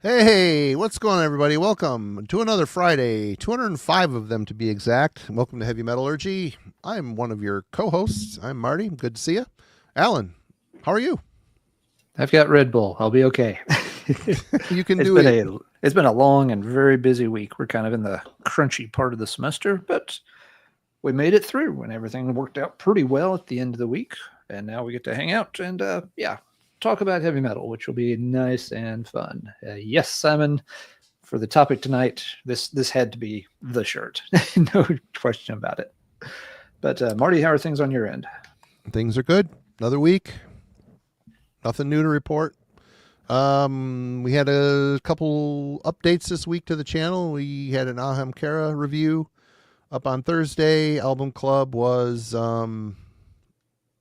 Hey, what's going on, everybody? Welcome to another Friday, 205 of them to be exact. Welcome to Heavy Metallurgy. I'm one of your co-hosts. I'm Marty. Good to see you. Alan, how are you? I've got Red Bull. I'll be okay. You can do it. It's been a long and very busy week. We're kind of in the crunchy part of the semester, but we made it through and everything worked out pretty well at the end of the week. And now we get to hang out and talk about heavy metal, which will be nice and fun. Yes, Simon, for the topic tonight, this had to be the shirt. No question about it. But Marty, how are things on your end? Things are good. Another week. Nothing new to report. We had a couple updates this week to the channel. We had an Ahem Kara review up on Thursday. Album Club was, oh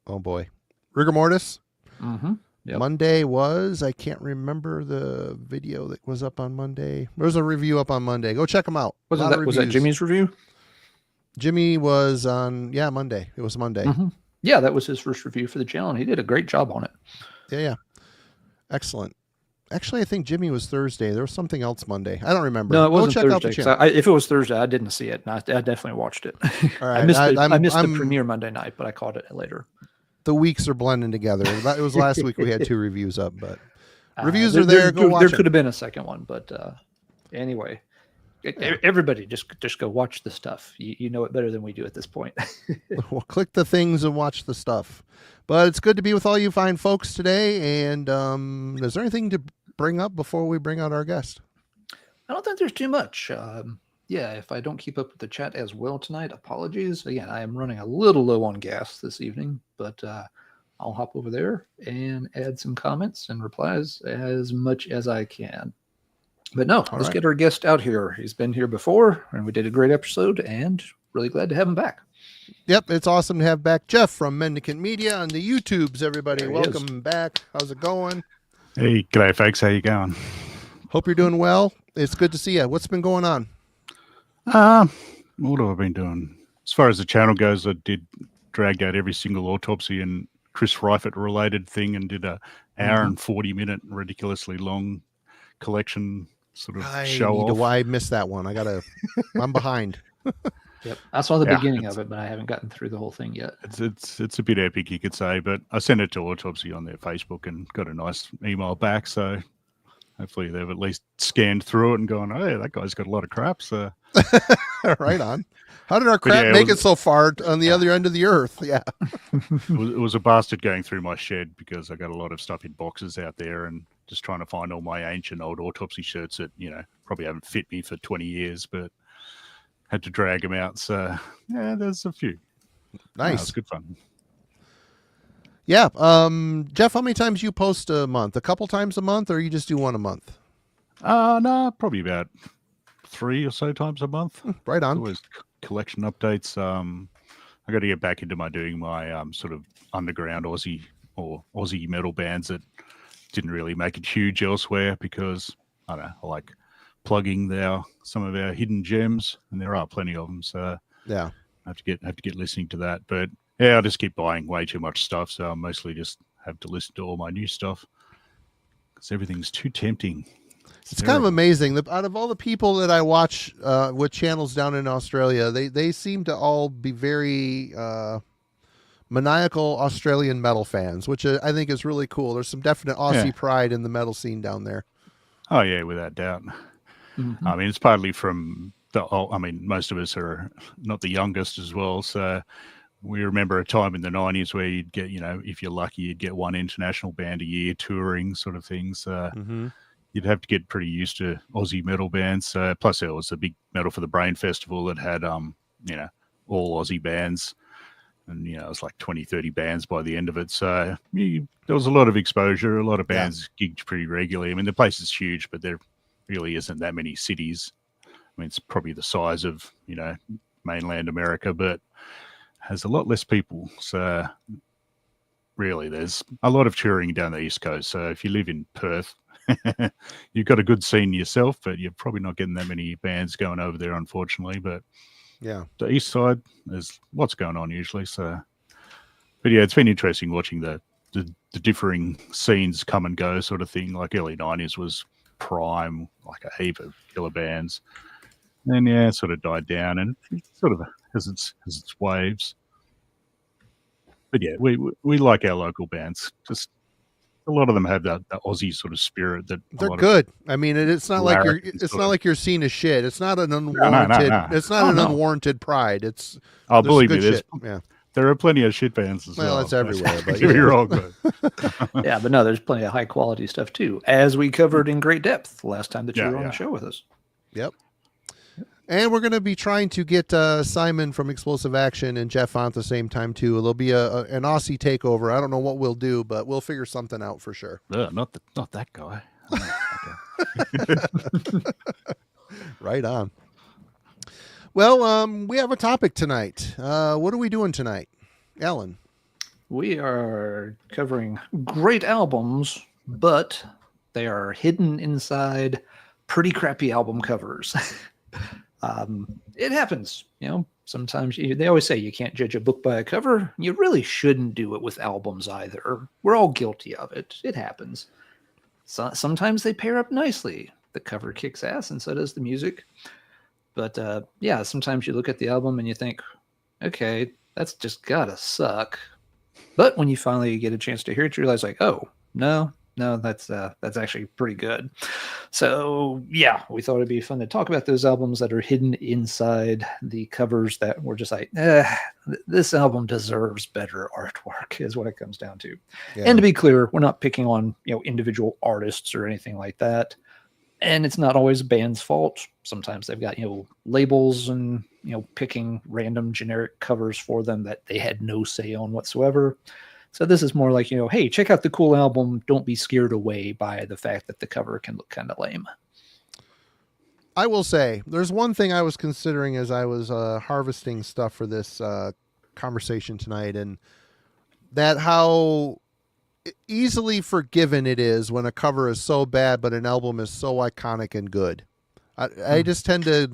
boy, Rigor Mortis. Mm-hmm. Yep. Monday was, I can't remember the video that was up on Monday. There was a review up on Monday. Go check them out. Was that Jimmy's review? Jimmy was on, Monday. It was Monday. Mm-hmm. Yeah, that was his first review for the channel, and he did a great job on it. Yeah. Excellent. Actually, I think Jimmy was Thursday. There was something else Monday. I don't remember. No, it wasn't Thursday. If it was Thursday, I didn't see it. I definitely watched it. All right. I missed the premiere Monday night, but I caught it later. The weeks are blending together. It was last week we had 2 reviews up, but reviews are there. Go watch There could have been a second one, but anyway, everybody just go watch the stuff. You know it better than we do at this point. Well, click the things and watch the stuff. But it's good to be with all you fine folks today. And is there anything to bring up before we bring out our guest? I don't think there's too much. If I don't keep up with the chat as well tonight, apologies. Again, I am running a little low on gas this evening, but I'll hop over there and add some comments and replies as much as I can. But no, let's get our guest out here. He's been here before, and we did a great episode, and really glad to have him back. Yep, it's awesome to have back Geoff from Mendicant Media on the YouTubes, everybody. Welcome back. How's it going? Hey, g'day, folks. How you going? Hope you're doing well. It's good to see you. What's been going on? What have I been doing? As far as the channel goes, I did drag out every single autopsy and Chris Reifert related thing and did a hour and 40-minute ridiculously long collection sort of show off. I missed that one. I'm behind. Yep, I saw the beginning of it, but I haven't gotten through the whole thing yet. It's a bit epic, you could say, but I sent it to Autopsy on their Facebook and got a nice email back, so hopefully they've at least scanned through it and gone, hey, that guy's got a lot of crap. So right on. How did our crap make it so far on the other end of the earth? Yeah. It was a bastard going through my shed because I got a lot of stuff in boxes out there and just trying to find all my ancient old Autopsy shirts that, probably haven't fit me for 20 years, but had to drag them out. So, yeah, there's a few. Nice. It's good fun. Yeah. Geoff, how many times you post a month? A couple times a month, or you just do one a month? No, probably about 3 or so times a month. Right on. Always collection updates. I got to get back into doing my sort of underground Aussie metal bands that didn't really make it huge elsewhere because I don't know, I like plugging some of our hidden gems, and there are plenty of them. So yeah, I have to get listening to that. But yeah, I just keep buying way too much stuff, so I mostly just have to listen to all my new stuff because everything's too tempting. It's kind of amazing. Out of all the people that I watch with channels down in Australia, they seem to all be very maniacal Australian metal fans, which I think is really cool. There's some definite Aussie pride in the metal scene down there. Oh yeah, without doubt. Mm-hmm. I mean, it's partly from most of us are not the youngest as well. So we remember a time in the 90s where you'd get, if you're lucky, you'd get one international band a year touring sort of things. You'd have to get pretty used to Aussie metal bands. Plus there was the big Metal for the Brain festival that had, all Aussie bands. And, it was like 20, 30 bands by the end of it. So there was a lot of exposure. A lot of bands gigged pretty regularly. I mean, the place is huge, but there really isn't that many cities. I mean, it's probably the size of, mainland America, but has a lot less people. So really, there's a lot of touring down the East Coast. So if you live in Perth, you've got a good scene yourself, but you're probably not getting that many bands going over there, unfortunately. But yeah, the East Side, there's lots going on usually. So, but yeah, it's been interesting watching the differing scenes come and go sort of thing. Like early 90s was prime, like a heap of killer bands. And yeah, it sort of died down, and it sort of has its waves. But yeah, we like our local bands. Just a lot of them have that Aussie sort of spirit that they're good. I mean, it's not like you're seen as shit. It's not an unwarranted. No. It's not an unwarranted pride. It's believe me, shit. Yeah. There are plenty of shit bands as well. Well, it's everywhere. But you're wrong. Yeah, but no, there's plenty of high quality stuff too, as we covered in great depth last time that you were on the show with us. Yep. And we're going to be trying to get Simon from Explosive Action and Geoff on at the same time too. There'll be an Aussie takeover. I don't know what we'll do, but we'll figure something out for sure. Not that guy. Right on. Well, we have a topic tonight. What are we doing tonight, Alan? We are covering great albums, but they are hidden inside pretty crappy album covers. It happens, sometimes they always say you can't judge a book by a cover. You really shouldn't do it with albums either. We're all guilty of it. It happens. So, sometimes they pair up nicely. The cover kicks ass and so does the music. But yeah, sometimes you look at the album and you think, okay, that's just gotta suck. But when you finally get a chance to hear it, you realize like, oh, no, that's actually pretty good. So yeah, we thought it'd be fun to talk about those albums that are hidden inside the covers that we're just like, this album deserves better artwork is what it comes down to. Yeah. And to be clear, we're not picking on individual artists or anything like that. And it's not always a band's fault. Sometimes they've got, labels and, picking random generic covers for them that they had no say on whatsoever. So this is more like, hey, check out the cool album. Don't be scared away by the fact that the cover can look kind of lame. I will say there's one thing I was considering as I was harvesting stuff for this conversation tonight, and that how easily forgiven it is when a cover is so bad, but an album is so iconic and good. I just tend to,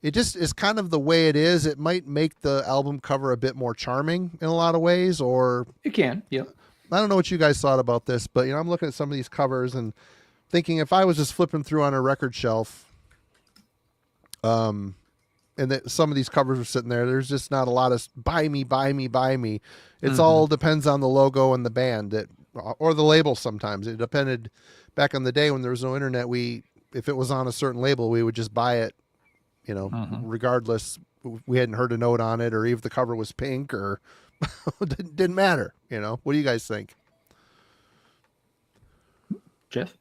it just is kind of the way it is. It might make the album cover a bit more charming in a lot of ways, or it can. Yeah. I don't know what you guys thought about this, but I'm looking at some of these covers and thinking if I was just flipping through on a record shelf, and that some of these covers were sitting there, there's just not a lot of buy me. It's all depends on the logo and the band or the label. Sometimes it depended back in the day when there was no internet. If it was on a certain label, we would just buy it, regardless. We hadn't heard a note on it, or if the cover was pink, or didn't matter. What do you guys think, Geoff?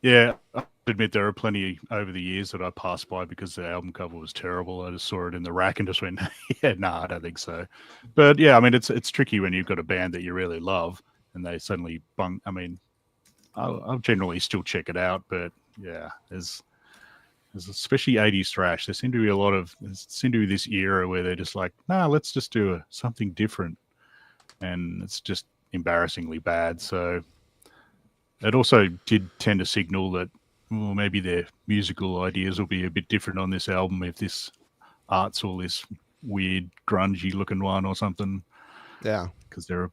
Yeah, I admit there are plenty over the years that I passed by because the album cover was terrible. I just saw it in the rack and just went, yeah, no, I don't think so. But yeah, I mean, it's tricky when you've got a band that you really love and they suddenly bung. I mean, I'll generally still check it out, but yeah, there's especially 80s thrash. There seem to be this era where they're just like, nah, let's just do something different, and it's just embarrassingly bad. So it also did tend to signal that, well, maybe their musical ideas will be a bit different on this album if this art's all this weird grungy looking one or something. Yeah, because there are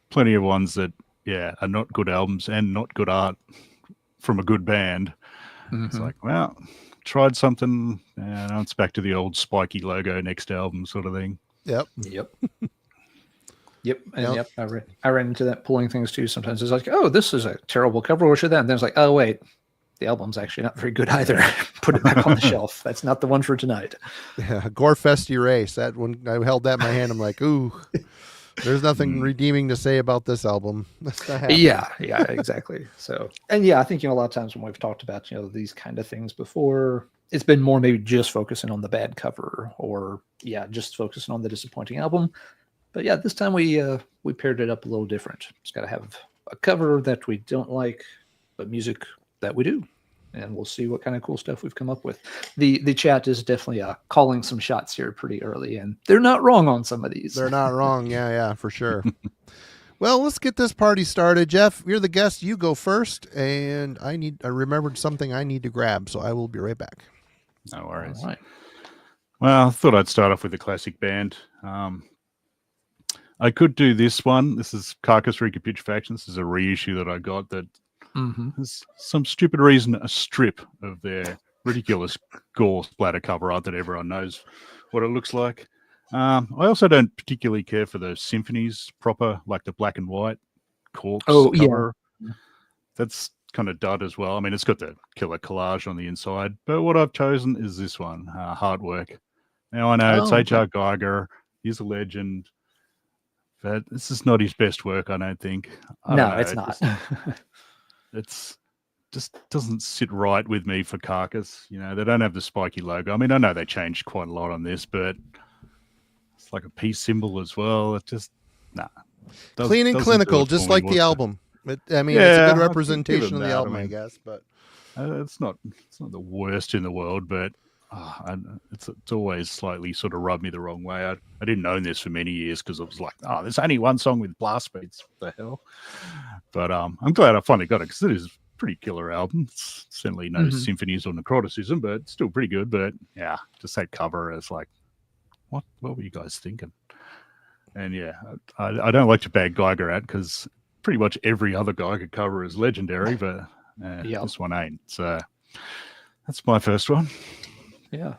plenty of ones that are not good albums and not good art from a good band. It's like, well, tried something, and now it's back to the old spiky logo next album sort of thing. Yep. And I ran into that pulling things too. Sometimes it's like, oh, this is a terrible cover. What should that? And then it's like, oh wait, the album's actually not very good either. Put it back on the shelf. That's not the one for tonight. Yeah, Gorefest Erase. That when I held that in my hand, I'm like, ooh. There's nothing redeeming to say about this album. Yeah, exactly. So, and yeah, I think, a lot of times when we've talked about, these kind of things before, it's been more maybe just focusing on the bad cover or just focusing on the disappointing album. But yeah, this time we paired it up a little different. It's got to have a cover that we don't like, but music that we do. And we'll see what kind of cool stuff we've come up with. The chat is definitely calling some shots here pretty early, and they're not wrong on some of these. They're not wrong. Yeah, for sure. Well, let's get this party started. Geoff, you're the guest. You go first, and I remembered something I need to grab, so I will be right back. No worries. All right. Well, I thought I'd start off with a classic band. I could do this one. This is Carcass Recapitulation. This is a reissue that I got that There's some stupid reason a strip of their ridiculous gore splatter cover art that everyone knows what it looks like. I also don't particularly care for the symphonies proper, like the black and white corks cover. Yeah. That's kind of dud as well. I mean, it's got the killer collage on the inside, but what I've chosen is this one, Heartwork. Now I know it's H.R. Geiger. He's a legend, but this is not his best work, I don't think. It's not. It's just doesn't sit right with me for Carcass. You know, they don't have the spiky logo. I mean, I know they changed quite a lot on this, but it's like a peace symbol as well. It just, Clean and clinical, just like the album. It's a good representation of the album, I guess. But it's not the worst in the world, but it's always slightly sort of rubbed me the wrong way. I didn't own this for many years because it was like, there's only one song with blast beats. What the hell? But I'm glad I finally got it because it is a pretty killer album. It's certainly no symphonies or necroticism, but it's still pretty good. But yeah, just that cover is like, what were you guys thinking? And yeah, I don't like to bag Geiger out because pretty much every other Geiger cover is legendary, but this one ain't. So that's my first one. Yeah.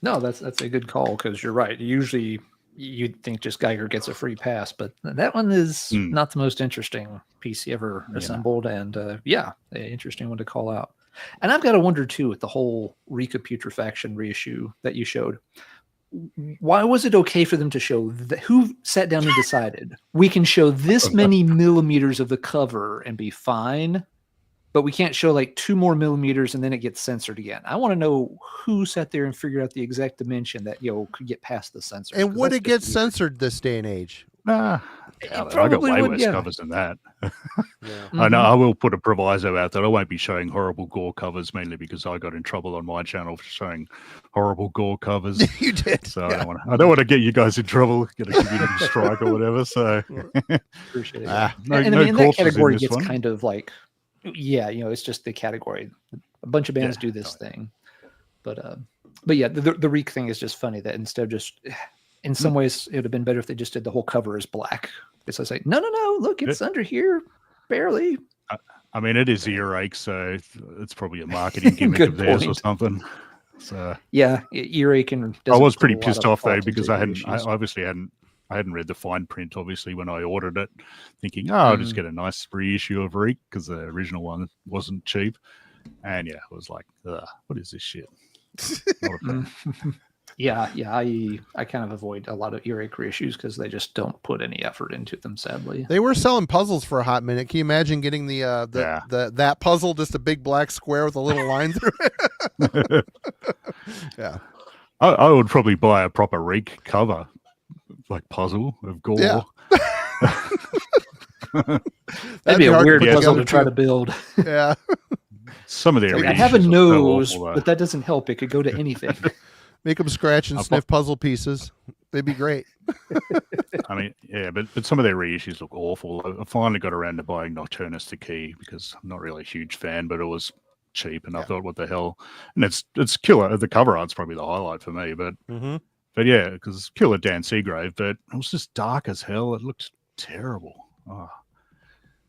No, that's a good call because you're right. Usually you'd think just Geiger gets a free pass, but that one is not the most interesting piece he ever assembled. And an interesting one to call out. And I've got to wonder too, with the whole Rika Putrefaction reissue that you showed, why was it okay for them to show who sat down and decided we can show this many millimeters of the cover and be fine, but we can't show like 2 more millimeters and then it gets censored again? I want to know who sat there and figured out the exact dimension that could get past the censor. And would it get censored this day and age? I got way worse covers than that. I know I will put a proviso out that I won't be showing horrible gore covers, mainly because I got in trouble on my channel for showing horrible gore covers. You did. So I don't want to get you guys in trouble, get a community strike or whatever. So appreciate it. In that category gets kind of like, it's just the category. A bunch of bands do this thing, but yeah, the Reek thing is just funny that instead of just. In some ways, it would have been better if they just did the whole cover as black. Because I say, no, look, it's under here, barely. I mean, it is earache, so it's probably a marketing gimmick of theirs or something. So yeah, earache and. I was pretty pissed off though because I obviously hadn't read the fine print. Obviously, when I ordered it, thinking, I'll just get a nice reissue of Reek because the original one wasn't cheap. And yeah, it was like, what is this shit? Not a fan. Yeah, I kind of avoid a lot of earache reissues because they just don't put any effort into them, sadly. They were selling puzzles for a hot minute. Can you imagine getting that puzzle, just a big black square with a little line through it? Yeah. I would probably buy a proper Reek cover, like puzzle of gore. Yeah. That'd be a weird puzzle to try to build. Yeah. Some of their I have a nose, but that doesn't help. It could go to anything. Make them scratch and sniff puzzle pieces. They'd be great. I mean, yeah, but some of their reissues look awful. I finally got around to buying Nocturnus to Key because I'm not really a huge fan, but it was cheap, and I thought, what the hell? And it's killer. The cover art's probably the highlight for me, but yeah, because it's killer Dan Seagrave, but it was just dark as hell. It looked terrible. It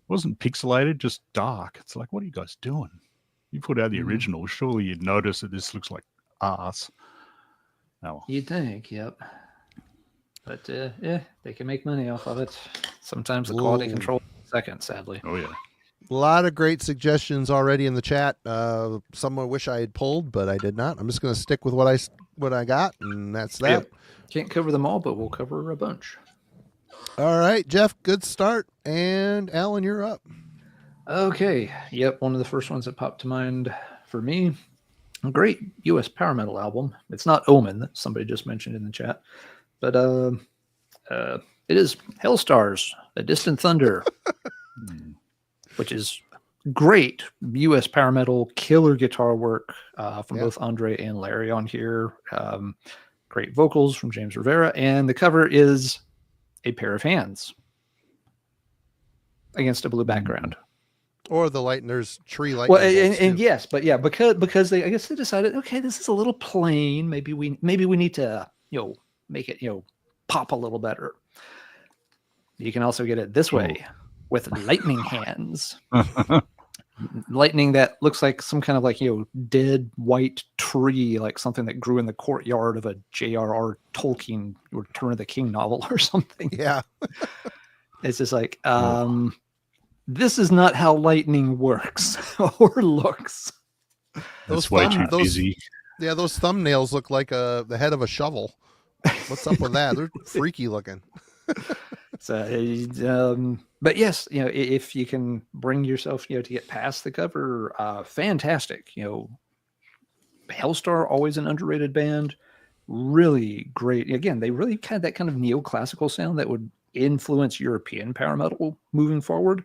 wasn't pixelated, just dark. It's like, what are you guys doing? You put out the original, surely you'd notice that this looks like arse. Oh. You'd think, yep. But they can make money off of it. Sometimes the quality control second, sadly. Oh yeah. A lot of great suggestions already in the chat. Some I wish I had pulled, but I did not. I'm just going to stick with what I got, and that's that. Yep. Can't cover them all, but we'll cover a bunch. All right, Geoff, good start. And Alan, you're up. Okay. Yep, one of the first ones that popped to mind for me. A great U.S. power metal album. It's not Omen that somebody just mentioned in the chat, but it is Hellstars, A Distant Thunder, which is great U.S. power metal, killer guitar work from both Andre and Larry on here. Great vocals from James Rivera, and the cover is a pair of hands against a blue background. Or the Lightner's tree lightning. Well, and yes, but yeah, because they, I guess they decided, okay, this is a little plain. Maybe we need to, make it, pop a little better. You can also get it this way with lightning hands. lightning that looks like some kind of like, dead white tree, like something that grew in the courtyard of a J.R.R. Tolkien Return of the King novel or something. Yeah. It's just like, this is not how lightning works or looks. That's way too busy. Yeah, those thumbnails look like the head of a shovel. What's up with that? They're freaky looking. So, but yes, if you can bring yourself, to get past the cover, fantastic. Hellstar, always an underrated band, really great. Again, they really had that kind of neoclassical sound that would influence European power metal moving forward.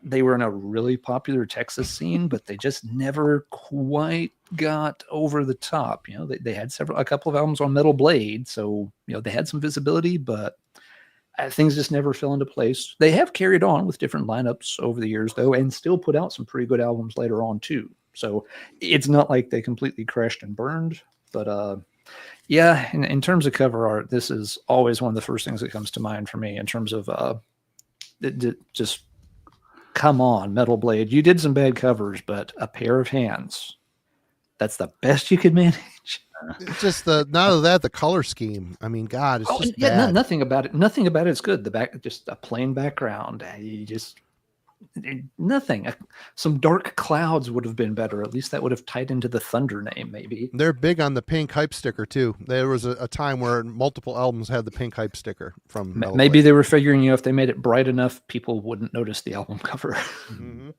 They were in a really popular Texas scene, but they just never quite got over the top. They had a couple of albums on Metal Blade, so they had some visibility, but things just never fell into place. They have carried on with different lineups over the years, though, and still put out some pretty good albums later on too. So it's not like they completely crashed and burned, but yeah, in terms of cover art, this is always one of the first things that comes to mind for me in terms of just. Come on, Metal Blade. You did some bad covers, but a pair of hands. That's the best you could manage. It's just not only that, the color scheme. I mean, God, it's just bad. Nothing about it. Nothing about it's good. The back, just a plain background. Nothing. Some dark clouds would have been better. At least that would have tied into the Thunder name, maybe. They're big on the pink hype sticker too. There was a time where multiple albums had the pink hype sticker from Metal maybe Blade. They were figuring, if they made it bright enough, people wouldn't notice the album cover. Mm-hmm.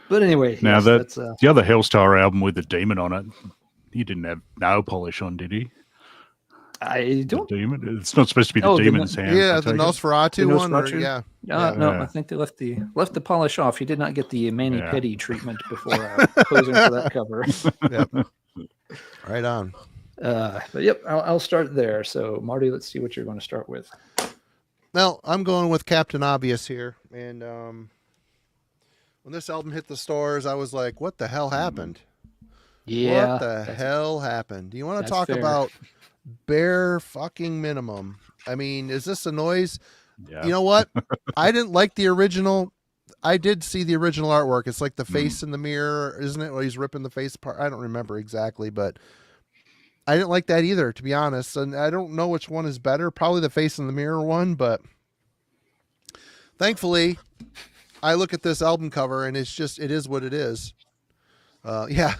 But anyway, now yes, that's the other Hellstar album with the demon on it. He didn't have nail polish on, did he? I don't. The demon. It's not supposed to be the demon's hand. Yeah, the Nosferatu one. Nosferatu? Yeah. No, I think they left the polish off. He did not get the mani-pedi treatment before posing for that cover. Yep. Right on. But yep, I'll start there. So Marty, let's see what you're going to start with. Well, I'm going with Captain Obvious here, and when this album hit the stores, I was like, "What the hell happened? Yeah, what the hell happened?" Do you want to talk fair. about bare fucking minimum? I mean, is this a noise? Yeah. You know what? I didn't like the original. I did see the original artwork. It's like the face in the mirror, isn't it? Where he's ripping the face apart. I don't remember exactly, but I didn't like that either, to be honest. And I don't know which one is better. Probably the face in the mirror one, but thankfully, I look at this album cover and it is what it is. Yeah.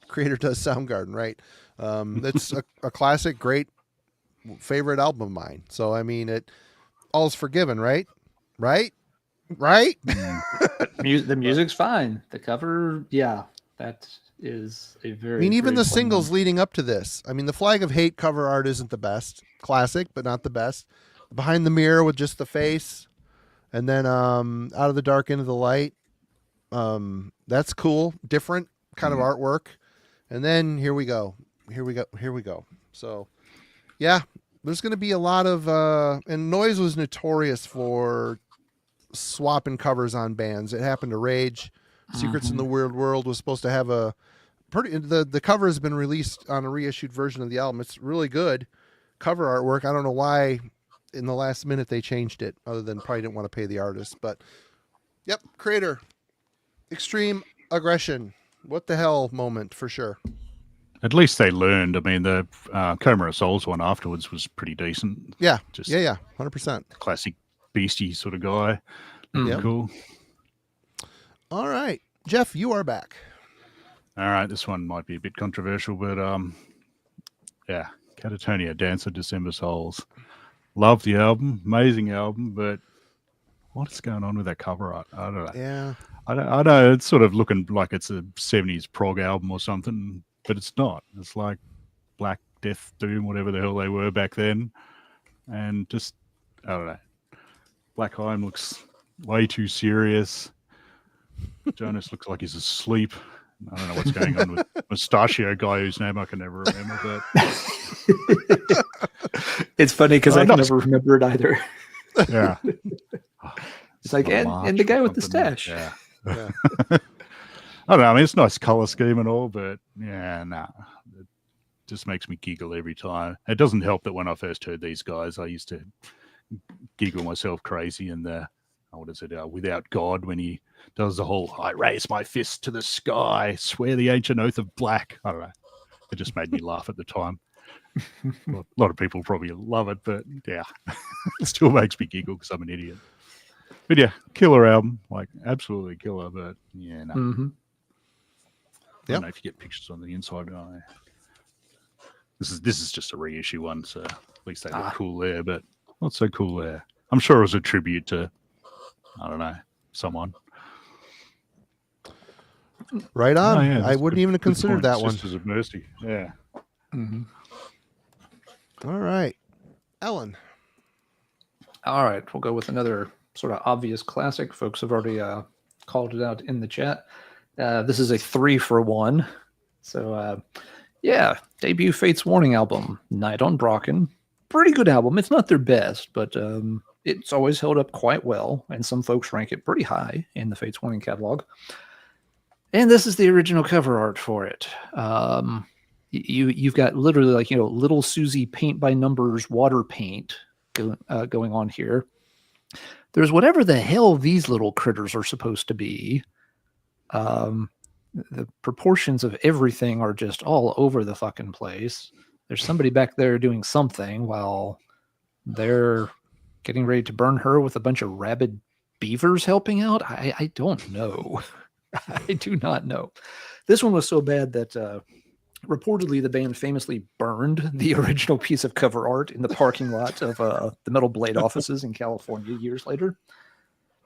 Creator does Soundgarden, right? It's a classic, great favorite album of mine. So, I mean, all's forgiven, right? Right? The music's fine. The cover, yeah, that is a very. I mean, even great the singles one. leading up to this. I mean, the Flag of Hate cover art isn't the best. Classic, but not the best. Behind the Mirror with just the face, and then Out of the Dark into the Light. That's cool, different kind of artwork. And then here we go. So, yeah, there's going to be a lot of and Noise was notorious for swapping covers on bands. It happened to Rage. Secrets in the Weird World was supposed to have the cover has been released on a reissued version of the album. It's really good cover artwork. I don't know why in the last minute they changed it, other than probably didn't want to pay the artist. But yep, Creator, Extreme Aggression, what the hell moment for sure. At least they learned. I mean, the Coma of Souls one afterwards was pretty decent. Yeah, Just 100%. classic beastie sort of guy. Yep. Cool. All right, Geoff, you are back. All right, this one might be a bit controversial, but yeah, Catatonia, Dance of December Souls. Love the album, amazing album, but what's going on with that cover art? I don't know. Yeah, I know it's sort of looking like it's a 70s prog album or something, but it's not. It's like Black Death, Doom, whatever the hell they were back then, and just I don't know. Black Heim looks way too serious. Jonas looks like he's asleep. I don't know what's going on with Mustachio guy whose name I can never remember. But it's funny because I can never remember it either. Yeah. It's like, and the guy with the stash. Yeah. I don't know. I mean, it's a nice color scheme and all, but yeah, nah. It just makes me giggle every time. It doesn't help that when I first heard these guys, I used to giggle myself crazy in the, what is it, Without God, when he does the whole "I raise my fist to the sky, swear the ancient oath of black." I don't know. It just made me laugh at the time. A lot of people probably love it, but yeah, it still makes me giggle because I'm an idiot. But yeah, killer album, like absolutely killer. But yeah, no. Mm-hmm. I don't know if you get pictures on the inside. This is just a reissue one, so at least they look cool there, but not so cool there. I'm sure it was a tribute to, I don't know, someone. Right on. Oh, yeah, I wouldn't even have considered that one. Sisters of Mercy. Yeah. Mm-hmm. All right, Ellen. All right, we'll go with another sort of obvious classic. Folks have already called it out in the chat. This is a 3-for-1. So, yeah, debut Fates Warning album, Night on Brocken. Pretty good album. It's not their best, but it's always held up quite well, and some folks rank it pretty high in the Fates Warning catalog. And this is the original cover art for it. You've got literally like, little Susie paint by numbers water paint going on here. There's whatever the hell these little critters are supposed to be. The proportions of everything are just all over the fucking place. There's somebody back there doing something while they're getting ready to burn her with a bunch of rabid beavers helping out. I don't know. I do not know. This one was so bad that reportedly the band famously burned the original piece of cover art in the parking lot of the Metal Blade offices in California years later.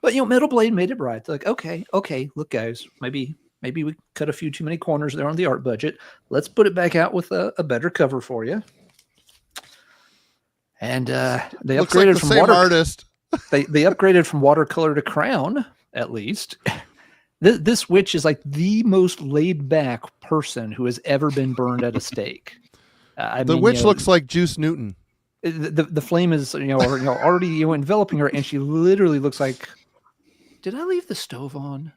But, Metal Blade made it right. They're like, okay, look, guys, maybe we cut a few too many corners there on the art budget. Let's put it back out with a better cover for you. And they Looks upgraded like the from same artist. they upgraded from watercolor to crayon, at least. This witch is like the most laid back person who has ever been burned at a stake. The witch looks like Juice Newton. The flame is already enveloping her, and she literally looks like, did I leave the stove on?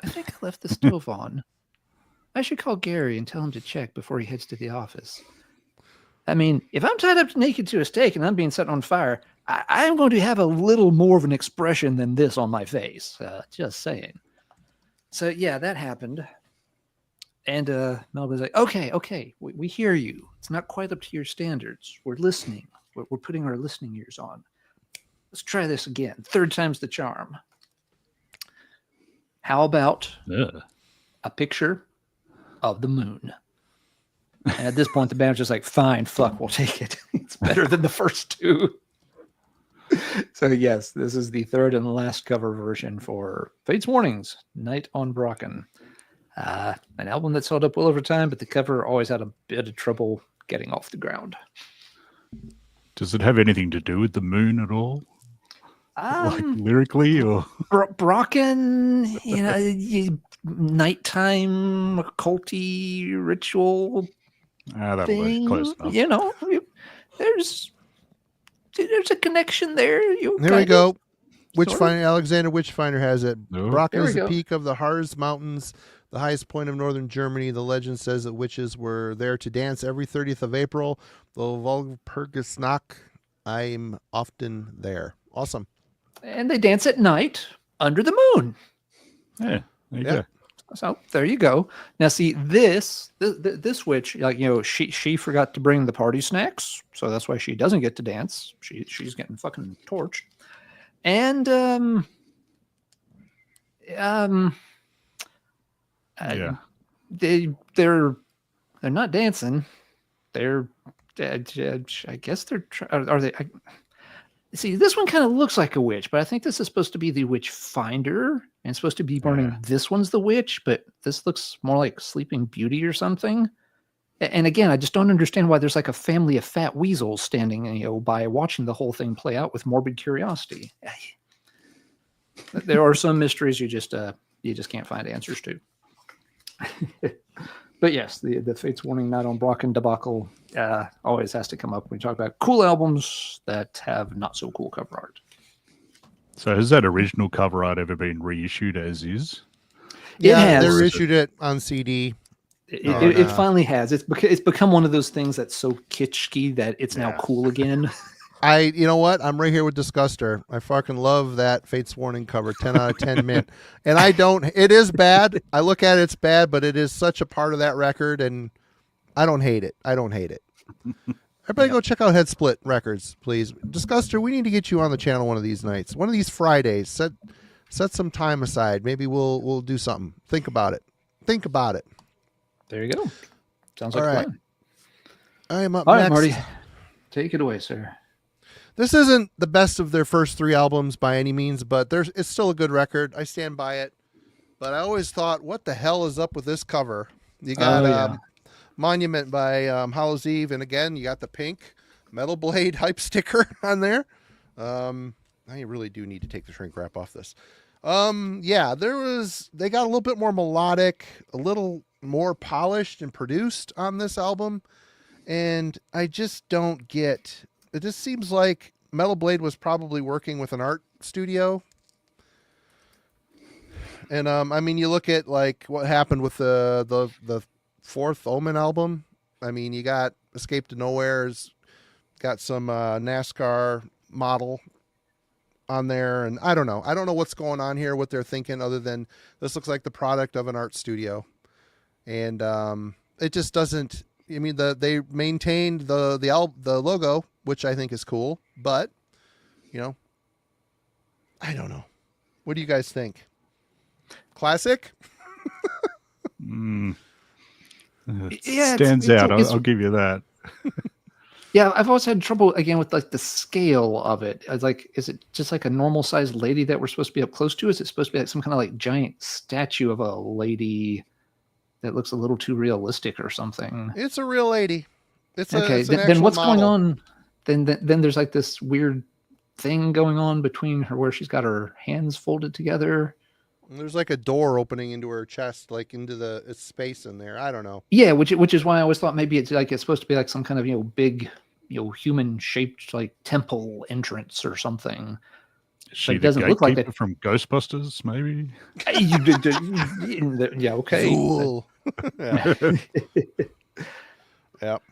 I think I left the stove on. I should call Gary and tell him to check before he heads to the office. I mean, if I'm tied up naked to a stake and I'm being set on fire, I'm going to have a little more of an expression than this on my face. Just saying. So yeah, that happened. And Mel was like, okay, we hear you. It's not quite up to your standards. We're listening. We're putting our listening ears on. Let's try this again. 3rd time's the charm. How about a picture of the moon? And at this point, the band was just like, fine, fuck, we'll take it. It's better than the first 2. So yes, this is the 3rd and last cover version for Fates Warnings, Night on Brocken. An album that's held up well over time, but the cover always had a bit of trouble getting off the ground. Does it have anything to do with the moon at all? Like lyrically, or Brocken, nighttime occulty ritual thing. Close enough. There's a connection there. There we go. Alexander Witchfinder has it. Brocken is the go. peak of the Harz Mountains, the highest point of northern Germany. The legend says that witches were there to dance every 30th of April. The Walpurgisnacht. I'm often there. Awesome. And they dance at night under the moon. Yeah, there you go. So there you go. Now see this witch, she forgot to bring the party snacks, so that's why she doesn't get to dance. She's getting fucking torched. And they're not dancing. They're I guess they're are they? See, this one kind of looks like a witch, but I think this is supposed to be the witch finder and supposed to be burning. This one's the witch, but this looks more like Sleeping Beauty or something. And again, I just don't understand why there's like a family of fat weasels standing, by watching the whole thing play out with morbid curiosity. There are some mysteries you just can't find answers to. But yes, the Fates Warning Night on Brocken debacle always has to come up when we talk about cool albums that have not so cool cover art. So has that original cover art ever been reissued as is? Yeah, they reissued it on CD. It finally has. It's become one of those things that's so kitschy that it's now cool again. You know what? I'm right here with Disguster. I fucking love that Fates Warning cover. 10 out of 10 mint. And it is bad. I look at it, it's bad, but it is such a part of that record, and I don't hate it. Everybody go check out Head Split Records, please. Disguster, we need to get you on the channel one of these nights. One of these Fridays. Set some time aside. Maybe we'll do something. Think about it. There you go. Sounds like All right. fun. I am up All next. right, Marty. Take it away, sir. This isn't the best of their first 3 albums by any means, but it's still a good record. I stand by it. But I always thought, what the hell is up with this cover? You got Monument by Hallows Eve, and again, you got the pink Metal Blade hype sticker on there. I really do need to take the shrink wrap off this. They got a little bit more melodic, a little more polished and produced on this album, and I just don't get. It just seems like Metal Blade was probably working with an art studio. And I mean, you look at like what happened with the 4th Omen album. I mean, you got Escape to Nowhere's got some NASCAR model on there, and I don't know what's going on here, what they're thinking, other than this looks like the product of an art studio, and it just doesn't. I mean, they maintained the logo, which I think is cool, but I don't know. What do you guys think? Classic? Yeah, stands out. I'll give you that. Yeah, I've always had trouble again with like the scale of it. It's like, is it just like a normal sized lady that we're supposed to be up close to? Is it supposed to be like some kind of like giant statue of a lady that looks a little too realistic or something? It's a real lady. It's okay. Then what's going on? Then there's like this weird thing going on between her where she's got her hands folded together. There's like a door opening into her chest, like into the space in there. I don't know. Yeah, which is why I always thought maybe it's supposed to be like some kind of big human shaped like temple entrance or something. She it doesn't look like that from Ghostbusters, maybe. Yeah. Okay. Cool. Yeah. Yep.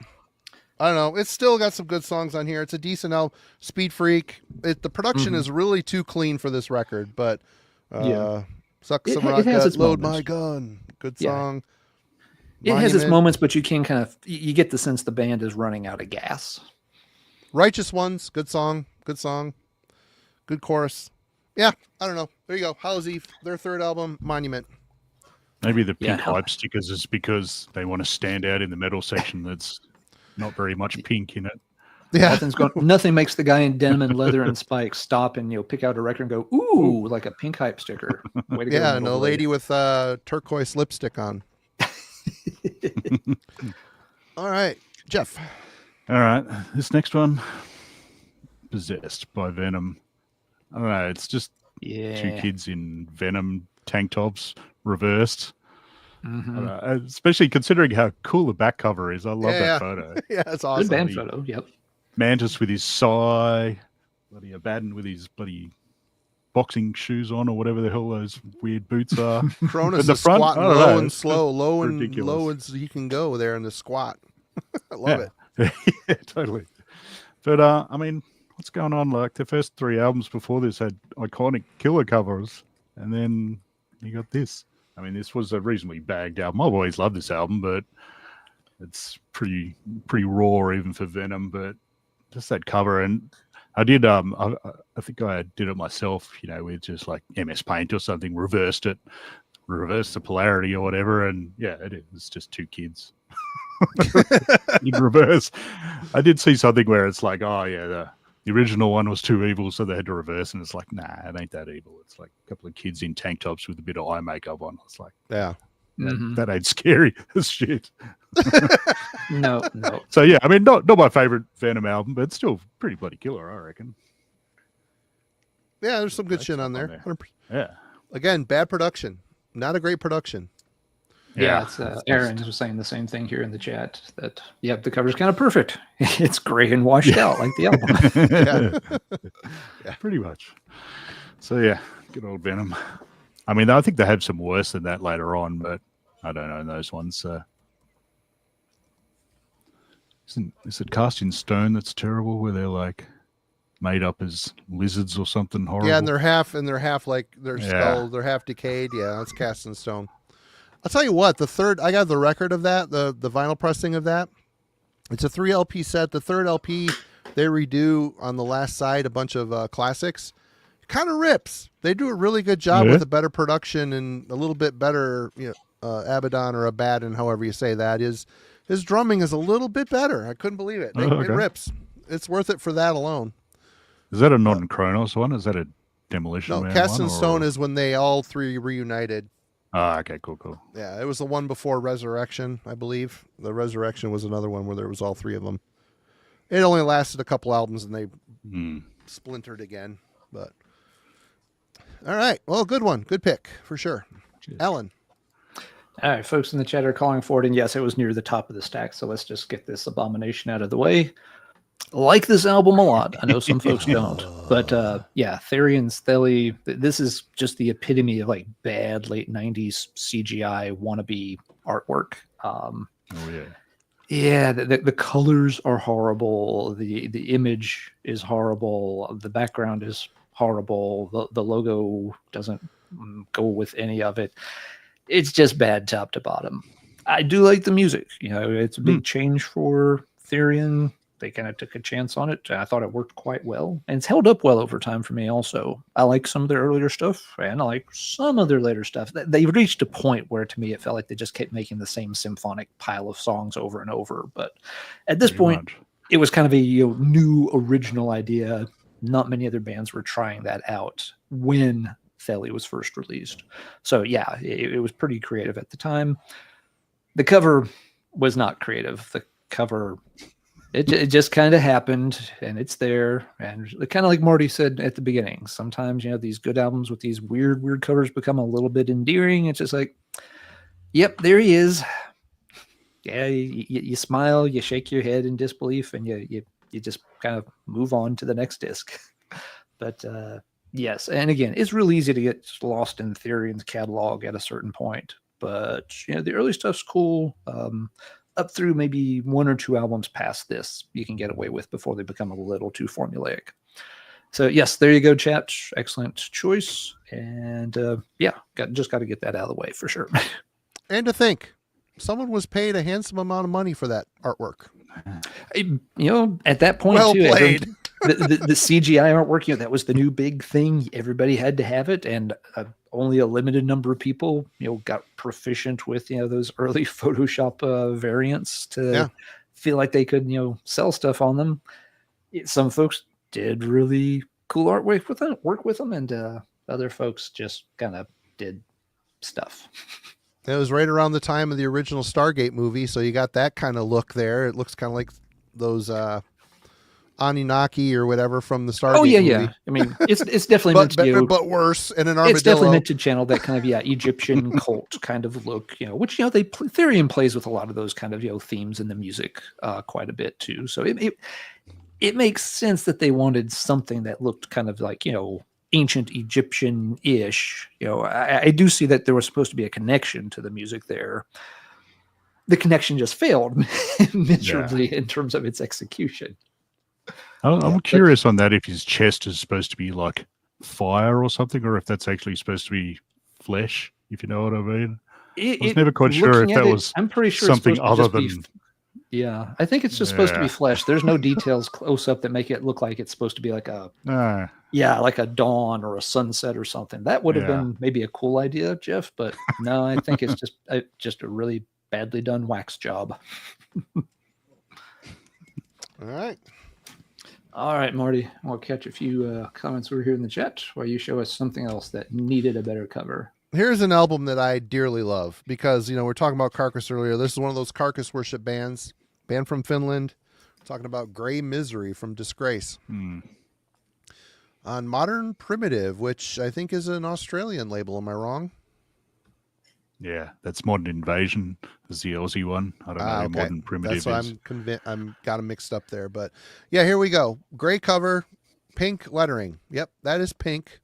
I don't know. It's still got some good songs on here. It's a decent album. Speed Freak. The production is really too clean for this record, but Suck Some Rock, Load My Gun. Good song. It has its moments, but you can you get the sense the band is running out of gas. Righteous Ones. Good song. Good chorus. Yeah, I don't know. There you go. Hallows Eve, their 3rd album, Monument. Maybe the pink hype stickers is because they want to stand out in the metal section that's not very much pink in it. Yeah. Nothing makes the guy in denim and leather and spikes stop and pick out a record and go, ooh, like a pink hype sticker. Way to go, and a lady with turquoise lipstick on. All right, Geoff. All right, this next one, Possessed by Venom. I don't know, it's just 2 kids in Venom tank tops, reversed. Especially considering how cool the back cover is. I love that photo. Yeah, it's awesome. Good band photo, yep. Mantis with his sigh, bloody Abaddon with his bloody boxing shoes on, or whatever the hell those weird boots are. Cronus in the is front, squatting low and slow, low as he can go there in the squat. I love it. Yeah, totally. But I mean, what's going on? Like the first 3 albums before this had iconic killer covers, and then you got this. I mean, this was a reasonably bagged album. I've always loved this album, but it's pretty raw even for Venom. But just that cover, and I did. I think I did it myself. With just like MS Paint or something, reversed the polarity or whatever, and yeah, it's just 2 kids in reverse. I did see something where it's like, oh yeah, the original one was too evil, so they had to reverse, and it's like, nah, it ain't that evil. It's like a couple of kids in tank tops with a bit of eye makeup on. It's like, yeah, that ain't scary as shit. No. So yeah, I mean, not my favorite Venom album, but it's still pretty bloody killer, I reckon. Yeah, there's some good shit on there. 100%. Yeah. Again, bad production, not a great production. Yeah, it's Aaron was saying the same thing here in the chat that the cover's kind of perfect. It's gray and washed out like the album. Yeah, pretty much. So yeah, good old Venom. I mean, I think they have some worse than that later on, but I don't know those ones. Is it Cast in Stone that's terrible? Where they're like made up as lizards or something horrible. Yeah, and they're half like their skull, they're half decayed. Yeah, that's cast in stone. I'll tell you what, I got the record of that, the vinyl pressing of that. It's a 3 LP set. The third LP, they redo on the last side a bunch of classics. Kind of rips. They do a really good job with a better production and a little bit better, Abaddon or Abaddon, however you say that. His drumming is a little bit better. I couldn't believe it. It rips. It's worth it for that alone. Is that a non-Kronos one? Is that a Demolition Man Cast one? in Stone is when they all three reunited. Oh, okay, cool. Yeah, it was the one before Resurrection, I believe. The Resurrection was another one where there was all three of them. It only lasted a couple albums and they splintered again. But all right, well, good one, good pick for sure. Cheers. Alan. All right, folks in the chat are calling for it, and yes, it was near the top of the stack. So let's just get this abomination out of the way. Like this album a lot. I know some folks don't, but Therian's Theli. This is just the epitome of like bad late '90s CGI wannabe artwork. The colors are horrible. The image is horrible. The background is horrible. The logo doesn't go with any of it. It's just bad top to bottom. I do like the music. It's a big change for Therian. They kind of took a chance on it. I thought it worked quite well. And it's held up well over time for me also. I like some of their earlier stuff, and I like some of their later stuff. They reached a point where, to me, it felt like they just kept making the same symphonic pile of songs over and over. But at this point, it was kind of a new original idea. Not many other bands were trying that out when Theli was first released. So, yeah, it was pretty creative at the time. The cover was not creative. The cover... It just kind of happened, and it's there. And kind of like Marty said at the beginning, sometimes, these good albums with these weird covers become a little bit endearing. It's just like, yep, there he is. Yeah, you smile, you shake your head in disbelief, and you just kind of move on to the next disc. But yes, and again, it's real easy to get lost in Therian's catalog at a certain point. But the early stuff's cool. Up through maybe 1 or 2 albums past this, you can get away with before they become a little too formulaic. So yes, there you go, chat. Excellent choice. And just got to get that out of the way for sure. And to think, someone was paid a handsome amount of money for that artwork. At that point, well too, played. The CGI artwork, that was the new big thing. Everybody had to have it, and only a limited number of people, got proficient with, those early Photoshop variants to feel like they could, sell stuff on them. Some folks did really cool artwork with them, and other folks just kind of did stuff. It was right around the time of the original Stargate movie, so you got that kind of look there. It looks kind of like those Anunnaki or whatever from the Stargate movie. Yeah. I mean, it's definitely meant to but worse, and an armadillo. It's definitely meant to channel that kind of Egyptian cult kind of look, which Therian plays with a lot of those kind of themes in the music quite a bit too. So it makes sense that they wanted something that looked kind of like ancient Egyptian-ish. I do see that there was supposed to be a connection to the music there. The connection just failed miserably in terms of its execution. I'm curious on that, if his chest is supposed to be like fire or something, or if that's actually supposed to be flesh, if you know what I mean. I was never quite sure if that was I'm pretty sure something other than... I think it's just supposed to be flesh. There's no details close up that make it look like it's supposed to be like like a dawn or a sunset or something. That would have been maybe a cool idea, Geoff, but no, I think it's just a really badly done wax job. All right, Marty, we'll catch a few comments over here in the chat while you show us something else that needed a better cover. Here's an album that I dearly love because, we're talking about Carcass earlier. This is one of those Carcass worship bands, band from Finland. We're talking about Grey Misery from Disgrace. On Modern Primitive, which I think is an Australian label. Am I wrong? Yeah, that's Modern Invasion is the Aussie one. I don't know who Modern Primitive that's why I'm got them mixed up there. But yeah, here we go. Gray cover, pink lettering. Yep, that is pink.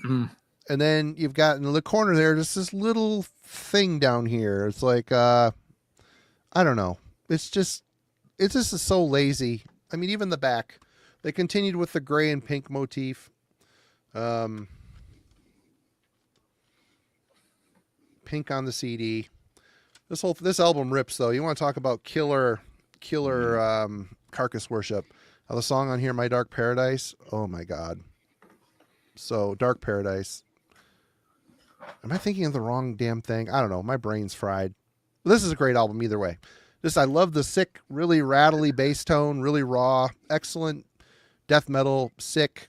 And then you've got in the corner there just this little thing down here. It's like I don't know. It's just so lazy. I mean, even the back They continued with the gray and pink motif. Pink on the CD. This album rips though. You want to talk about killer carcass worship? The song on here, My Dark Paradise. Oh my God. So Dark Paradise. Am I thinking of the wrong damn thing? I don't know. My brain's fried. This is a great album either way. I love the sick, really rattly bass tone, really raw, excellent death metal, sick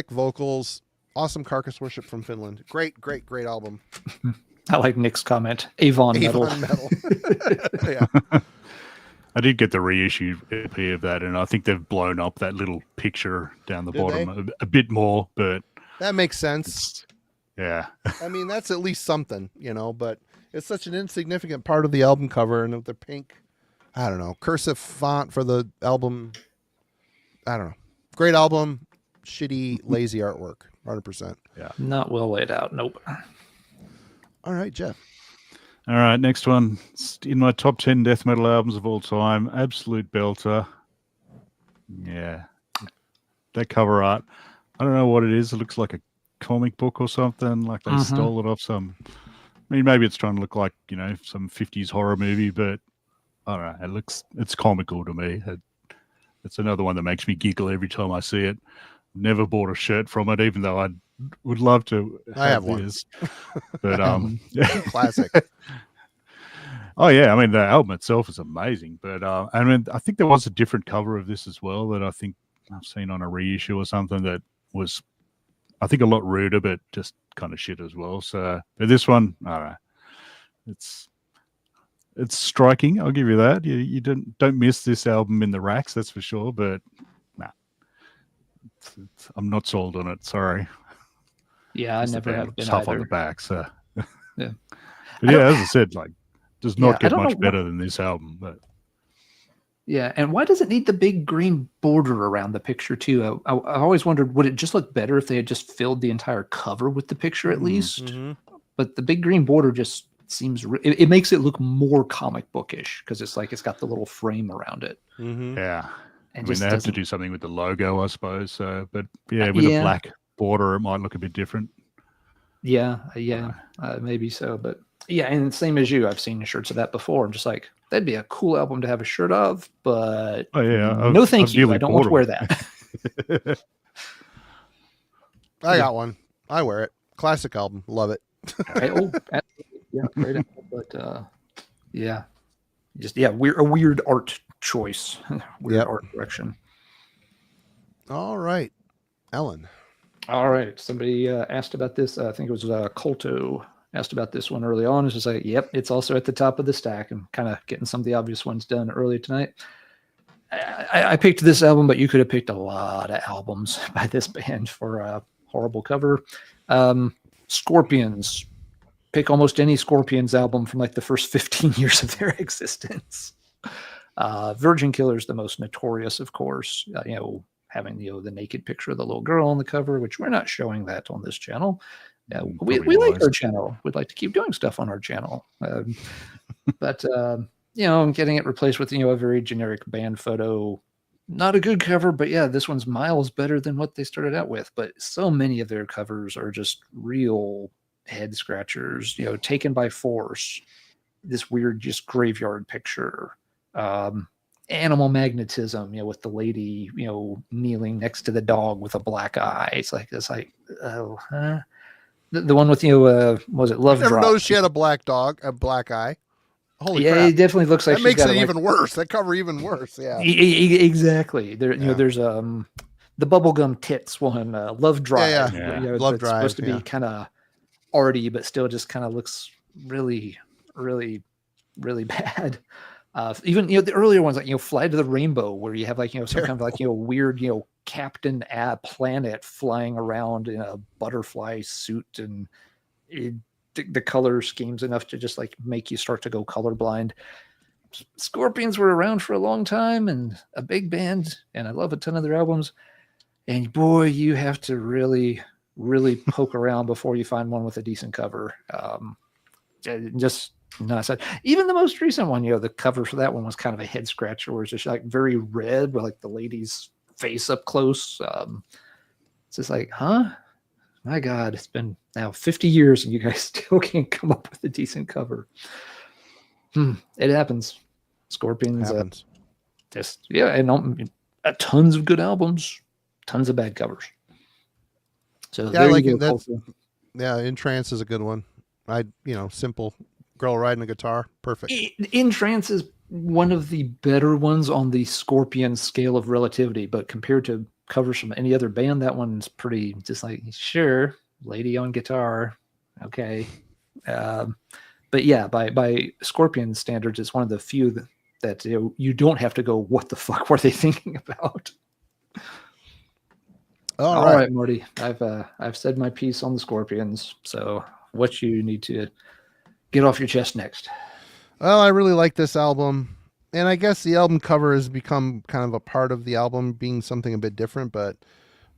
vocals, awesome carcass worship from Finland. Great album. I like Nick's comment. Avon metal. Yeah. I did get the reissue EP of that, and I think they've blown up that little picture down the bottom a bit more, but that makes sense. Yeah. I mean, that's at least something, but it's such an insignificant part of the album cover, and with the pink, I don't know, cursive font for the album. I don't know. Great album, shitty, lazy artwork, 100%. Yeah. Not well laid out. Nope. All right, Geoff. All right, next one. It's in my top 10 death metal albums of all time. Absolute belter. Yeah. That cover art. I don't know what it is. It looks like a comic book or something. Like they stole it off some. I mean, maybe it's trying to look like, some 50s horror movie, but I don't know. It's comical to me. It's another one that makes me giggle every time I see it. Never bought a shirt from it, even though I would love to. I have one. But classic. Oh yeah, I mean the album itself is amazing, but I mean I think there was a different cover of this as well that I think I've seen on a reissue or something that was, I think, a lot ruder, but just kind of shit as well. So, but this one, I don't know, it's striking. I'll give you that. You don't miss this album in the racks, that's for sure. But nah, I'm not sold on it. Sorry. Yeah, I never have been stuff either. on the back. So yeah, but yeah, as I said, like does not get I don't much know better than this album. But yeah, and why does it need the big green border around the picture too? I always wondered, would it just look better if they had just filled the entire cover with the picture at least? But the big green border just seems it makes it look more comic bookish because it's like it's got the little frame around it. Yeah, and I mean they have to do something with the logo, I suppose. So, but yeah, with a black border, it might look a bit different. Yeah, maybe so. But yeah, and same as you, I've seen shirts of that before. I'm just like, that'd be a cool album to have a shirt of, but no, thank you. I don't want to wear that. I got one. I wear it. Classic album. Love it. Yeah, great. But a weird art choice, weird art direction. All right, Ellen. All right, somebody asked about this. I think it was Colto asked about this one early on. It's just like, yep, it's also at the top of the stack. I'm kind of getting some of the obvious ones done early tonight. I picked this album, but you could have picked a lot of albums by this band for a horrible cover. Scorpions. Pick almost any Scorpions album from like the first 15 years of their existence. Virgin Killer is the most notorious, of course. Having the naked picture of the little girl on the cover, which we're not showing that on this channel. We like our channel. We'd like to keep doing stuff on our channel. But getting it replaced with a very generic band photo. Not a good cover, but yeah, this one's miles better than what they started out with. But so many of their covers are just real head scratchers, taken by force. This weird just graveyard picture. Animal magnetism, with the lady, kneeling next to the dog with a black eye. It's like oh, huh? The one with was it Love Drop? I never noticed she had a black eye. Holy crap. It definitely looks like that makes it even worse. That cover even worse. Yeah, exactly. There's the bubblegum tits one, Love Drive. Love Drive. Supposed to be kind of arty, but still just kind of looks really, really, really bad. Even the earlier ones like Fly to the Rainbow, where you have some kind of weird Captain Planet flying around in a butterfly suit, and the color scheme's enough to just make you start to go colorblind. Scorpions were around for a long time and a big band, and I love a ton of their albums. And boy, you have to really, really poke around before you find one with a decent cover. Even the most recent one, the cover for that one was kind of a head scratcher, where it's just very red with the lady's face up close. It's just like, huh? My God, it's been now 50 years and you guys still can't come up with a decent cover. It happens. Scorpions. Happens. And tons of good albums, tons of bad covers. So Yeah, I like you it. go, Yeah, In Trance is a good one. Simple girl riding a guitar, perfect. In Trance is one of the better ones on the Scorpion scale of relativity, but compared to covers from any other band, that one's pretty just like, sure, lady on guitar, okay. But yeah, by Scorpion standards, it's one of the few that you don't have to go, what the fuck were they thinking about? All right, Marty, I've said my piece on the Scorpions, so what you need to get off your chest next? Well, I really like this album, and I guess the album cover has become kind of a part of the album, being something a bit different, but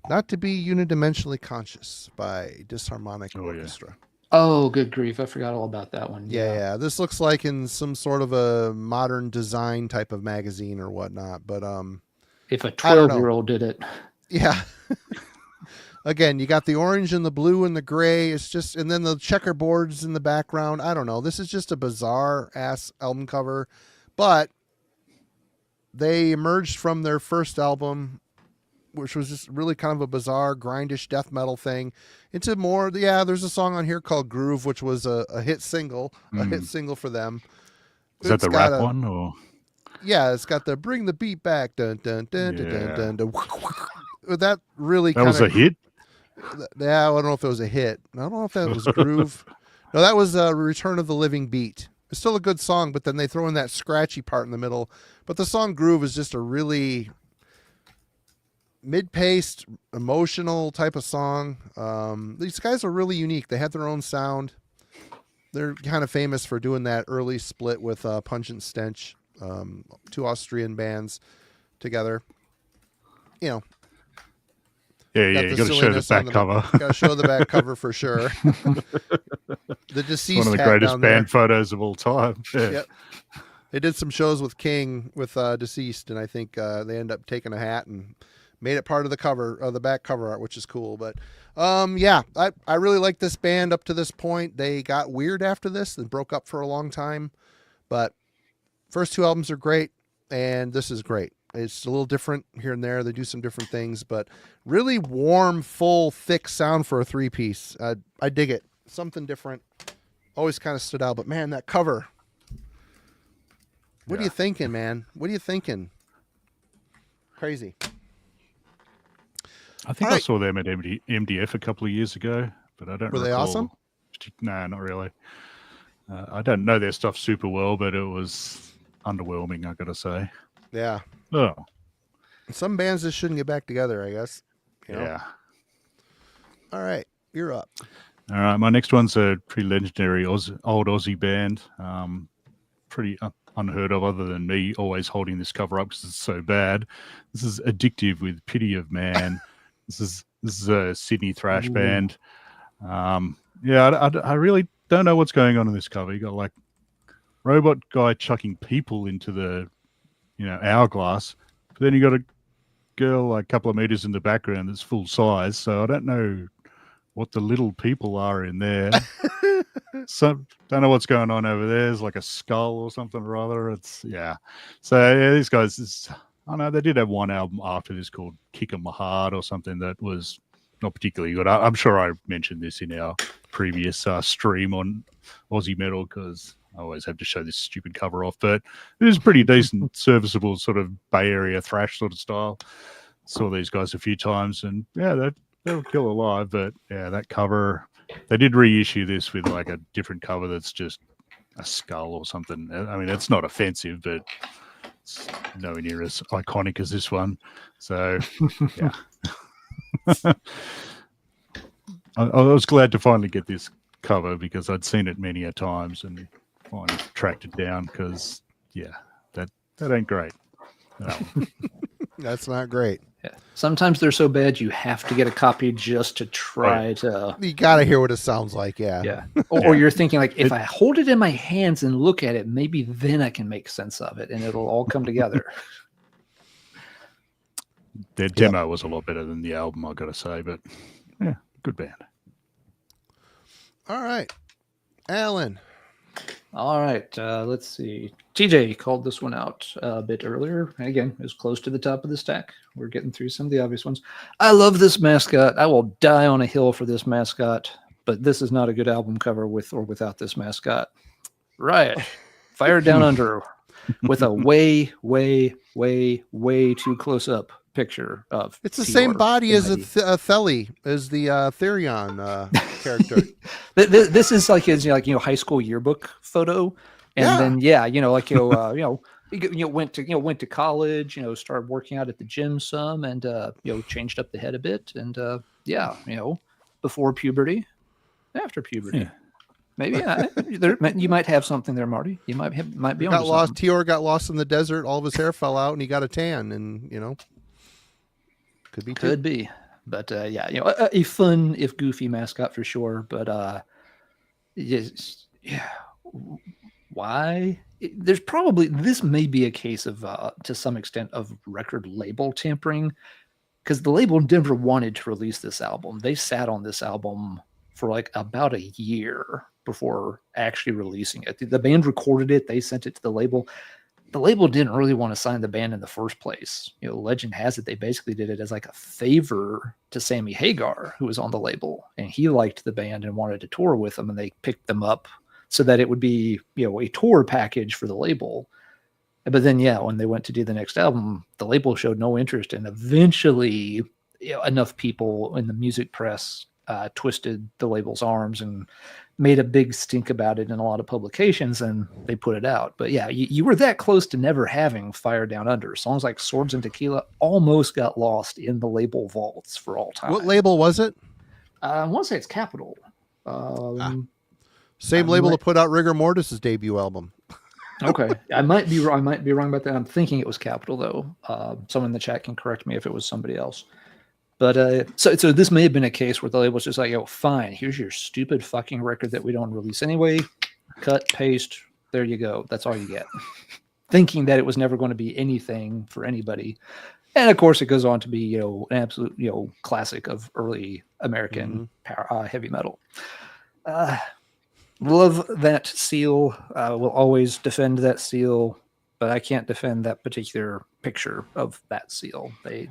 Not to Be Unidimensionally Conscious by Disharmonic Orchestra. Oh, good grief. I forgot all about that one. Yeah. This looks like in some sort of a modern design type of magazine or whatnot, but if a 12-year-old did it. Yeah. Again, you got the orange and the blue and the gray. It's just, and then the checkerboards in the background. I don't know. This is just a bizarre ass album cover, but they emerged from their first album, which was just really kind of a bizarre grindish death metal thing, into more. Yeah, there's a song on here called Groove, which was a hit single, for them. Is that the rap one or? Yeah, it's got the bring the beat back. Dun, dun, dun, dun, dun, dun, dun. That really that was a hit. Yeah, I don't know if it was a hit. I don't know if that was Groove. No, that was Return of the Living Beat. It's still a good song, but then they throw in that scratchy part in the middle. But the song Groove is just a really mid-paced, emotional type of song. These guys are really unique. They have their own sound. They're kind of famous for doing that early split with Pungent Stench, two Austrian bands together. You know. Yeah, you got to show the back cover. Got to show the back cover for sure. The Deceased, one of the greatest band photos of all time. Yeah. Yep. They did some shows with King with Deceased, and I think they ended up taking a hat and made it part of the cover, of the back cover art, which is cool. But yeah, I really like this band up to this point. They got weird after this and broke up for a long time, but first two albums are great, and this is great. It's a little different here and there. They do some different things, but really warm, full, thick sound for a three-piece. I dig it. Something different. Always kind of stood out, but man, that cover. What are you thinking, man? What are you thinking? Crazy. I think I saw them at MDF a couple of years ago, but I don't Were they awesome? No, not really. I don't know their stuff super well, but it was underwhelming, I got to say. Yeah. Oh. Some bands just shouldn't get back together, I guess. You know? Yeah. All right. You're up. All right. My next one's a pretty legendary old Aussie band. Pretty unheard of, other than me always holding this cover up because it's so bad. This is Addictive with Pity of Man. This is a Sydney thrash band. I really don't know what's going on in this cover. You got like robot guy chucking people into the hourglass, but then you got a girl like a couple of meters in the background that's full size, so I don't know what the little people are in there. Don't know what's going on over there. There's like a skull or something or other. These guys, I know they did have one album after this called Kick 'em Hard or something that was not particularly good. I'm sure I mentioned this in our previous stream on Aussie metal because I always have to show this stupid cover off, but it is pretty decent, serviceable sort of Bay Area thrash sort of style. Saw these guys a few times, and yeah, they'll kill alive. But yeah, that cover, they did reissue this with like a different cover that's just a skull or something. I mean, it's not offensive, but it's nowhere near as iconic as this one. So yeah, I was glad to finally get this cover because I'd seen it many a times and finally tracked it down because that ain't great. No. That's not great. Yeah. Sometimes they're so bad you have to get a copy just to try to. You gotta hear what it sounds like, yeah. Yeah. Or you're thinking like, if I hold it in my hands and look at it, maybe then I can make sense of it and it'll all come together. Their demo was a lot better than the album, I got to say. But yeah, good band. All right, Alan. All right, let's see. TJ called this one out a bit earlier. Again, it was close to the top of the stack. We're getting through some of the obvious ones. I love this mascot. I will die on a hill for this mascot, but this is not a good album cover with or without this mascot. Riot, Fire Down Under, with a way too close up picture of. It's the same body as Theli, as the Therion character. This is like his high school yearbook photo, and then went to college, started working out at the gym some, and changed up the head a bit, and before puberty, after puberty. Yeah. Maybe you might have something there, Marty. You might be got lost. Tior got lost in the desert. All of his hair fell out, and he got a tan. And could be. But a fun if goofy mascot for sure. But why? There's probably this may be a case of to some extent of record label tampering, because the label never wanted to release this album. They sat on this album for like about a year before actually releasing it. The band recorded it. They sent it to the label. The label didn't really want to sign the band in the first place. Legend has it they basically did it as like a favor to Sammy Hagar, who was on the label, and he liked the band and wanted to tour with them, and they picked them up so that it would be a tour package for the label. But then when they went to do the next album, the label showed no interest, and eventually enough people in the music press twisted the label's arms and made a big stink about it in a lot of publications, and they put it out. But you were that close to never having Fire Down Under. Songs like Swords and Tequila almost got lost in the label vaults for all time. What label was it? I want to say it's Capitol. Same label that put out Rigor Mortis' debut album. Okay. I might be wrong about that. I'm thinking it was Capitol, though. Someone in the chat can correct me if it was somebody else. But so this may have been a case where the label's just like, fine, here's your stupid fucking record that we don't release anyway. Cut, paste, there you go. That's all you get. Thinking that it was never going to be anything for anybody. And of course, it goes on to be, an absolute, classic of early American heavy metal. Love that seal. Will always defend that seal, but I can't defend that particular picture of that seal. I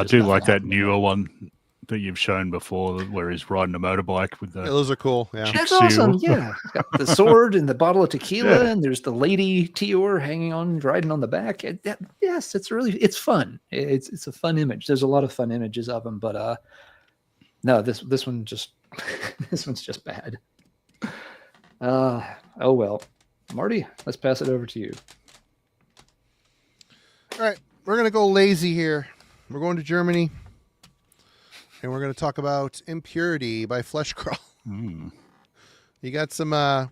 do like that newer one that you've shown before, where he's riding a motorbike with the. Yeah, those are cool. Yeah, that's awesome. Yeah, it's got the sword and the bottle of tequila, and there's the lady Tior hanging on, riding on the back. Yes, it's fun. It's a fun image. There's a lot of fun images of him, but no, this one just this one's just bad. Oh well, Marty, let's pass it over to you. All right, we're gonna go lazy here. We're going to Germany, and we're going to talk about Impurity by Fleshcrawl. You got some man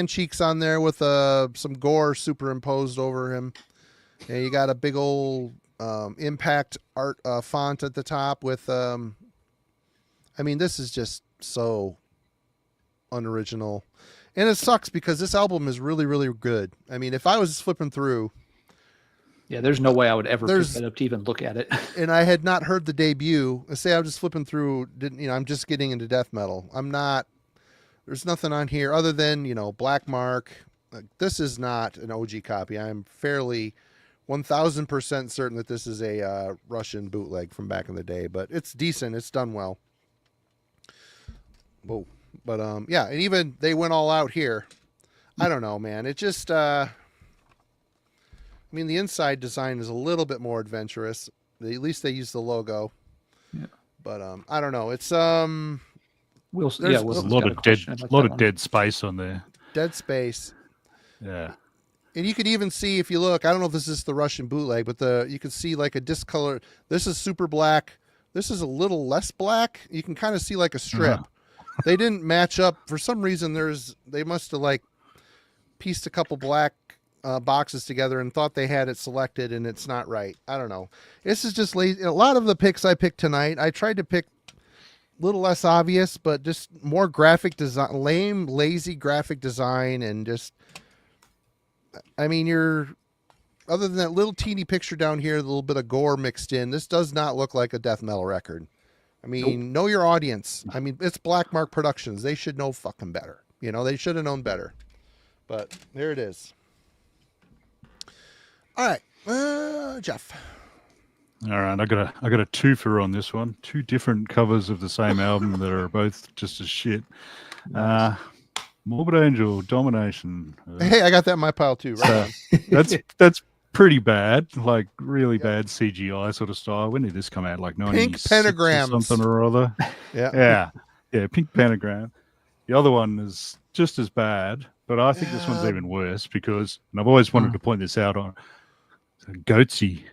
cheeks on there with some gore superimposed over him. And you got a big old impact art font at the top with this is just so unoriginal. And it sucks because this album is really, really good. I mean, if I was flipping through, there's no way I would ever pick it up to even look at it. And I had not heard the debut. Say I was just flipping through, I'm just getting into death metal. There's nothing on here other than, Black Mark. This is not an OG copy. I'm fairly 1000% certain that this is a Russian bootleg from back in the day, but it's decent. It's done well. Whoa. But and even they went all out here. I don't know, man. It just, the inside design is a little bit more adventurous. At least they use the logo. Yeah. But I don't know. It's there's a lot of dead space on there. Dead space. Yeah. And you could even see if you look. I don't know if this is the Russian bootleg, but you could see like a discolor. This is super black. This is a little less black. You can kind of see like a strip. They didn't match up for some reason. They must have like pieced a couple black boxes together and thought they had it selected, and it's not right. I don't know. This is just lazy. A lot of the picks I picked tonight, I tried to pick a little less obvious, but just more graphic design, lazy graphic design, and just, other than that little teeny picture down here, a little bit of gore mixed in, this does not look like a death metal record. I mean, know your audience. I mean, it's Black Mark Productions. They should know fucking better. You know, they should have known better. But there it is. All right, Geoff. All right, I got a twofer on this one. Two different covers of the same album that are both just as shit. Nice. Morbid Angel, Domination. Hey, I got that in my pile too. Right on. That's pretty bad, like really bad CGI sort of style. When did this come out? Like 96 pentagrams. or something or other. Yeah, pink pentagram. The other one is just as bad, but I think this one's even worse because, and I've always wanted to point this out on Goatsy.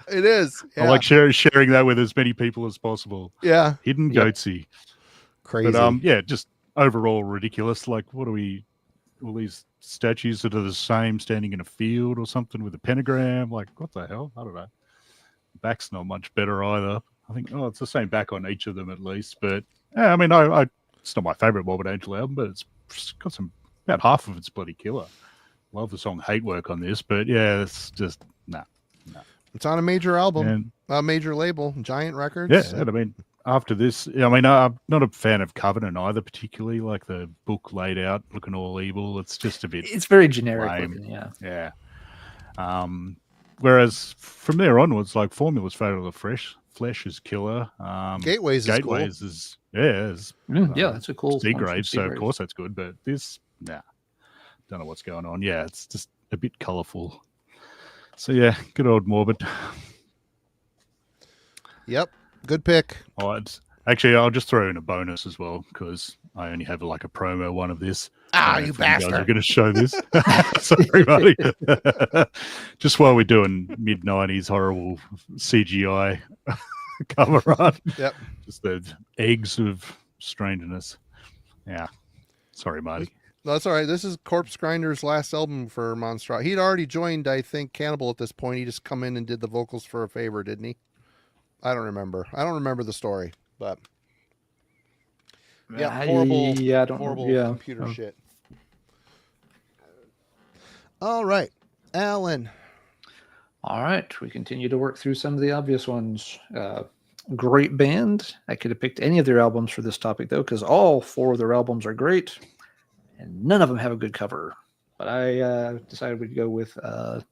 It is. Yeah. I like sharing that with as many people as possible. Yeah. Hidden Goatsy. Crazy. But just overall ridiculous. Like, what are we? All these statues that are the same, standing in a field or something with a pentagram. Like, what the hell? I don't know. Back's not much better either. I think it's the same back on each of them at least. But yeah, I mean, it's not my favorite Morbid Angel album, but it's got about half of it's bloody killer. Love the song Hate Work on this, but yeah, it's just no. It's on a major album, a major label, Giant Records. Yeah, and I mean, after this, I mean, I'm not a fan of Covenant either, particularly like the book laid out looking all evil. It's just a bit. It's very generic lame. looking, yeah. Whereas from there onwards, like Formula's Fatal to the Flesh is killer. Gateways is cool. is that's a cool Seagrave, so of course that's good. But this, don't know what's going on. Yeah, it's just a bit colourful. So yeah, good old Morbid. Yep, good pick. Actually, I'll just throw in a bonus as well because I only have like a promo one of this. You bastard! I'm going to show this. Sorry, buddy. Just while we're doing mid-90s horrible CGI cover art. Yep. Just the eggs of strangeness. Yeah. Sorry, Marty. No, that's all right. This is Corpse Grinder's last album for Monstrosity. He'd already joined, I think, Cannibal at this point. He just come in and did the vocals for a favor, didn't he? I don't remember. I don't remember the story, but horrible computer shit. All right, Alan. All right, we continue to work through some of the obvious ones. Great band. I could have picked any of their albums for this topic, though, because all four of their albums are great, and none of them have a good cover. But I decided we'd go with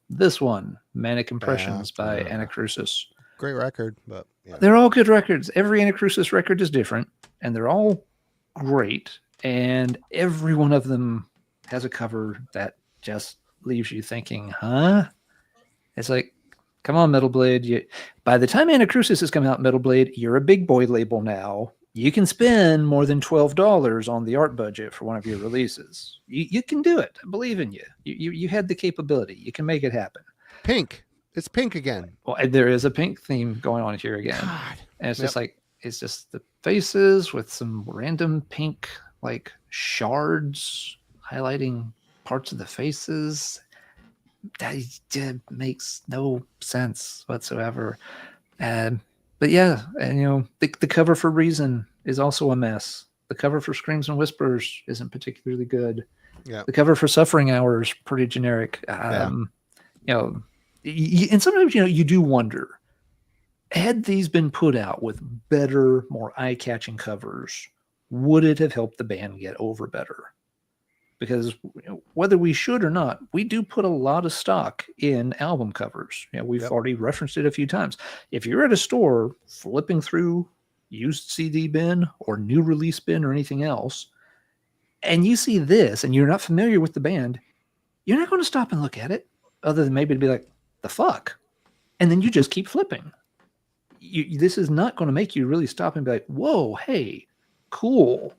this one, Manic Impressions by Anacrusis. Great record, but they're all good records. Every Anacrusis record is different, and they're all great, and every one of them has a cover that just leaves you thinking, huh? It's like, come on, Metal Blade. By the time Anacrusis has come out, Metal Blade, you're a big boy label now. You can spend more than $12 on the art budget for one of your releases. You can do it. I believe in you. You had the capability. You can make it happen. Pink. It's pink again. Well, there is a pink theme going on here again. God. And it's just like, it's just the faces with some random pink, like shards highlighting parts of the faces. That makes no sense whatsoever. But yeah, and the cover for Reason is also a mess. The cover for Screams and Whispers isn't particularly good. Yeah. The cover for Suffering Hours pretty generic. And sometimes you do wonder, had these been put out with better, more eye-catching covers, would it have helped the band get over better? Because whether we should or not, we do put a lot of stock in album covers. We've already referenced it a few times. If you're at a store flipping through used CD bin or new release bin or anything else, and you see this and you're not familiar with the band, you're not going to stop and look at it, other than maybe to be like, the fuck? And then you just keep flipping. This is not going to make you really stop and be like, whoa, hey, cool.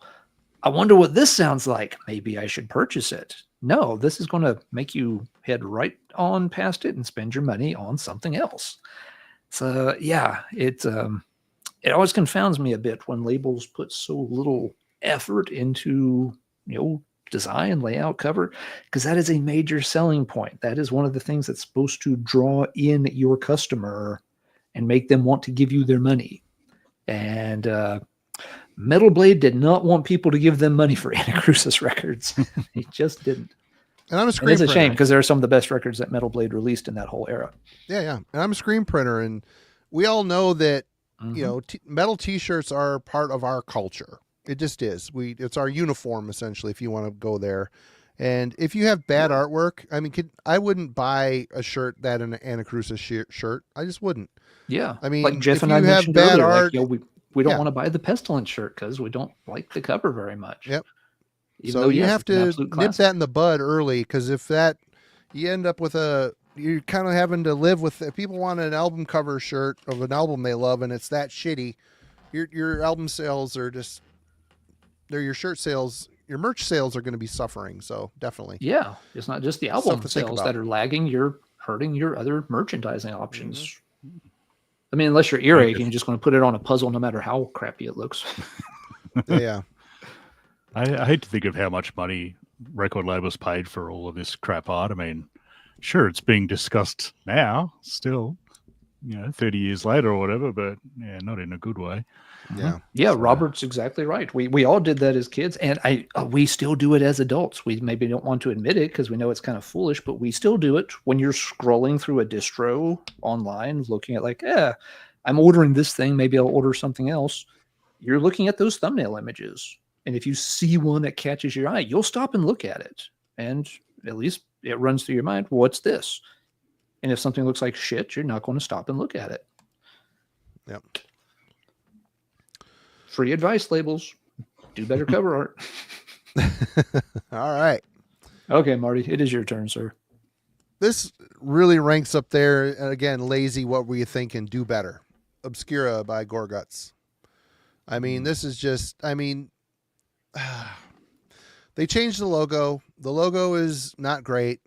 I wonder what this sounds like. Maybe I should purchase it. No, this is going to make you head right on past it and spend your money on something else. So yeah, it always confounds me a bit when labels put so little effort into design, layout, cover, because that is a major selling point. That is one of the things that's supposed to draw in your customer and make them want to give you their money. And Metal Blade did not want people to give them money for Anacrusis records. He just didn't. And I'm a screen And it's a printer. shame because there are some of the best records that Metal Blade released in that whole era. Yeah. And I'm a screen printer, and we all know that you know metal T-shirts are part of our culture. It just is. It's our uniform essentially. If you want to go there, and if you have bad artwork, I mean, I wouldn't buy a shirt that an Anacrusis shirt. I just wouldn't. Yeah, I mean, like Geoff if and I you have mentioned bad earlier, art, like, we don't want to buy the Pestilence shirt because we don't like the cover very much. Yep. Even So though, you yes, have it's an to absolute nip classic. that in the bud early, because if you end up with you're kind of having to live with. If people want an album cover shirt of an album they love and it's that shitty, your album sales are just, your shirt sales, your merch sales are going to be suffering. So definitely. Yeah, it's not just the Stuff album to think sales about. that are lagging. You're hurting your other merchandising options. I mean, unless you're earache and you're just going to put it on a puzzle no matter how crappy it looks. Yeah. I hate to think of how much money record labels paid for all of this crap art. I mean, sure, it's being discussed now, still, 30 years later or whatever, but yeah, not in a good way. Yeah. Yeah, So- Robert's exactly right. We all did that as kids, and we still do it as adults. We maybe don't want to admit it because we know it's kind of foolish, but we still do it when you're scrolling through a distro online, looking at like, I'm ordering this thing. Maybe I'll order something else. You're looking at those thumbnail images, and if you see one that catches your eye, you'll stop and look at it, and at least it runs through your mind, what's this? And if something looks like shit, you're not going to stop and look at it. Yep. Free advice, labels. Do better cover art. All right. Okay, Marty, it is your turn, sir. This really ranks up there. And again, lazy. What were you thinking? Do better. Obscura by Gorguts. I mean, this is just. I mean, they changed the logo. The logo is not great.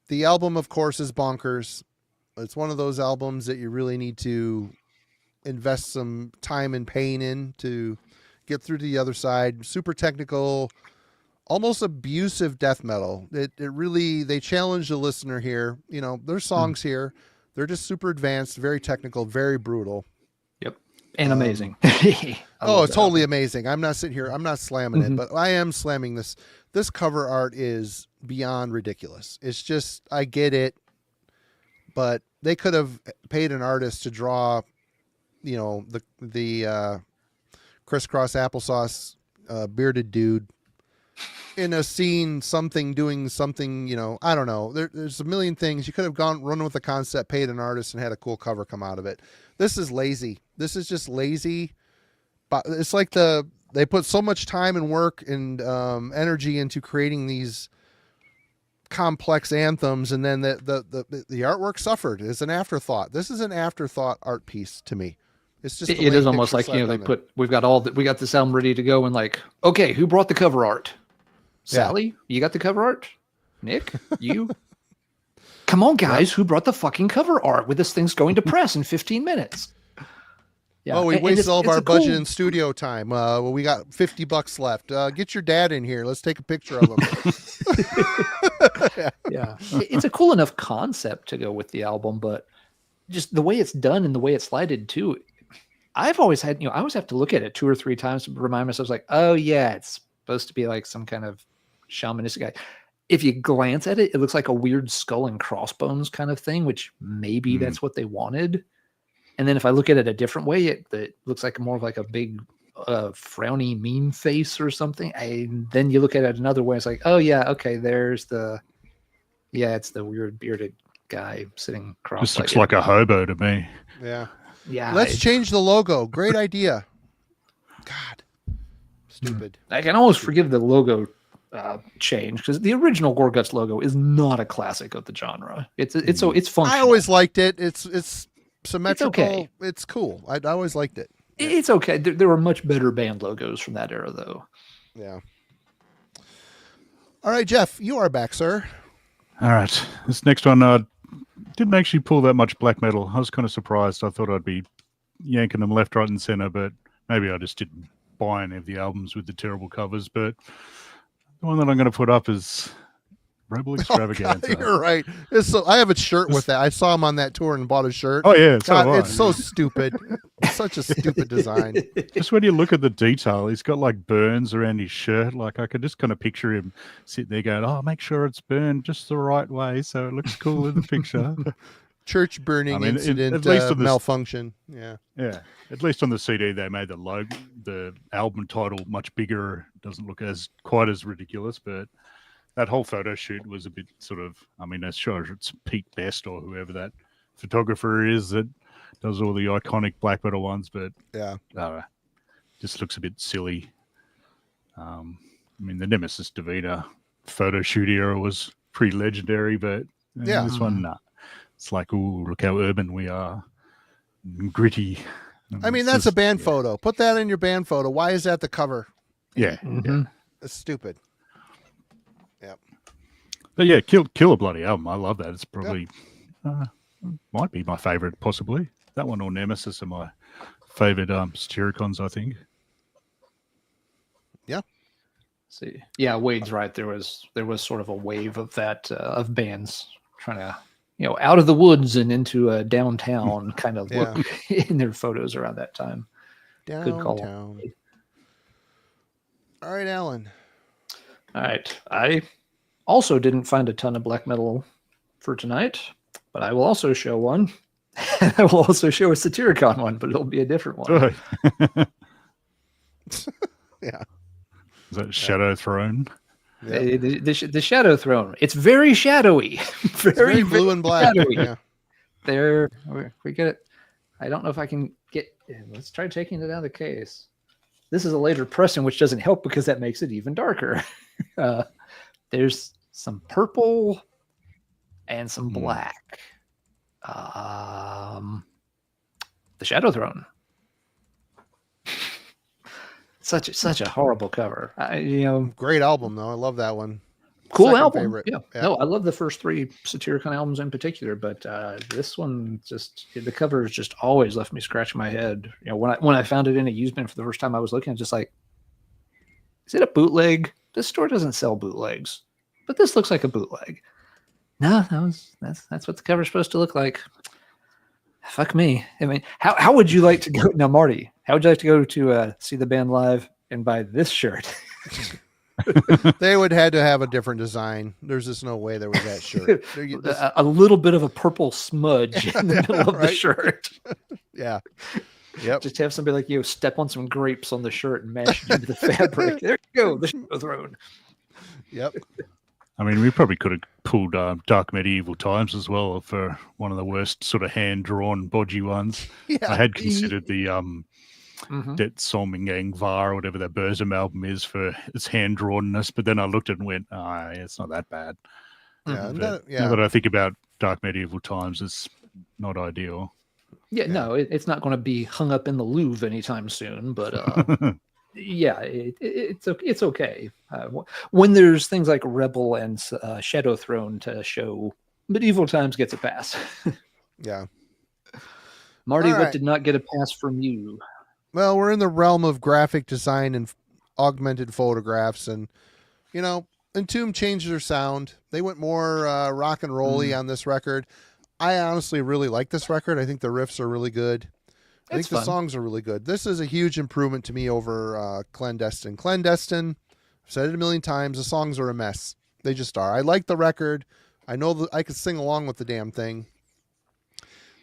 The album, of course, is bonkers. It's one of those albums that you really need to invest some time and pain in to get through to the other side. Super technical, almost abusive death metal. It really, they challenge the listener here. There's songs here. They're just super advanced, very technical, very brutal. Yep. And amazing. Oh, it's totally amazing. I'm not sitting here. I'm not slamming it, but I am slamming this. This cover art is beyond ridiculous. It's just, I get it, but they could have paid an artist to draw, the crisscross applesauce bearded dude in a scene, doing something, I don't know. There's a million things. You could have run with the concept, paid an artist, and had a cool cover come out of it. This is lazy. This is just lazy. But it's like they put so much time and work and energy into creating these complex anthems, and then the artwork suffered. It's an afterthought. This is an afterthought art piece to me. It's just it is almost like we got this album ready to go, and like, okay, who brought the cover art? Sally, you got the cover art? Nick, you? Come on, guys, who brought the fucking cover art with this thing's going to press in 15 minutes? Yeah. Oh, we wasted all of our budget cool... in studio time. Well, we got $50 left. Get your dad in here. Let's take a picture of him. Yeah. It's a cool enough concept to go with the album, but just the way it's done and the way it's lighted too. I've always had, I always have to look at it 2 or 3 times to remind myself, like, oh yeah, it's supposed to be like some kind of shamanistic guy. If you glance at it, it looks like a weird skull and crossbones kind of thing, which maybe that's what they wanted. And then if I look at it a different way, it looks like more of like a big frowny mean face or something. And then you look at it another way, it's like, oh yeah, okay, it's the weird bearded guy sitting cross-legged. Just looks like a hobo to me. Yeah. Yeah. Let's change the logo. Great idea. God. Stupid. I can almost forgive the logo change because the original Gorguts logo is not a classic of the genre. It's functional. I always liked it. It's symmetrical. Okay. It's cool. I always liked it. It's okay. There were much better band logos from that era, though. Yeah. All right, Geoff, you are back, sir. All right. This next one didn't actually pull that much black metal. I was kind of surprised. I thought I'd be yanking them left, right, and center, but maybe I just didn't buy any of the albums with the terrible covers. But the one that I'm going to put up is Rebel Extravaganza. You're right. It's so I have a shirt with that. I saw him on that tour and bought a shirt. Oh yeah, so God, do I. it's so stupid. It's such a stupid design. Just when you look at the detail, he's got like burns around his shirt. Like I could just kind of picture him sitting there going, "Oh, make sure it's burned just the right way so it looks cool in the picture." Church burning incident, at least on this, malfunction. Yeah. yeah. At least on the CD, they made the album title much bigger. Doesn't look quite as ridiculous, but that whole photo shoot was a bit sort of. I mean, as sure it's Pete Best or whoever that photographer is that does all the iconic black metal ones, but Yeah. Just looks a bit silly. I mean, the Nemesis Divina photo shoot era was pretty legendary, but Yeah. this one, nah. It's like, ooh, look how urban we are, and gritty. I mean, that's a band photo. Put that in your band photo. Why is that the cover? Yeah, yeah. It's stupid. Yep. But yeah, kill a bloody album. I love that. It's probably might be my favorite, possibly. That one or Nemesis are my favorite Satyricons, I think. Yeah. See, yeah, Wade's right. There was sort of a wave of that of bands trying to, out of the woods and into a downtown kind of look in their photos around that time. Good call. Downtown. All right, Alan. All right. I also didn't find a ton of black metal for tonight, but I will also show one. I will also show a Satyricon one, but it'll be a different one. Yeah. Is that Shadow Throne? Yep. The Shadow Throne. It's very shadowy. very blue and black. Shadowy. Yeah. There, we get it. I don't know if I can get. Let's try taking it out of the case. This is a later pressing, which doesn't help because that makes it even darker. There's some purple and some black. The Shadow Throne. Such a horrible cover. Great album though. I love that one. Cool Second album. favorite. Yeah. No, I love the first three Satyricon albums in particular, but this one the cover has just always left me scratching my head. When I found it in a used bin for the first time, I was looking, just like, is it a bootleg? This store doesn't sell bootlegs, but this looks like a bootleg. No, that's what the cover's supposed to look like. Fuck me. I mean, how would you like to go now, Marty? How would you like to go to see the band live and buy this shirt? They would have to have a different design. There's just no way there was that shirt. A little bit of a purple smudge in the middle of the shirt. Yeah. Yep. Just have somebody like you step on some grapes on the shirt and mash it into the fabric. There you go. The Shadow Throne. Yep. I mean, we probably could have pulled Dark Medieval Times as well for one of the worst sort of hand-drawn bodgy ones. Yeah. I had considered the Det Solmingang Var, or whatever that Burzum album is, for its hand-drawnness, but then I looked at it and went, it's not that bad. Yeah. Now that I think about Dark Medieval Times, it's not ideal. Yeah, no, it's not going to be hung up in the Louvre anytime soon, but yeah, it's okay. When there's things like Rebel and Shadow Throne to show, Medieval Times gets a pass. Yeah. Marty, All what right. did not get a pass from you? Well, we're in the realm of graphic design and augmented photographs, and Entomb changed their sound. They went more rock and rolly on this record. I honestly really like this record. I think the riffs are really good. I think the songs are really good. This is a huge improvement to me over Clandestine. Clandestine, I've said it a million times, the songs are a mess. They just are. I like the record. I know that I could sing along with the damn thing.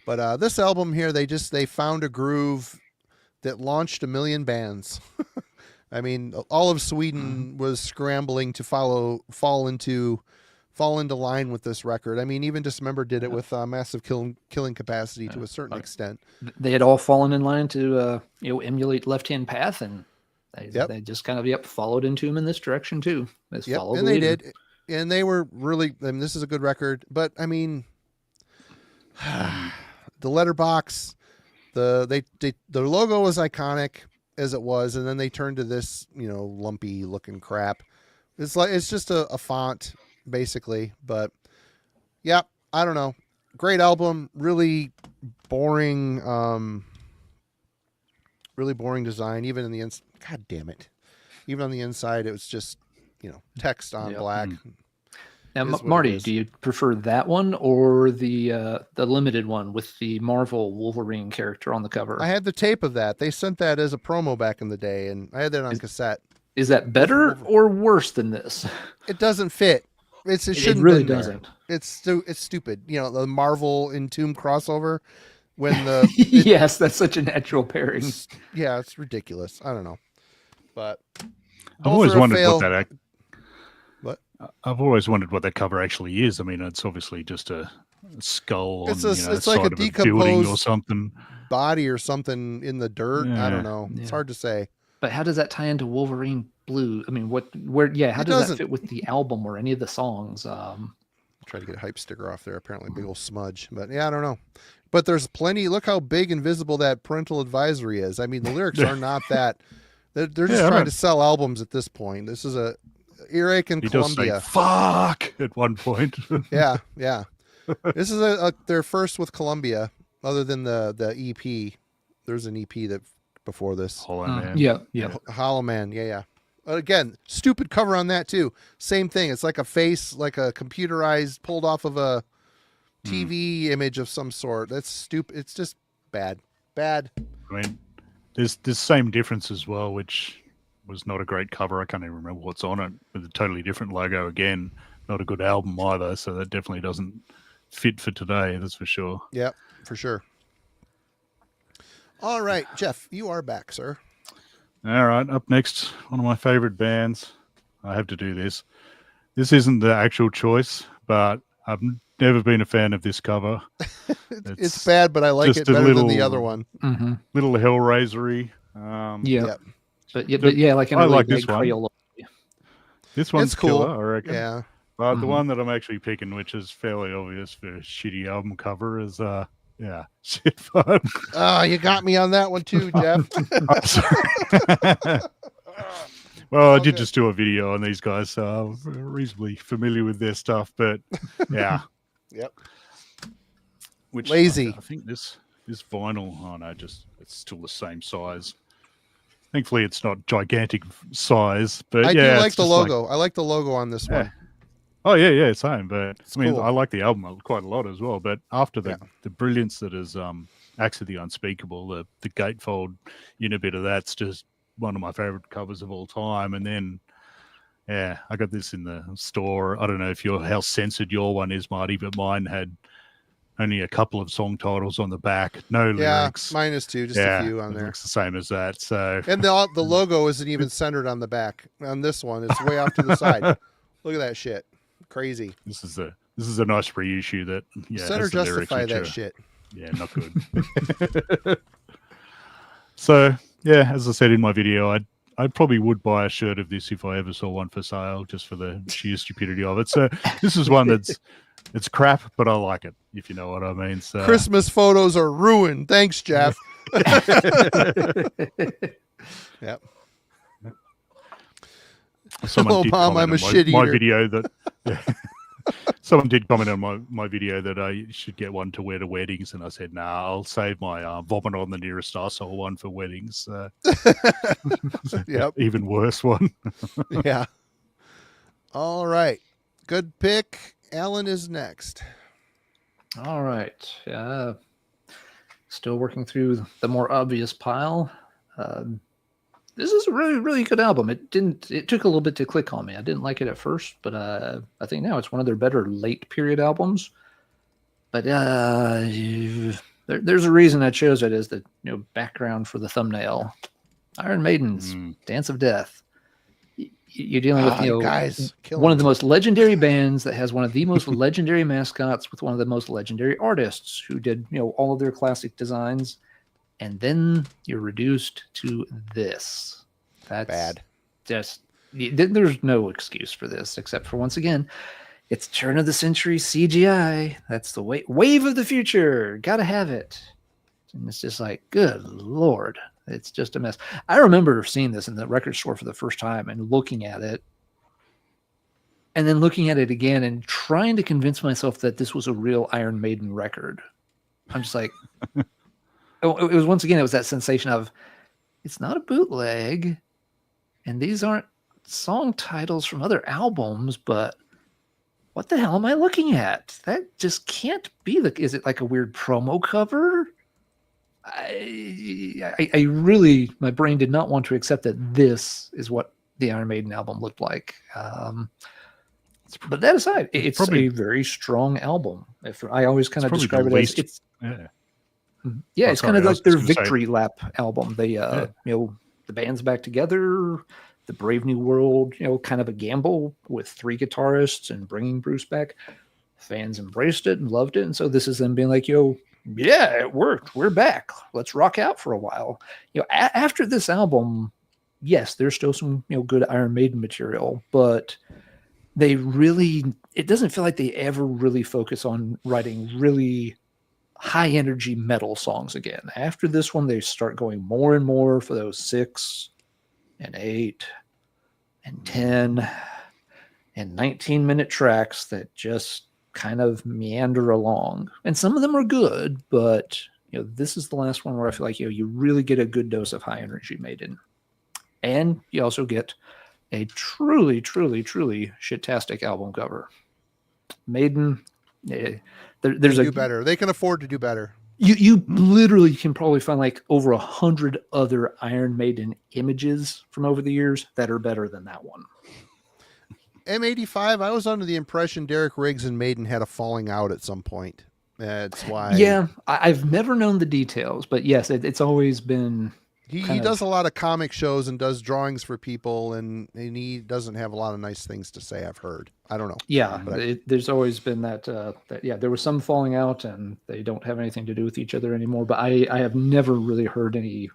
But this album here, they found a groove that launched a million bands. I mean, all of Sweden was scrambling to fall into line with this record. I mean, even Dismember did it with massive killing capacity to a certain extent. They had all fallen in line to emulate Left Hand Path, and they just kind of followed into him in this direction too. And they did, and they were really. I mean, this is a good record, but I mean, the letterbox, the logo was iconic as it was, and then they turned to this lumpy looking crap. It's just a font basically, but yeah, I don't know. Great album, really boring design. Even in the God damn it, even on the inside, it was just text on black. Now, Is what it Marty, is. do you prefer that one or the limited one with the Marvel Wolverine character on the cover? I had the tape of that. They sent that as a promo back in the day, and I had that on cassette. Is that better or worse than this? It doesn't fit. It shouldn't really been there. doesn't. It's stupid. You know, the Marvel Entomb crossover when the yes, that's such a natural pairing. It's ridiculous. I don't know, but I've always wondered what I've always wondered what that cover actually is. I mean, it's obviously just a skull on it's side like a of building decomposed or something. body or something in the dirt. Yeah. I don't know. It's hard to say. But how does that tie into Wolverine Blue? I mean, how does that fit with the album or any of the songs? Try to get a hype sticker off there. Apparently, big old smudge. But yeah, I don't know. But there's plenty. Look how big and visible that parental advisory is. I mean, the lyrics are not that. They're just trying to sell albums at this point. This is a earache in Columbia. Does say, fuck at one point. yeah. This is their first with Columbia, other than the EP. There's an EP that before this. Hollow Man. Yeah. Hollow Man. Yeah. Again, stupid cover on that too. Same thing. It's like a face, like a computerized, pulled off of a TV image of some sort. That's stupid. It's just bad. I mean, there's this same difference as well, which was not a great cover. I can't even remember what's on it, with a totally different logo. Again, not a good album either. So that definitely doesn't fit for today. That's for sure. Yep, for sure. All right, Geoff, you are back, sir. All right, up next, one of my favorite bands. I have to do this. This isn't the actual choice, but I've never been a fan of this cover. It's bad, but I like it better than the other one. Mm-hmm. Little Hellraisery. But like I like this one. This one's cool. killer, I reckon. Yeah. But the one that I'm actually picking, which is fairly obvious for a shitty album cover, is Shit Fun. Oh, you got me on that one too, Geoff. I'm sorry. Well, I did just do a video on these guys, so I'm reasonably familiar with their stuff, but yeah. Yep. Which Lazy. I think this vinyl, it's still the same size. Thankfully, it's not gigantic size, but I do like the logo. I like the logo on this one. Oh yeah, same. But it's I mean, cool. I like the album quite a lot as well. But after the brilliance that is Acts of the Unspeakable, the gatefold bit of that's just one of my favorite covers of all time. And then I got this in the store. I don't know how censored your one is, Marty, but mine had only a couple of song titles on the back, no lyrics. Mine is too, just a few on there. It's the same as that. So and the logo isn't even centered on the back. On this one, it's way off to the side. Look at that shit. Crazy. This is a nice reissue that center justify that shit. Yeah, not good. So as I said in my video, I probably would buy a shirt of this if I ever saw one for sale, just for the sheer stupidity of it. So this is one it's crap, but I like it, if you know what I mean. So Christmas photos are ruined. Thanks, Geoff. Yep. Someone did Mom, I'm a shit my eater. video that someone did comment on my video that I should get one to wear to weddings, and I said, nah, I'll save my vomit on the nearest arsehole one for weddings. Yep. Even worse one. Yeah. All right. Good pick. Alan is next. All right. Still working through the more obvious pile. This is a really, really good album. It took a little bit to click on me. I didn't like it at first, but I think now it's one of their better late period albums. But there's a reason I chose it as the background for the thumbnail. Iron Maiden's Dance of Death. You're dealing with guys, one of the most legendary bands that has one of the most legendary mascots with one of the most legendary artists who did all of their classic designs. And then you're reduced to this. That's bad. There's no excuse for this, except for, once again, it's turn of the century CGI. That's the wave of the future. Gotta have it. And it's just like, good Lord. It's just a mess. I remember seeing this in the record store for the first time and looking at it. And then looking at it again and trying to convince myself that this was a real Iron Maiden record. I'm just like... It was, once again, it was that sensation of, it's not a bootleg, and these aren't song titles from other albums, but what the hell am I looking at? That just can't be is it like a weird promo cover? I really, my brain did not want to accept that this is what the Iron Maiden album looked like. But that aside, it's probably a very strong album. I always kind of describe it as it's it's kind of like their victory lap album. They you know, the band's back together, the Brave New World, you know, kind of a gamble with 3 guitarists and bringing Bruce back. Fans embraced it and loved it, and so this is them being like, yo, yeah, it worked. We're back. Let's rock out for a while. You know, after this album, yes, there's still some, you know, good Iron Maiden material, but they really, it doesn't feel like they ever really focus on writing really high energy metal songs again. After this one, they start going more and more for those 6 and 8 and 10 and 19-minute tracks that just kind of meander along. And some of them are good, but you know, this is the last one where I feel like, you know, you really get a good dose of high energy Maiden. And you also get a truly, truly, truly shit-tastic album cover. Maiden, there's they do better. They can afford to do better. You literally can probably find like over 100 other Iron Maiden images from over the years that are better than that one. M85, I was under the impression Derek Riggs and Maiden had a falling out at some point. That's why. Yeah, I've never known the details, but yes, it's always been. He does a lot of comic shows and does drawings for people, and he doesn't have a lot of nice things to say, I've heard. I don't know. Yeah, there's always been that, yeah, there was some falling out, and they don't have anything to do with each other anymore, but I have never really heard any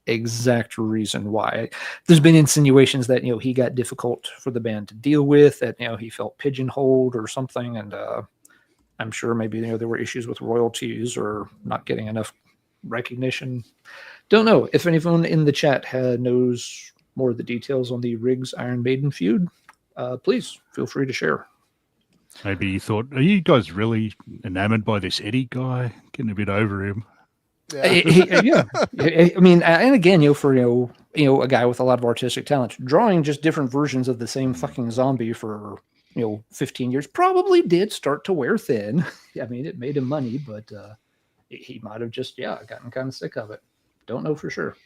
exact reason why. There's been insinuations that, you know, he got difficult for the band to deal with, that, you know, he felt pigeonholed or something, and I'm sure maybe, you know, there were issues with royalties or not getting enough recognition. Don't know. If anyone in the chat knows more of the details on the Riggs Iron Maiden feud, please feel free to share. Maybe you thought, are you guys really enamored by this Eddie guy? Getting a bit over him. Yeah. I mean, and again, you know, for you know, a guy with a lot of artistic talent, drawing just different versions of the same fucking zombie for, you know, 15 years probably did start to wear thin. I mean, it made him money, but he might have just gotten kind of sick of it. Don't know for sure.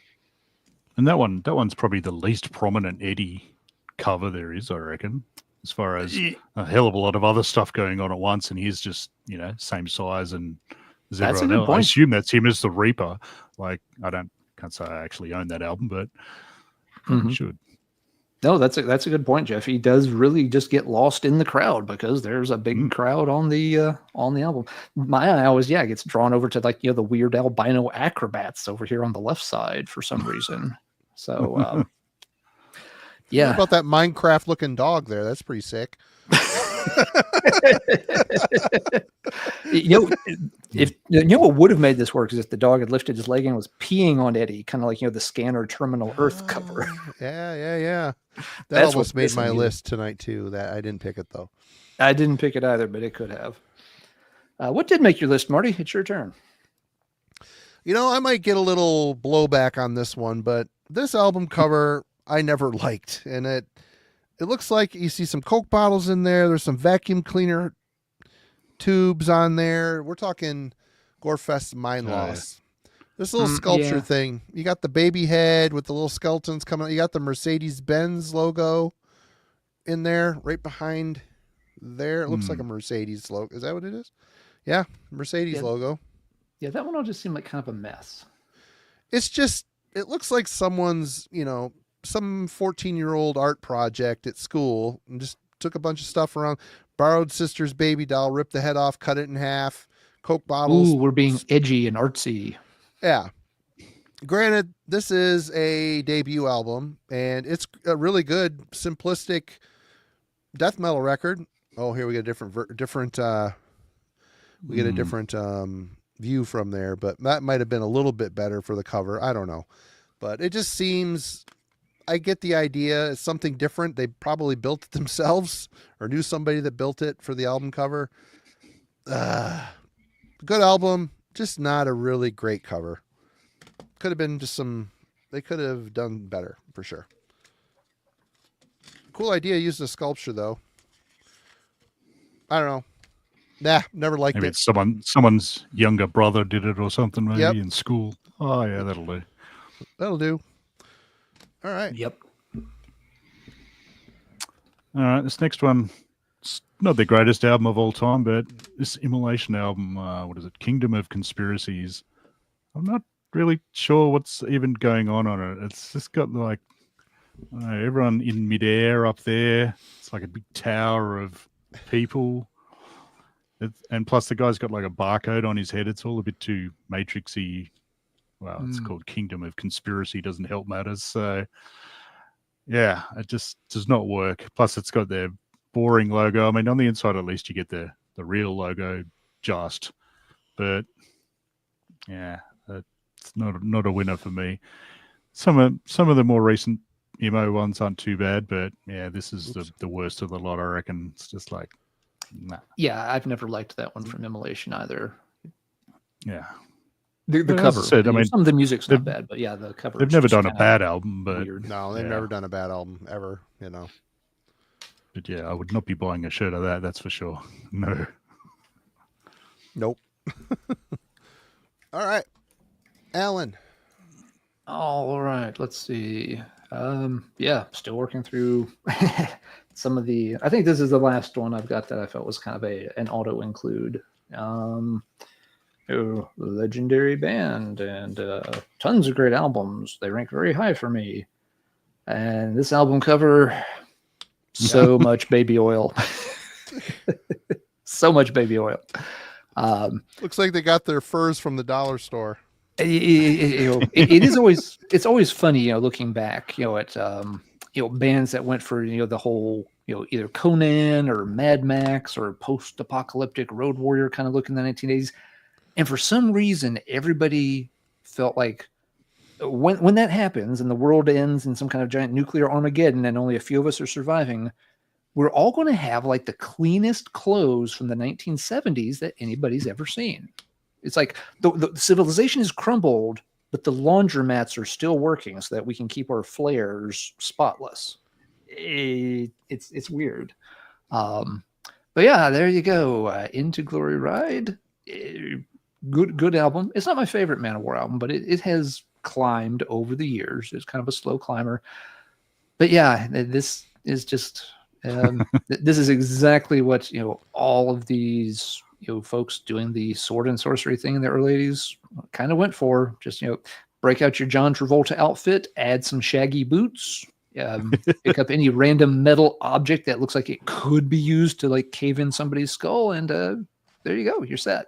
And that one's probably the least prominent Eddie cover there is, I reckon, as far as a hell of a lot of other stuff going on at once, and he's just, you know, same size and as everyone else. I assume that's him as the Reaper. Like, can't say I actually own that album, but I should. No, that's a good point, Jeff. He does really just get lost in the crowd because there's a big crowd on the album. My eye always gets drawn over to, like, you know, the weird albino acrobats over here on the left side for some reason. So yeah. What about that Minecraft looking dog there? That's pretty sick. You know what would have made this work is if the dog had lifted his leg and was peeing on Eddie, kind of like, you know, the Scanner Terminal Earth cover. Yeah. That almost made my list tonight too. That I didn't pick it though. I didn't pick it either, but it could have. What did make your list, Marty? It's your turn. You know, I might get a little blowback on this one, but this album cover I never liked, and it looks like you see some Coke bottles in there. There's some vacuum cleaner tubes on there. We're talking Gorefest Mind Loss. This little sculpture thing. You got the baby head with the little skeletons coming out. You got the Mercedes-Benz logo in there right behind there. It looks like a Mercedes logo. Is that what it is? Yeah, Mercedes logo. Yeah, that one all just seemed like kind of a mess. It's just, it looks like someone's, you know, some 14-year-old art project at school and just took a bunch of stuff around, borrowed sister's baby doll, ripped the head off, cut it in half, Coke bottles. Ooh, we're being edgy and artsy. Yeah. Granted, this is a debut album, and it's a really good, simplistic death metal record. Oh, here we get a different view from there, but that might have been a little bit better for the cover. I don't know, but it just seems, I get the idea. It's something different. They probably built it themselves or knew somebody that built it for the album cover. Good album, just not a really great cover. Could have been just they could have done better for sure. Cool idea using a sculpture though. I don't know. Nah, never liked Maybe it. it's someone's younger brother did it or something, maybe Yep. in school. Oh yeah, that'll do. That'll do. All right. Yep. All right, this next one, it's not the greatest album of all time, but this Immolation album, what is it? Kingdom of Conspiracies. I'm not really sure what's even going on it. It's just got like everyone in midair up there. It's like a big tower of people. And plus the guy's got like a barcode on his head. It's all a bit too matrixy. Well, it's called Kingdom of Conspiracy. Doesn't help matters. So yeah, it just does not work. Plus it's got their boring logo. I mean, on the inside at least you get the real logo just. But yeah, it's not a winner for me. Some of the more recent emo ones aren't too bad, but yeah, this is the worst of the lot, I reckon. It's just like, nah. Yeah, I've never liked that one from Immolation either. Yeah. The But as cover. I said, I mean, some of the music's not they've- bad, but yeah, the cover. They've never done a bad album, but weird. No, they've Yeah. never done a bad album ever. You know. but yeah, I would not be buying a shirt of that. That's for sure. No. Nope. All right, Alan. All right, let's see. Yeah, still working through some of the. I think this is the last one I've got that I felt was kind of an auto include. Legendary band and tons of great albums. They rank very high for me. And this album cover, so much baby oil. So much baby oil. Looks like they got their furs from the dollar store. It is always, it's always funny, looking back, at bands that went for the whole either Conan or Mad Max or post-apocalyptic Road Warrior kind of look in the 1980s, and for some reason everybody felt like when that happens and the world ends in some kind of giant nuclear Armageddon and only a few of us are surviving, we're all going to have like the cleanest clothes from the 1970s that anybody's ever seen. It's like the civilization has crumbled, but the laundromats are still working so that we can keep our flares spotless. It's weird. But yeah, there you go. Into Glory Ride. Good album. It's not my favorite Manowar album, but it has climbed over the years. It's kind of a slow climber. But yeah, this is just this is exactly what all of these folks doing the sword and sorcery thing in the early 80s kind of went for. Just break out your John Travolta outfit, add some shaggy boots, pick up any random metal object that looks like it could be used to like cave in somebody's skull, and there you go, you're set.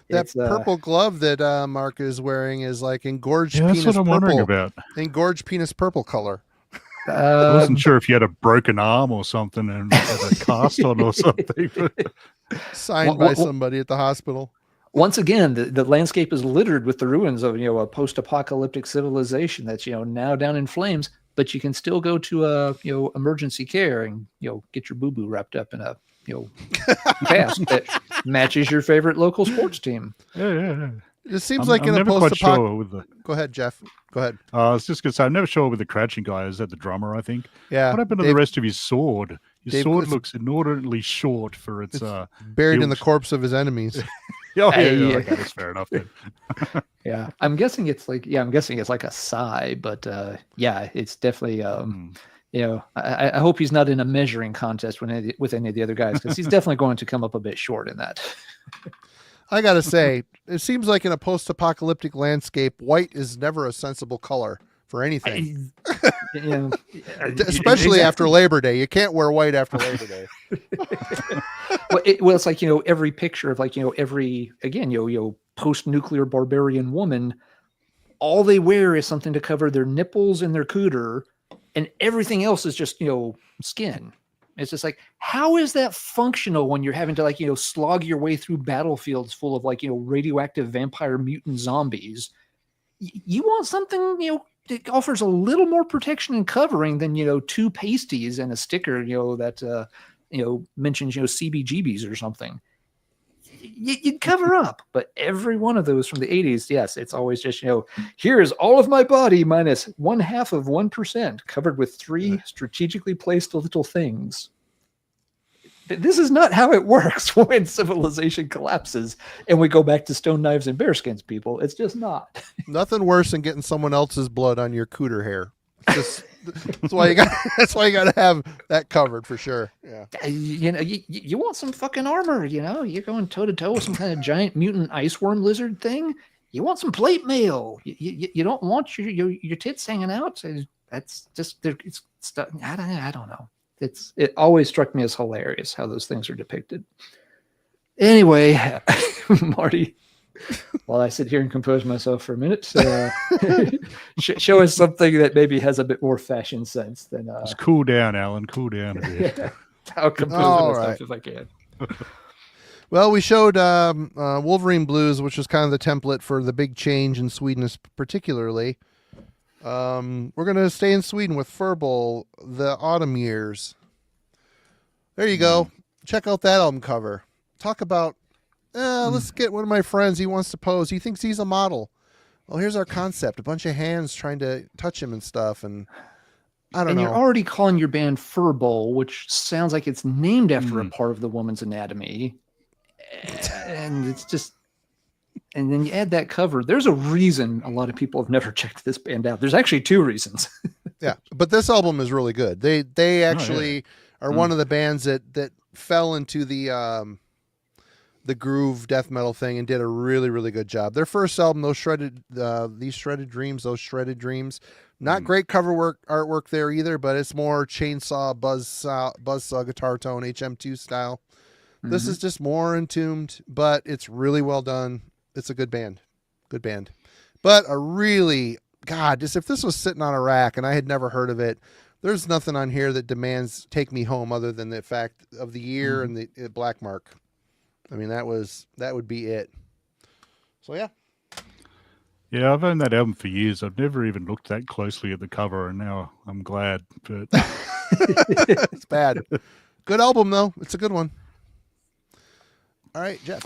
That purple glove that Mark is wearing is like engorged that's penis what I'm wondering purple. about. Engorged penis purple color. I wasn't sure if you had a broken arm or something and had a cast on or something. Signed by somebody at the hospital. Once again, the landscape is littered with the ruins of a post-apocalyptic civilization that's now down in flames, but you can still go to emergency care and get your boo-boo wrapped up in a cast that matches your favorite local sports team. Yeah. It seems like in a post-apocalyptic. Go ahead, Jeff. Go ahead. I was just going to say, I'm never sure with the crouching guy. Is that the drummer, I think? Yeah. What happened to the rest of his sword? His sword looks inordinately short for its buried in the corpse of his enemies. Okay, that's fair enough then. Yeah. I'm guessing it's like a sigh, but yeah, it's definitely I hope he's not in a measuring contest with any of the other guys, because he's definitely going to come up a bit short in that. I gotta say, it seems like in a post-apocalyptic landscape, white is never a sensible color for anything. Especially after Labor Day. You can't wear white after Labor Day. Well, it's like every picture of like every post-nuclear barbarian woman, all they wear is something to cover their nipples and their cooter, and everything else is just skin. It's just like, how is that functional when you're having to slog your way through battlefields full of radioactive vampire mutant zombies? You want something that offers a little more protection and covering than two pasties and a sticker that mentions CBGBs or something. You'd cover up. But every one of those from the 80s, yes, it's always just here's all of my body minus 1/2 of 1% covered with 3 strategically placed little things. This is not how it works when civilization collapses and we go back to stone knives and bearskins, people. It's just not. Nothing worse than getting someone else's blood on your cooter hair. Just, that's why you got. That's why you got to have that covered for sure. Yeah. You want some fucking armor. You're going toe to toe with some kind of giant mutant ice worm lizard thing. You want some plate mail. You don't want your tits hanging out. That's just it's stuff. I don't know. It always struck me as hilarious how those things are depicted. Anyway, Marty, while I sit here and compose myself for a minute, show us something that maybe has a bit more fashion sense than. Just cool down, Alan. Cool down a bit. Yeah, I'll compose myself if I can. Well, we showed Wolverine Blues, which was kind of the template for the big change in Sweden, particularly. We're going to stay in Sweden with Furball, The Autumn Years. There you go. Check out that album cover. Talk about, let's get one of my friends. He wants to pose. He thinks he's a model. Well, here's our concept. A bunch of hands trying to touch him and stuff. And I don't know. And you're already calling your band Furball, which sounds like it's named after a part of the woman's anatomy. And it's just, and then you add that cover. There's a reason a lot of people have never checked this band out. There's actually two reasons. Yeah, but this album is really good. They actually are one of the bands that fell into the groove death metal thing and did a really, really good job. Their first album, those shredded dreams, not great cover artwork there either, but it's more chainsaw buzzsaw guitar tone HM2 style. This is just more entombed, but it's really well done. It's a good band. But just if this was sitting on a rack and I had never heard of it, there's nothing on here that demands Take Me Home other than the fact of the year and the black mark. I mean, that would be it. So yeah. Yeah, I've owned that album for years. I've never even looked that closely at the cover, and now I'm glad. But it's bad. Good album though. It's a good one. All right, Geoff.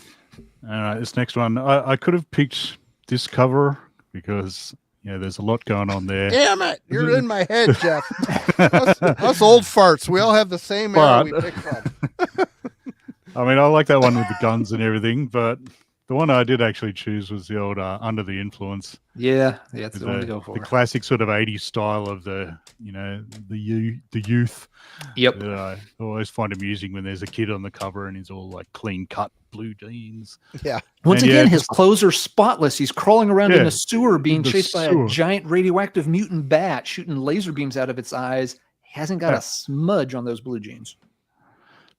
This next one, I could have picked this cover because there's a lot going on there. Damn it! You're in my head, Geoff. us old farts. We all have the same era we pick from. I mean, I like that one with the guns and everything, but the one I did actually choose was the old Under the Influence. Yeah, that's the one to go for. The classic sort of 80s style of the youth. Yep. That I always find amusing when there's a kid on the cover and he's all like clean cut blue jeans. Yeah. Once again, his clothes are spotless. He's crawling around in a sewer being chased by a giant radioactive mutant bat shooting laser beams out of its eyes. He hasn't got a smudge on those blue jeans.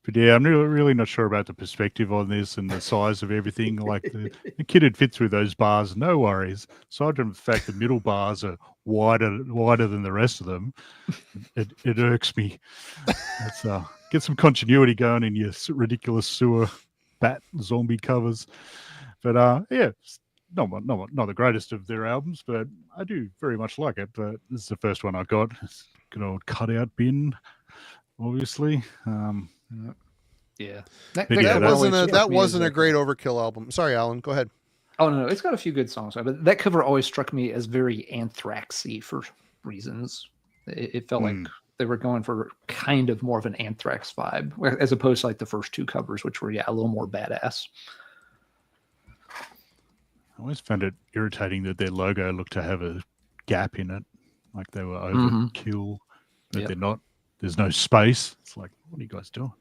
But yeah, I'm really not sure about the perspective on this and the size of everything. Like the kid would fit through those bars, no worries. Aside from the fact the middle bars are wider than the rest of them, it irks me. Get some continuity going in your ridiculous sewer bat zombie covers. But not the greatest of their albums, but I do very much like it. But this is the first one I got. It's a good old cutout bin, obviously. Yeah, that wasn't a great overkill album. Sorry, Alan, go ahead. Oh no, it's got a few good songs, but that cover always struck me as very Anthraxy for reasons. It felt like they were going for kind of more of an Anthrax vibe, as opposed to like the first two covers, which were a little more badass. I always found it irritating that their logo looked to have a gap in it, like they were overkill, but they're not. There's no space. It's like, what are you guys doing?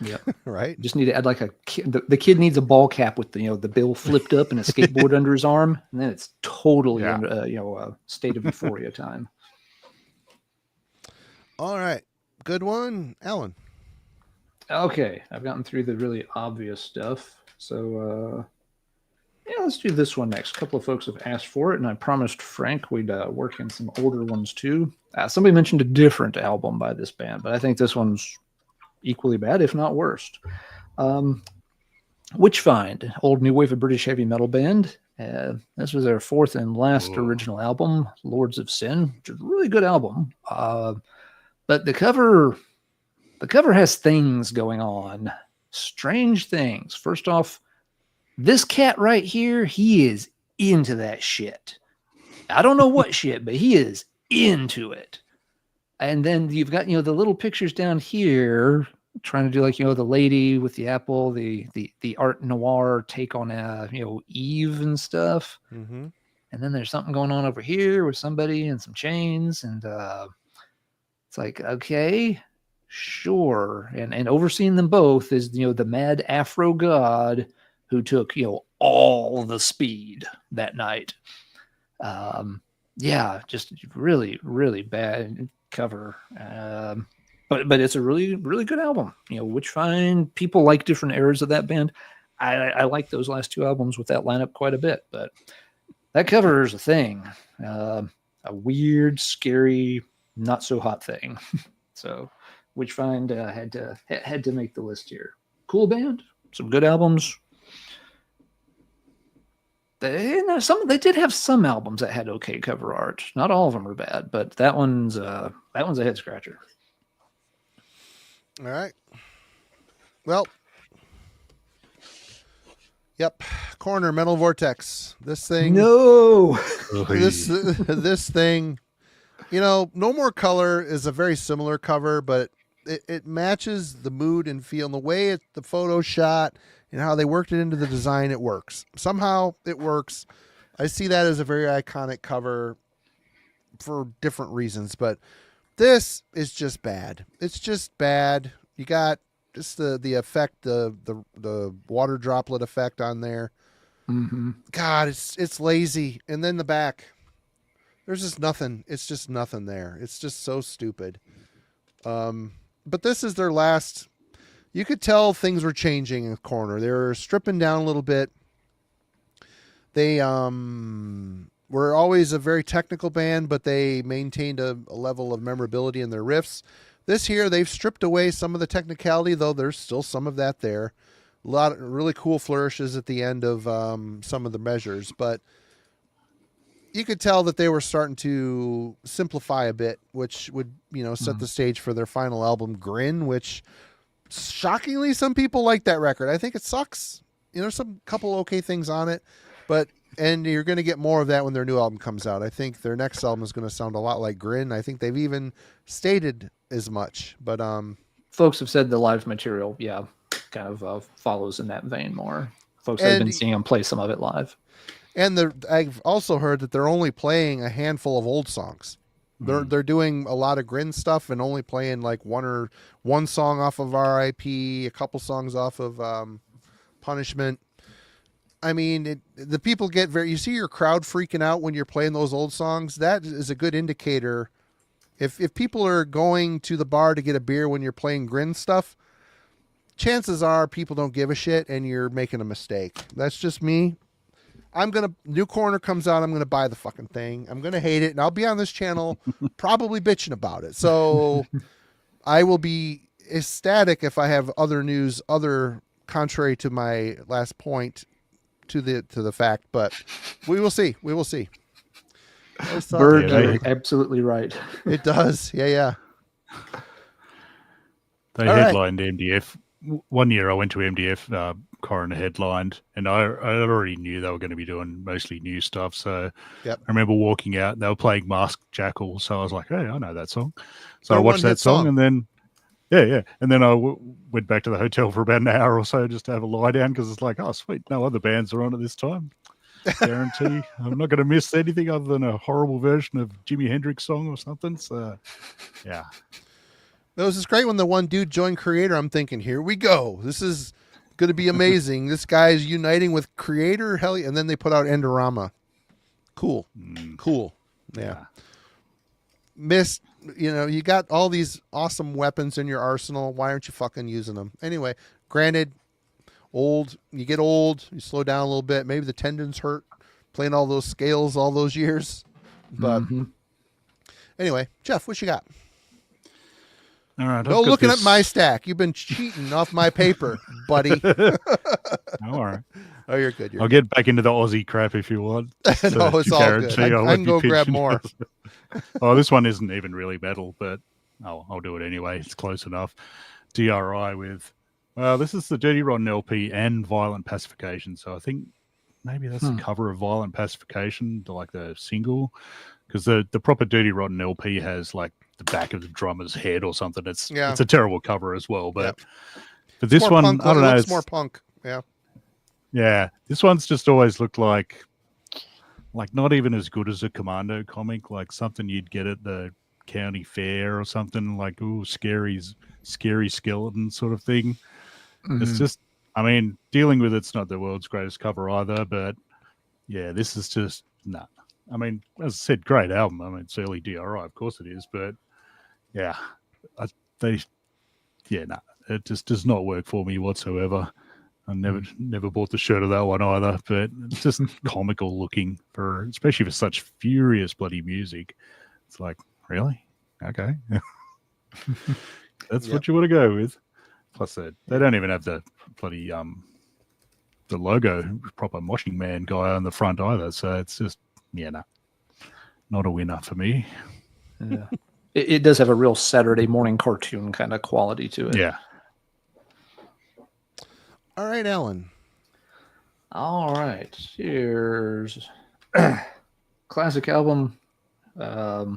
Yeah, right. Just need to add like the kid needs a ball cap with the bill flipped up and a skateboard under his arm, and then it's totally a state of euphoria time. All right, good one, Alan. Okay, I've gotten through the really obvious stuff, so let's do this one next. A couple of folks have asked for it, and I promised Frank we'd work in some older ones too. Somebody mentioned a different album by this band, but I think this one's equally bad, if not worst. Witchfind, old new wave of British heavy metal band. This was their fourth and last original album, Lords of Sin, which is a really good album. But the cover has things going on, strange things. First off, this cat right here, he is into that shit. I don't know what shit, but he is into it. And then you've got, the little pictures down here trying to do like, the lady with the apple, the art noir take on Eve and stuff. Mm-hmm. And then there's something going on over here with somebody and some chains, and it's like, okay, sure. And overseeing them both is the mad Afro god who took all the speed that night. Yeah, just really, really bad cover. But it's a really, really good album. Which fine people like different eras of that band. I like those last two albums with that lineup quite a bit, but that cover is a thing. A weird, scary, not so hot thing. So Witchfind had to make the list here. Cool band, some good albums. They did have some albums that had okay cover art. Not all of them are bad, but that one's a head scratcher. All right. Well. Yep. Corner Metal Vortex. This thing. No. This thing. No More Color is a very similar cover, but it matches the mood and feel, and the way the photo shot and how they worked it into the design. It works. Somehow it works. I see that as a very iconic cover for different reasons, but this is just bad. It's just bad. You got just the effect, the water droplet effect on there. Mm-hmm. God, it's lazy. And then the back, there's just nothing. It's just nothing there. It's just so stupid. But this is their last. You could tell things were changing in the Corner. They were stripping down a little bit. They were always a very technical band, but they maintained a level of memorability in their riffs. This here, they've stripped away some of the technicality, though there's still some of that there. A lot of really cool flourishes at the end of some of the measures, but you could tell that they were starting to simplify a bit, which would, set the stage for their final album, Grin, which shockingly some people like that record. I think it sucks. Some couple okay things on it, and you're going to get more of that when their new album comes out. I think their next album is going to sound a lot like Grin. I think they've even stated as much, but folks have said the live material, kind of follows in that vein more. Folks have been seeing them play some of it live. And I've also heard that they're only playing a handful of old songs. They're doing a lot of Grin stuff and only playing like one song off of R.I.P., a couple songs off of Punishment. I mean, the people get you see your crowd freaking out when you're playing those old songs. That is a good indicator. If people are going to the bar to get a beer when you're playing Grin stuff, chances are people don't give a shit and you're making a mistake. That's just me. New Corner comes out, I'm going to buy the fucking thing. I'm going to hate it, and I'll be on this channel probably bitching about it. So I will be ecstatic if I have other news, contrary to my last point to the fact, but we will see. We will see. Bird, you're absolutely right. It does. Yeah. They headlined MDF. One year I went to MDF, Coroner headlined, and I already knew they were going to be doing mostly new stuff. So I remember walking out, they were playing Masked Jackal. So I was like, hey, I know that song. So I watched that song, and then, and then I went back to the hotel for about an hour or so just to have a lie down, because it's like, oh, sweet, no other bands are on at this time. Guarantee I'm not going to miss anything other than a horrible version of Jimi Hendrix song or something. So, yeah. It was just great when the one dude joined Creator. I'm thinking, here we go. This is going to be amazing. This guy's uniting with Creator. Hell yeah. And then they put out Endorama. Cool. Cool. Yeah. Missed, you got all these awesome weapons in your arsenal. Why aren't you fucking using them? Anyway, granted, you get old, you slow down a little bit. Maybe the tendons hurt playing all those scales all those years. But anyway, Geoff, what you got? All right. No looking at my stack. You've been cheating off my paper, buddy. All right. Oh, you're good. I'll get back into the Aussie crap if you want. No, it's all good. I can go grab more. Oh, this one isn't even really metal, but I'll do it anyway. It's close enough. DRI with, this is the Dirty Rotten LP and Violent Pacification. So I think maybe that's the cover of Violent Pacification, like the single, because the proper Dirty Rotten LP has like the back of the drummer's head or something. It's Yeah. it's a terrible cover as well. But Yep. but this More one, punk, I don't it know. looks It's more punk. Yeah. Yeah, this one's just always looked like not even as good as a Commando comic, like something you'd get at the county fair or something, like, ooh, scary skeleton sort of thing. It's just, I mean, dealing with it's not the world's greatest cover either, but yeah, this is just nah. I mean, as I said, great album. I mean, it's early DRI, of course it is, but yeah, it just does not work for me whatsoever. I never bought the shirt of that one either, but it's just comical looking especially for such furious bloody music. It's like, really? Okay. That's what you want to go with. Plus they don't even have the bloody the logo proper moshing man guy on the front either. So it's just not a winner for me. Yeah. It does have a real Saturday morning cartoon kind of quality to it. Yeah. All right, Alan. All right. Here's classic album. But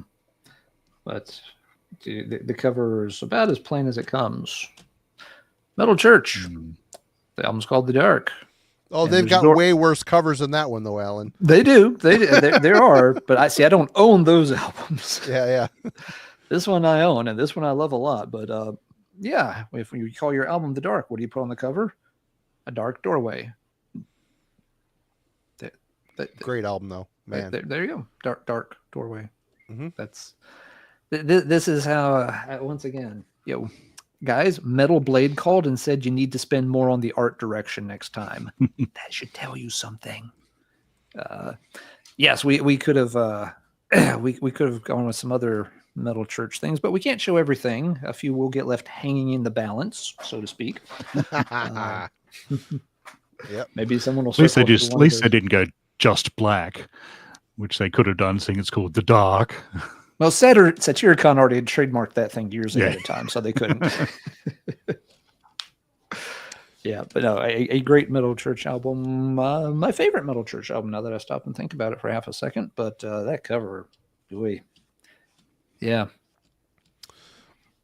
the cover is about as plain as it comes. Metal Church. The album's called The Dark. Oh, And they've there's got way worse covers than that one, though, Alan. They do. There are. But I don't own those albums. Yeah. This one I own, and this one I love a lot. But if you call your album The Dark, what do you put on the cover? A dark doorway. Great album, though, man. There you go. Dark doorway. Mm-hmm. That's this is how once again, guys, Metal Blade called and said you need to spend more on the art direction next time. That should tell you something. Yes, we could have we could have gone with some other Metal Church things, but we can't show everything. A few will get left hanging in the balance, so to speak. Yep. Maybe someone will. At least they didn't go just black, which they could have done, seeing it's called The Dark. Well, Satyricon already had trademarked that thing years ahead of time, so they couldn't. Yeah, but no, a great Metal Church album. My favorite Metal Church album, now that I stop and think about it for half a second. But that cover, boy. Yeah.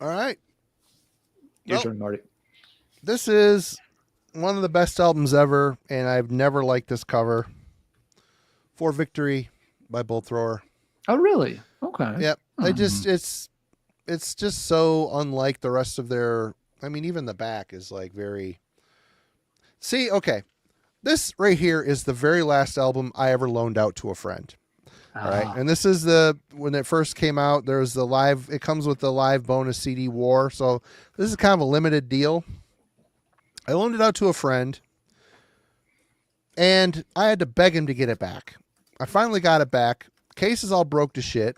All right. Your turn, Marty. This is one of the best albums ever, and I've never liked this cover. For Victory by Bolt Thrower. Oh, really? Okay. Yep. It's just so unlike the rest of their. I mean, even the back is like very. See, okay, this right here is the very last album I ever loaned out to a friend. All right, and this is when it first came out. There was the live. It comes with the live bonus CD War, so this is kind of a limited deal. I loaned it out to a friend, and I had to beg him to get it back. I finally got it back. Case is all broke to shit.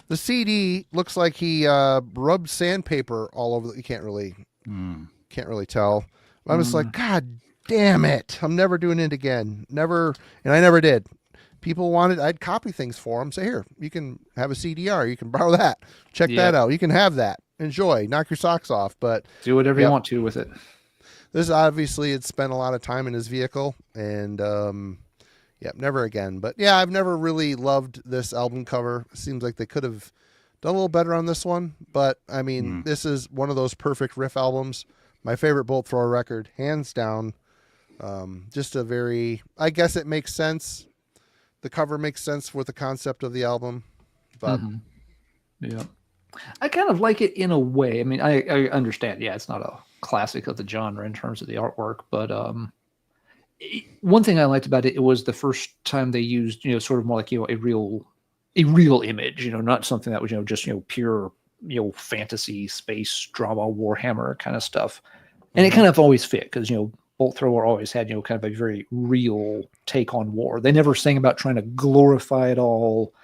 The CD looks like he rubbed sandpaper all over. You can't really tell. I'm just like, God damn it! I'm never doing it again. Never, and I never did. People wanted, I'd copy things for them. Say, here, you can have a CDR. You can borrow that. Check that out. You can have that. Enjoy. Knock your socks off. But do whatever you want to with it. This obviously had spent a lot of time in his vehicle, and never again. But yeah, I've never really loved this album cover. It seems like they could have done a little better on this one. But I mean, this is one of those perfect riff albums. My favorite Bolt Thrower record, hands down. Just a very, I guess it makes sense. The cover makes sense with the concept of the album. But yeah, I kind of like it in a way. I mean, I understand. Yeah, it's not a classic of the genre in terms of the artwork, but one thing I liked about it was the first time they used, sort of more like, a real image, not something that was, just, pure, fantasy, space, drama, Warhammer kind of stuff. And it kind of always fit because, Bolt Thrower always had, kind of a very real take on war. They never sang about trying to glorify it all.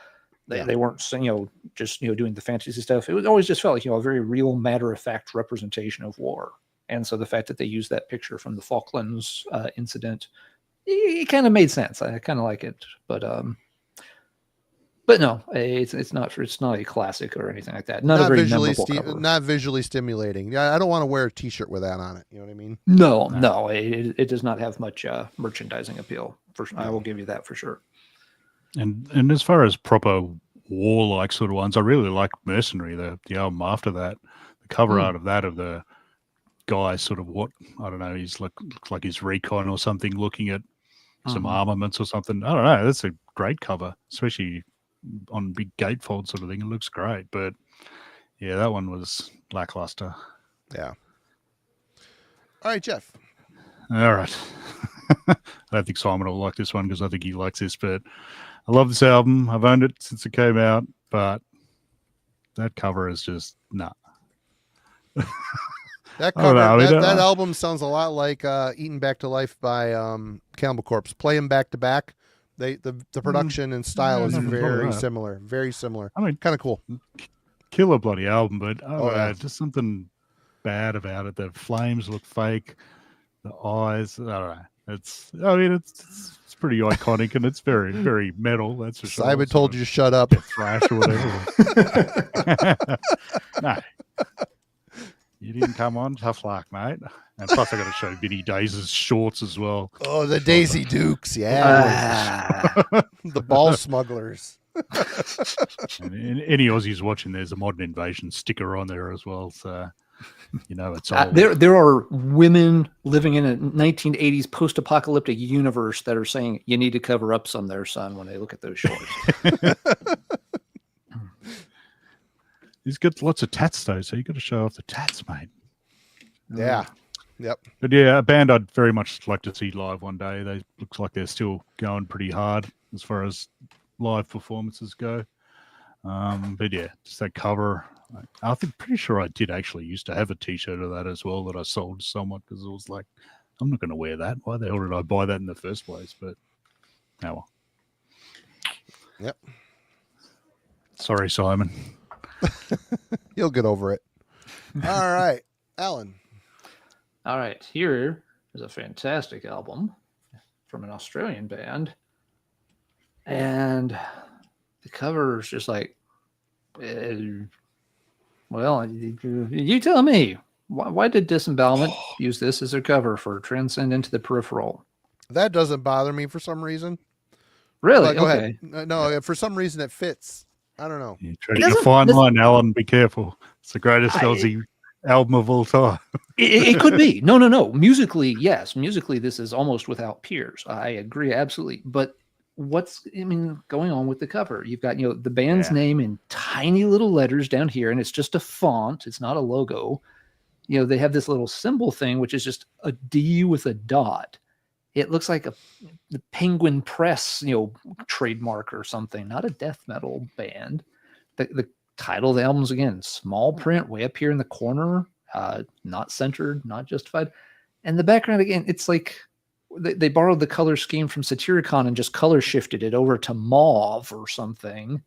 They weren't saying, just, doing the fantasy stuff. It was always just felt like, a very real matter-of-fact representation of war. And so the fact that they used that picture from the Falklands incident, it kind of made sense. I kind of like it, but no, it's not a classic or anything like that. Not a very memorable cover. Not visually stimulating. Yeah, I don't want to wear a T-shirt with that on it. You know what I mean? No, it does not have much merchandising appeal. I will give you that for sure. And as far as proper war-like sort of ones. I really like Mercenary, the album after that. The cover art of that, of the guy sort of I don't know, he's looks like he's recon or something, looking at some armaments or something. I don't know. That's a great cover, especially on big gatefold sort of thing. It looks great. But yeah, that one was lackluster. Yeah. All right, Geoff. All right. I don't think Simon will like this one because I think he likes this, but I love this album. I've owned it since it came out, but that cover is just nah. That cover, that album sounds a lot like Eaten Back to Life by Cannibal Corpse. Play them back to back. The production and style is very similar. Very similar. I mean, kind of cool. Killer bloody album, but I don't know, just something bad about it. The flames look fake. The eyes, I don't know. It's pretty iconic, and it's very, very metal. That's for sure. Simon told you to shut up. Thrash or whatever. No. You didn't come on. Tough luck, mate. And plus, I got to show Vinny Days' shorts as well. Oh, the Daisy Dukes, yeah. The ball smugglers. And any Aussies watching, there's a Modern Invasion sticker on there as well. So, you know, it's all. There are women living in a 1980s post-apocalyptic universe that are saying you need to cover up some there, son, when they look at those shorts. He's got lots of tats, though, so you got to show off the tats, mate. Yeah. Yep. But yeah, a band I'd very much like to see live one day. They looks like they're still going pretty hard as far as live performances go. But yeah, just that cover. I think pretty sure I did actually used to have a T-shirt of that as well that I sold to someone because it was like, I'm not going to wear that. Why the hell did I buy that in the first place? But oh well. Yep. Sorry, Simon. You'll get over it. All right, Alan. All right, here is a fantastic album from an Australian band, and the cover is just like, well, you tell me. Why did Disembowelment use this as their cover for Transcend Into the Peripheral? That doesn't bother me for some reason. Really? Go okay. ahead. No, for some reason it fits. I don't know. You're treading a fine line, Alan. Be careful. It's the greatest Aussie album of all time. It could be. No. Musically, yes. Musically, this is almost without peers. I agree absolutely. But going on with the cover? You've got, the band's name in tiny little letters down here, and it's just a font. It's not a logo. They have this little symbol thing, which is just a D with a dot. It looks like the Penguin Press, trademark or something, not a death metal band. The title of the album's, again, small print way up here in the corner, not centered, not justified. And the background, again, it's like they borrowed the color scheme from Satyricon and just color shifted it over to mauve or something.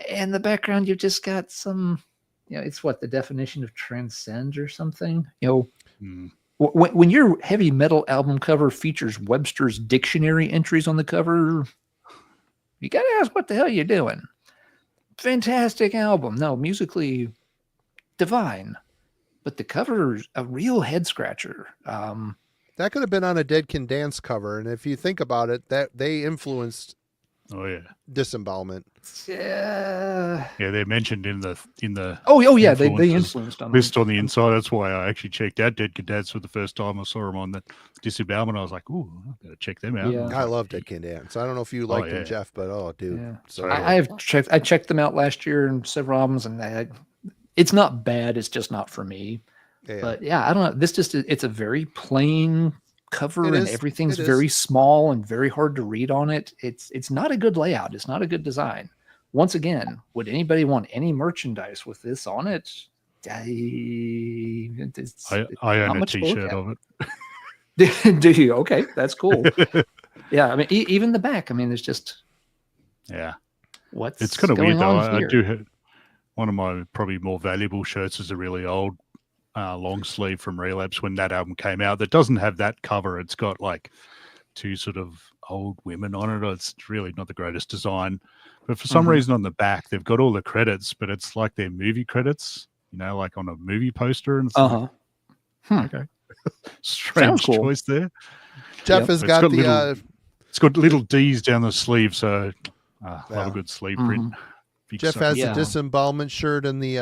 And the background, you've just got some, it's what, the definition of transcend or something? When your heavy metal album cover features Webster's dictionary entries on the cover, you got to ask what the hell you're doing. Fantastic album. No, musically divine, but the cover's a real head scratcher. That could have been on a Dead Can Dance cover, and if you think about it, that they influenced Disembowelment. Yeah, they're mentioned in the they influenced on list on the inside. That's why I actually checked out Dead Can Dance for the first time. I saw them on the Disembowelment. I was like, ooh, I'm gonna check them out. Yeah. I love Dead Can Dance. I don't know if you liked them, Geoff, but dude. Yeah. So I have checked. I checked them out last year in several albums, and it's not bad. It's just not for me. Yeah. But I don't know. It's a very plain cover, and everything's very small and very hard to read on it. It's not a good layout. It's not a good design. Once again, would anybody want any merchandise with this on it? I own a T-shirt of it. Do you? Okay, that's cool. Yeah, I mean, even the back. I mean, there's just it's kind of weird though. I do have one of my probably more valuable shirts is a really old long sleeve from Relapse when that album came out that doesn't have that cover. It's got like two sort of old women on it. It's really not the greatest design, but for some reason on the back they've got all the credits, but it's like their movie credits, like on a movie poster and stuff. Okay. Strange choice there. Geoff has got the it's got little D's down the sleeve, so love a good sleeve print. Geoff has the disembowelment shirt and the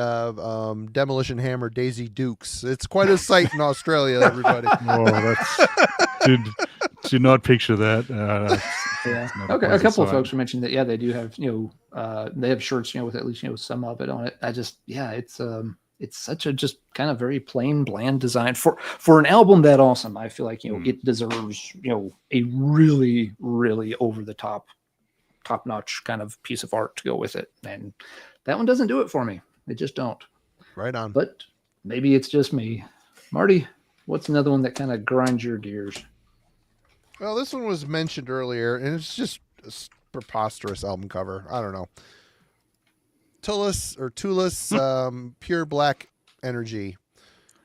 Demolition Hammer Daisy Dukes. It's quite a sight in Australia, everybody. Did not picture that. Okay, a couple of folks mentioned that. Yeah, they do have they have shirts with at least some of it on it. I just it's such a just kind of very plain, bland design for an album that awesome. I feel like it deserves a really, really over the top notch kind of piece of art to go with it, and that one doesn't do it for me. It just don't. Right on. But maybe it's just me. Marty, what's another one that kind of grinds your gears? Well, this one was mentioned earlier, and it's just a preposterous album cover. I don't know. Tullus, Pure Black Energy.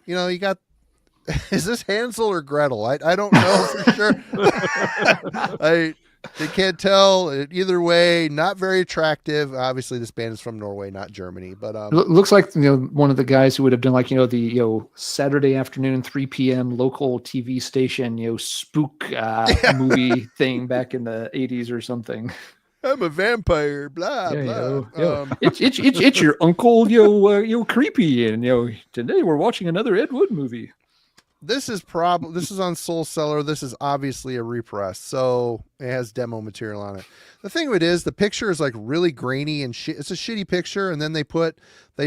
You got. Is this Hansel or Gretel? I don't know for sure. They can't tell. Either way, not very attractive. Obviously, this band is from Norway, not Germany. But looks like one of the guys who would have done the Saturday afternoon 3 p.m. local TV station spook movie thing back in the 80s or something. I'm a vampire. Blah blah. It's your uncle. Creepy, and today we're watching another Ed Wood movie. This is on Soul Cellar. This is obviously a repress, so it has demo material on it. The thing of it is, the picture is like really grainy and it's a shitty picture, and then they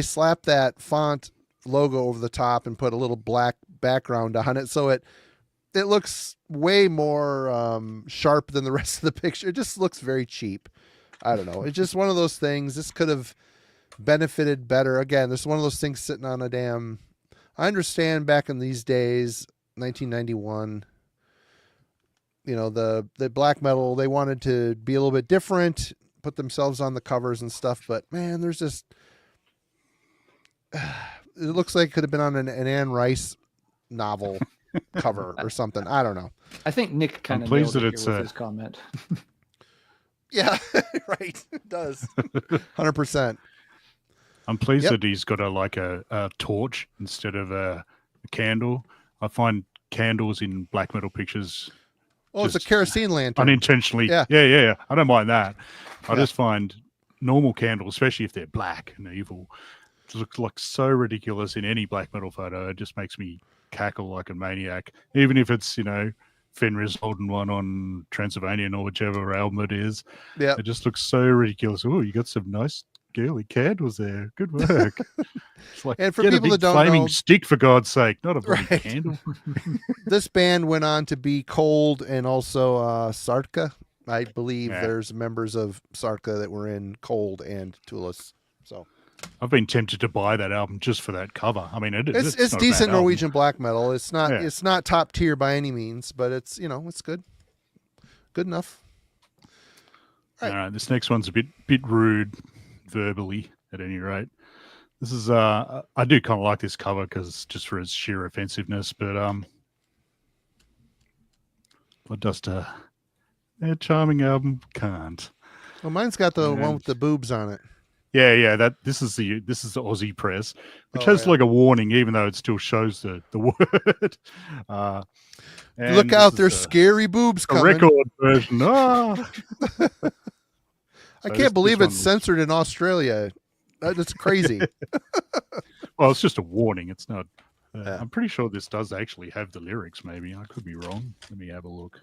slap that font logo over the top and put a little black background on it, so it looks way more sharp than the rest of the picture. It just looks very cheap. I don't know. It's just one of those things. This could have benefited better. Again, this is one of those things sitting on a damn. I understand back in these days, 1991, the black metal, they wanted to be a little bit different, put themselves on the covers and stuff. But man, there's just, it looks like it could have been on an Anne Rice novel cover or something. I don't know. I think Nick kind of nailed it with his comment. Yeah, right. It does. 100%. I'm pleased that he's got a torch instead of a candle. I find candles in black metal pictures. Oh, it's a kerosene lantern. Unintentionally. Yeah. I don't mind that. I just find normal candles, especially if they're black and evil, just look like so ridiculous in any black metal photo. It just makes me cackle like a maniac. Even if it's, Fenrir's holding one on Transylvanian or whichever album it is. Yeah. It just looks so ridiculous. Oh, you got some nice girly candles there. Good work. It's like, and for people that don't flaming know, stick, for God's sake, not a bloody candle. This band went on to be Cold and also Sartka. I believe there's members of Sartka that were in Cold and Tullus. So I've been tempted to buy that album just for that cover. I mean, it's decent Norwegian black metal. It's not top tier by any means, but it's it's good enough. All right, this next one's a bit rude verbally, at any rate. This is I do kind of like this cover because just for its sheer offensiveness, but just a charming album can't. Well, mine's got the one with the boobs on it. Yeah. This is the Aussie press, which has like a warning, even though it still shows the word. Look out! There's scary boobs coming. Record version. I can't believe it's censored in Australia. That's crazy. Well, it's just a warning. It's not. I'm pretty sure this does actually have the lyrics. Maybe I could be wrong. Let me have a look.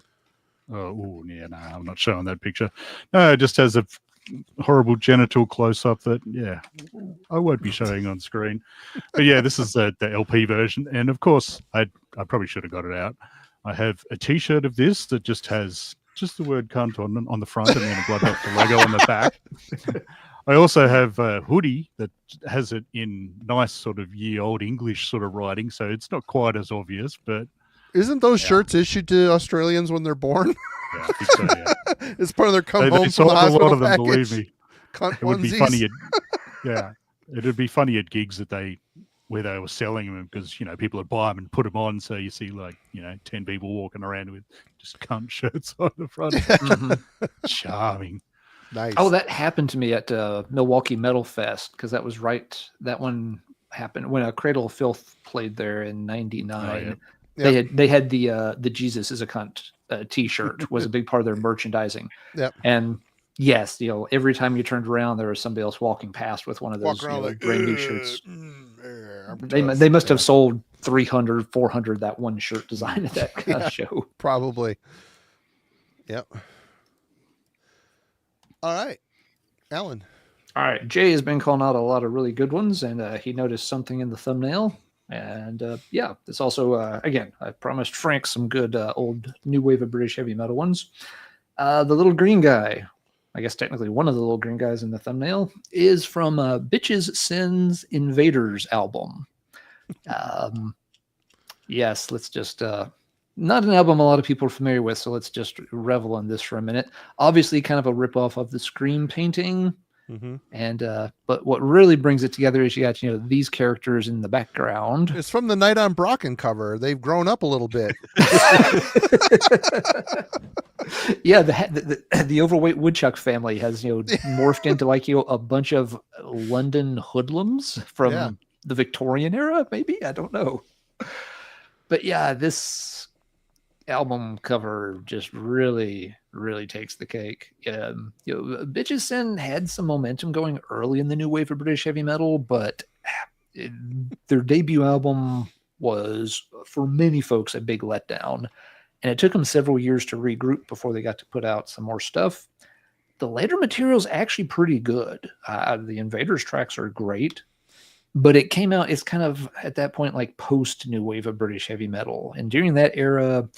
No, I'm not showing that picture. No, it just has a horrible genital close-up that, I won't be showing on screen. But yeah, this is the LP version. And of course, I probably should have got it out. I have a T-shirt of this that just has the word cunt on the front and then a blood doctor logo on the back. I also have a hoodie that has it in nice sort of ye-old English sort of writing, so it's not quite as obvious, but... Isn't those shirts issued to Australians when they're born? Yeah, I think so, yeah. It's part of their come home from the hospital a lot of them, package. believe me. Cunt it would be onesies. funny it'd be funny at gigs where they were selling them because, people would buy them and put them on, so you see 10 people walking around with just cunt shirts on the front. Charming. Nice. Oh, that happened to me at Milwaukee Metal Fest because that was that one happened when Cradle of Filth played there in '99. They had the Jesus is a cunt T-shirt was a big part of their merchandising. Yep. And Yes, every time you turned around, there was somebody else walking past with one of those Walk around like brand new shirts. I'm They tough." must have sold 300, 400 that one shirt design at that kind of show. Probably. Yep. All right, Alan. All right, Jay has been calling out a lot of really good ones, and he noticed something in the thumbnail. And yeah, this also, again, I promised Frank some good old new wave of British heavy metal ones. The little green guy, I guess technically one of the little green guys in the thumbnail, is from Bitches Sins Invaders album. Yes, let's just not an album a lot of people are familiar with, so let's just revel in this for a minute. Obviously, kind of a ripoff of the Scream painting. Mm-hmm. And but what really brings it together is you got these characters in the background. It's from the Night on Brocken cover. They've grown up a little bit. Yeah, the overweight woodchuck family has morphed into like a bunch of London hoodlums from the Victorian era, maybe, I don't know. But yeah, this album cover just really takes the cake. Bitches Sin had some momentum going early in the new wave of British heavy metal, but their debut album was, for many folks, a big letdown, and it took them several years to regroup before they got to put out some more stuff. The later material is actually pretty good. The Invaders tracks are great, but it came out, it's kind of at that point like post new wave of British heavy metal, and during that era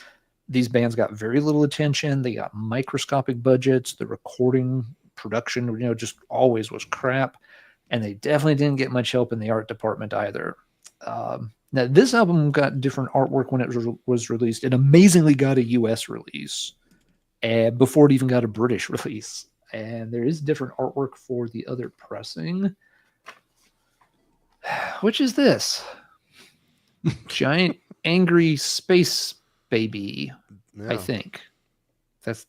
these bands got very little attention. They got microscopic budgets. The recording production, just always was crap. And they definitely didn't get much help in the art department either. Now, this album got different artwork when it was released. It amazingly got a US release before it even got a British release. And there is different artwork for the other pressing. Which is this? Giant angry space baby. I think that's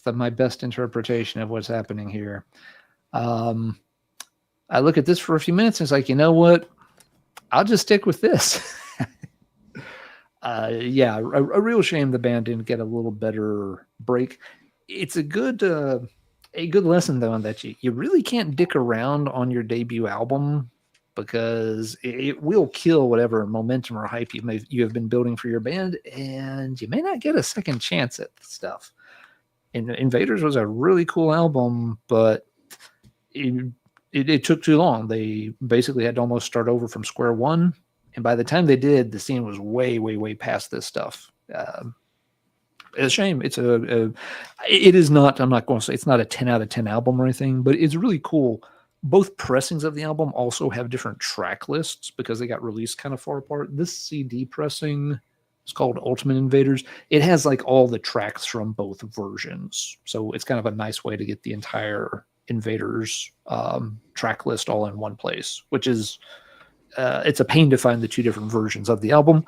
my best interpretation of what's happening here. I look at this for a few minutes and it's like, you know what? I'll just stick with this. Yeah, a real shame the band didn't get a little better break. It's a good lesson though, in that you really can't dick around on your debut album, because it will kill whatever momentum or hype you have been building for your band, and you may not get a second chance at the stuff. And Invaders was a really cool album, but it took too long. They basically had to almost start over from square one, and by the time they did, the scene was way past this stuff. It's a shame. It is not. I'm not going to say it's not a 10 out of 10 album or anything, but it's really cool. Both pressings of the album also have different track lists because they got released kind of far apart. This CD pressing is called Ultimate Invaders. It has like all the tracks from both versions. So it's kind of a nice way to get the entire Invaders track list all in one place, which is, it's a pain to find the two different versions of the album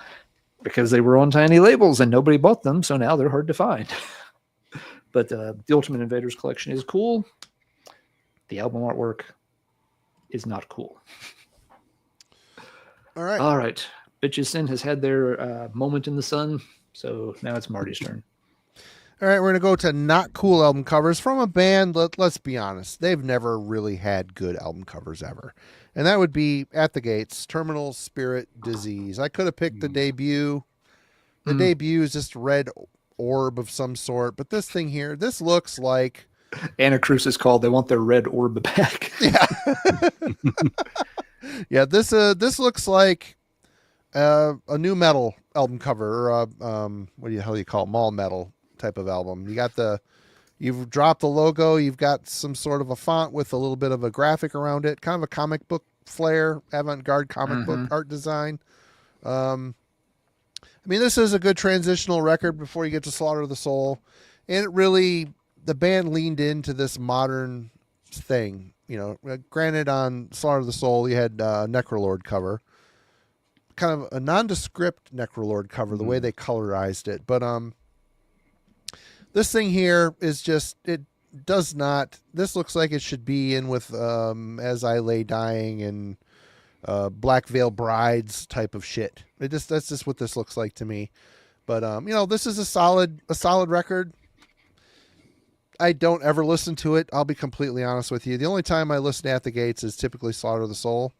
because they were on tiny labels and nobody bought them. So now they're hard to find. But the Ultimate Invaders collection is cool. The album artwork is not cool. All right. Bitches Sin has had their moment in the sun, so now it's Marty's turn. All right, we're going to go to not cool album covers from a band, let's be honest, they've never really had good album covers ever. And that would be At the Gates, Terminal Spirit Disease. I could have picked the debut. The debut is just a red orb of some sort, but this thing here, this looks like... Anna Cruz is called. They want their red orb back. Yeah. Yeah, this looks like a new metal album cover, or what do you call it? Mall metal type of album. You've dropped the logo, you've got some sort of a font with a little bit of a graphic around it, kind of a comic book flair, avant-garde comic book art design. I mean, this is a good transitional record before you get to Slaughter of the Soul, and it really, the band leaned into this modern thing. Granted, on Slaughter of the Soul, you had Necrolord cover, kind of a nondescript Necrolord cover, the way they colorized it. But this thing here is just, this looks like it should be in with As I Lay Dying and Black Veil Brides type of shit. That's just what this looks like to me. But this is a solid record. I don't ever listen to it. I'll be completely honest with you. The only time I listen to At the Gates is typically Slaughter the Soul.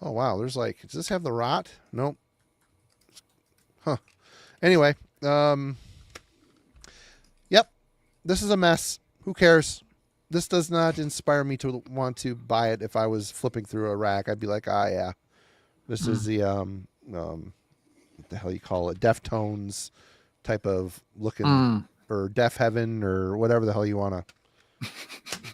Oh, wow. There's like, does this have the rot? Nope. Huh. Anyway. Yep. This is a mess. Who cares? This does not inspire me to want to buy it. If I was flipping through a rack, I'd be like, yeah. This is the, what the hell you call it? Deftones type of looking, or Def Heaven, or whatever the hell you want to.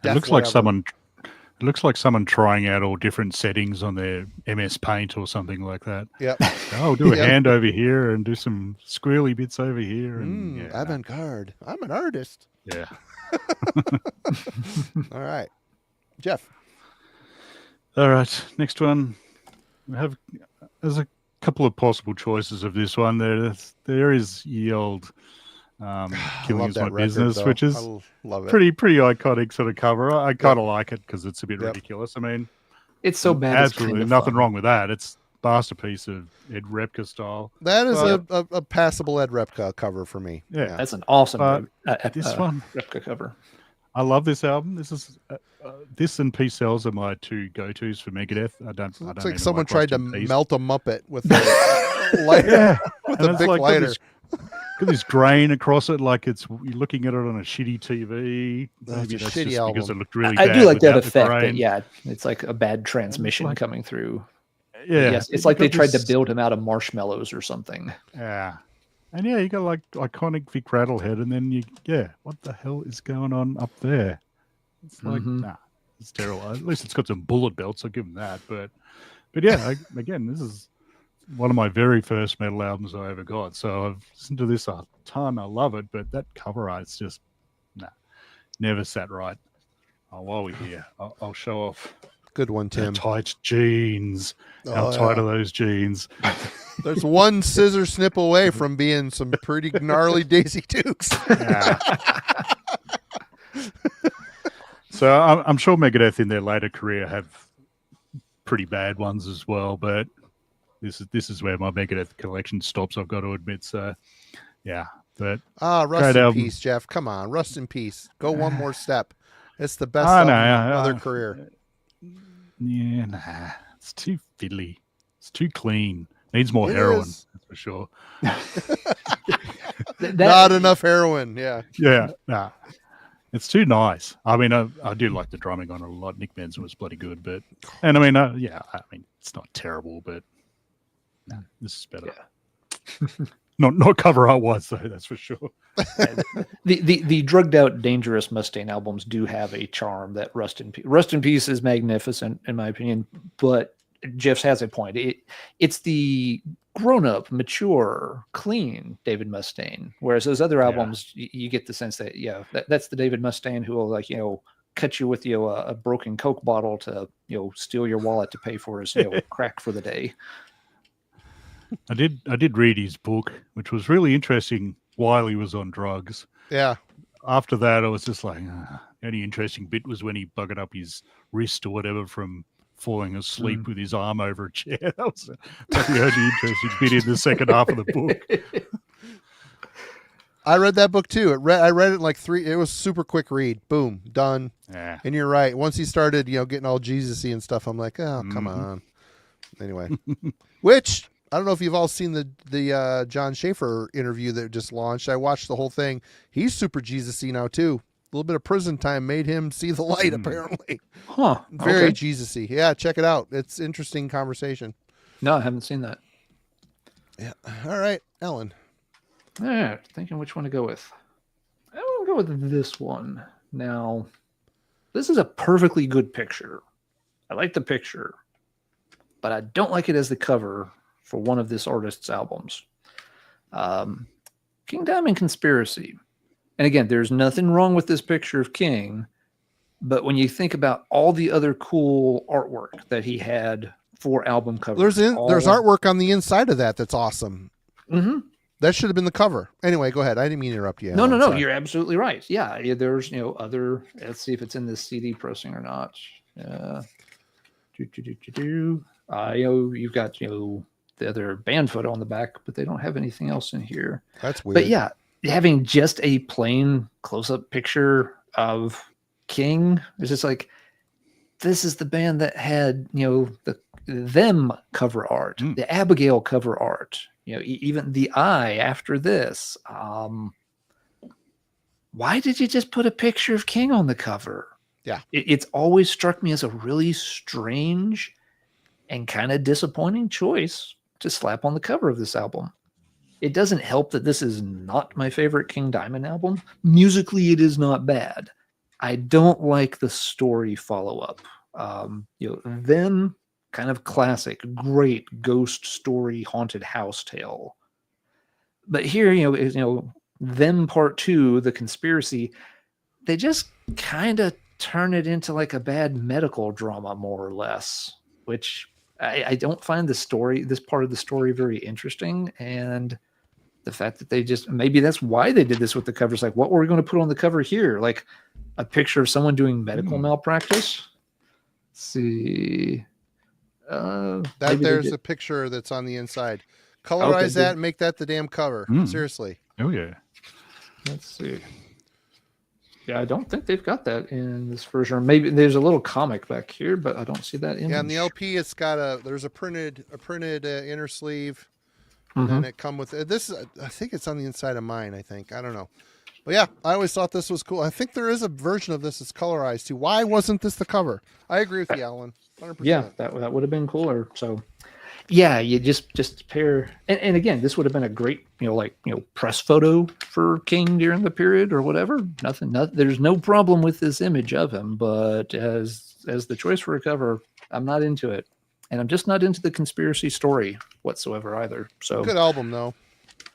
It looks like someone. It looks like someone trying out all different settings on their MS Paint or something like that. Yep. Oh, do a hand over here and do some squirrely bits over here. And avant-garde. I'm an artist. Yeah. All right, Geoff. All right, next one. There's a couple of possible choices of this one. There is ye old Killing Is My Business, though. Which is pretty iconic sort of cover. I kind of like it because it's a bit ridiculous. I mean, it's so bad. Absolutely nothing wrong with that. It's a masterpiece of Ed Repka style. That is a passable Ed Repka cover for me. Yeah, that's an awesome this one Repka cover. I love this album. This is this and Peace Cells are my two go-tos for Megadeth. I don't. It's like someone tried to melt a Muppet with a lighter, with a big lighter. Got this grain across it, like you're looking at it on a shitty TV. Maybe that's shitty album. Because it looked really bad. I do like that effect, but yeah, it's like a bad transmission coming through. Yeah, yes, it's like they tried to build him out of marshmallows or something. Yeah, and you got like iconic Vic Rattlehead, and then what the hell is going on up there? It's like nah, it's terrible. At least it's got some bullet belts. I'll give them that. But yeah, again, this is one of my very first metal albums I ever got. So I've listened to this a ton. I love it, but that cover art's just never sat right. While we're here, I'll show off. Good one, Tim. Tight jeans. How tight are those jeans? There's one scissor snip away from being some pretty gnarly Daisy Dukes. Yeah. So I'm sure Megadeth in their later career have pretty bad ones as well, but this is where my Megadeth collection stops, I've got to admit. So yeah, but rust in peace, Geoff. Come on, rust in peace. Go one more step. It's the best album of their career. Yeah, nah, it's too fiddly. It's too clean. Needs more heroin, that's for sure. Not enough heroin. Yeah, nah. It's too nice. I mean, I do like the drumming on it a lot. Nick Benson was bloody good, and I mean, it's not terrible, but this is better. Yeah. Not cover art wise though, that's for sure. The drugged out Dangerous Mustaine albums do have a charm that Rust in Peace is magnificent in my opinion, but Geoff has a point. It's the grown up, mature, clean David Mustaine, whereas those other albums you get the sense that that's the David Mustaine who will cut you with a broken Coke bottle to steal your wallet to pay for his crack for the day. I did read his book, which was really interesting while he was on drugs. Yeah. After that, I was just like, the only interesting bit was when he buggered up his wrist or whatever from falling asleep with his arm over a chair. That was the only interesting bit in the second half of the book. I read that book too. I read it in like 3. It was super quick read. Boom, done. Yeah. And you're right. Once he started, getting all Jesus-y and stuff, I'm like, oh, come on. Anyway, which I don't know if you've all seen the John Schaefer interview that just launched. I watched the whole thing. He's super Jesus-y now too. A little bit of prison time made him see the light, apparently. Huh. Very Jesus-y. Yeah, check it out. It's interesting conversation. No, I haven't seen that. Yeah. All right, Ellen. Yeah, thinking which one to go with. I want to go with this one. Now, this is a perfectly good picture. I like the picture, but I don't like it as the cover for one of this artist's albums. King Diamond Conspiracy. And again, there's nothing wrong with this picture of King, but when you think about all the other cool artwork that he had for album covers. There's artwork on the inside of that's awesome. Mm-hmm. That should have been the cover. Anyway, go ahead. I didn't mean to interrupt you. No. You're absolutely right. Yeah, there's other. Let's see if it's in this CD pressing or not. You've got the other band photo on the back, but they don't have anything else in here. That's weird. But yeah, having just a plain close-up picture of King. It's just like, this is the band that had, them cover art, the Abigail cover art, even the Eye after this. Why did you just put a picture of King on the cover? Yeah. It's always struck me as a really strange and kind of disappointing choice to slap on the cover of this album. It doesn't help that this is not my favorite King Diamond album. Musically, it is not bad. I don't like the story follow-up. Them, kind of classic, great ghost story, haunted house tale. But here, them part 2, the conspiracy, they just kind of turn it into like a bad medical drama, more or less, which I don't find this part of the story very interesting. And the fact that they just, maybe that's why they did this with the covers. Like, what were we going to put on the cover here? Like a picture of someone doing medical malpractice? Let's see. There's a picture that's on the inside. Colorize that and make that the damn cover. Seriously. Oh, yeah. Let's see. Yeah, I don't think they've got that in this version. Maybe there's a little comic back here, but I don't see that image. Yeah, in the LP, it's got there's a printed inner sleeve. And then it come with this. I think it's on the inside of mine. I don't know. But yeah, I always thought this was cool. I think there is a version of this that's colorized too. Why wasn't this the cover? I agree with you, Alan. 100%. Yeah, that would have been cooler. So, yeah, you just pair. And again, this would have been a great, press photo for King during the period or whatever. Nothing. There's no problem with this image of him. But as the choice for a cover, I'm not into it. And I'm just not into the conspiracy story whatsoever either. So good album though.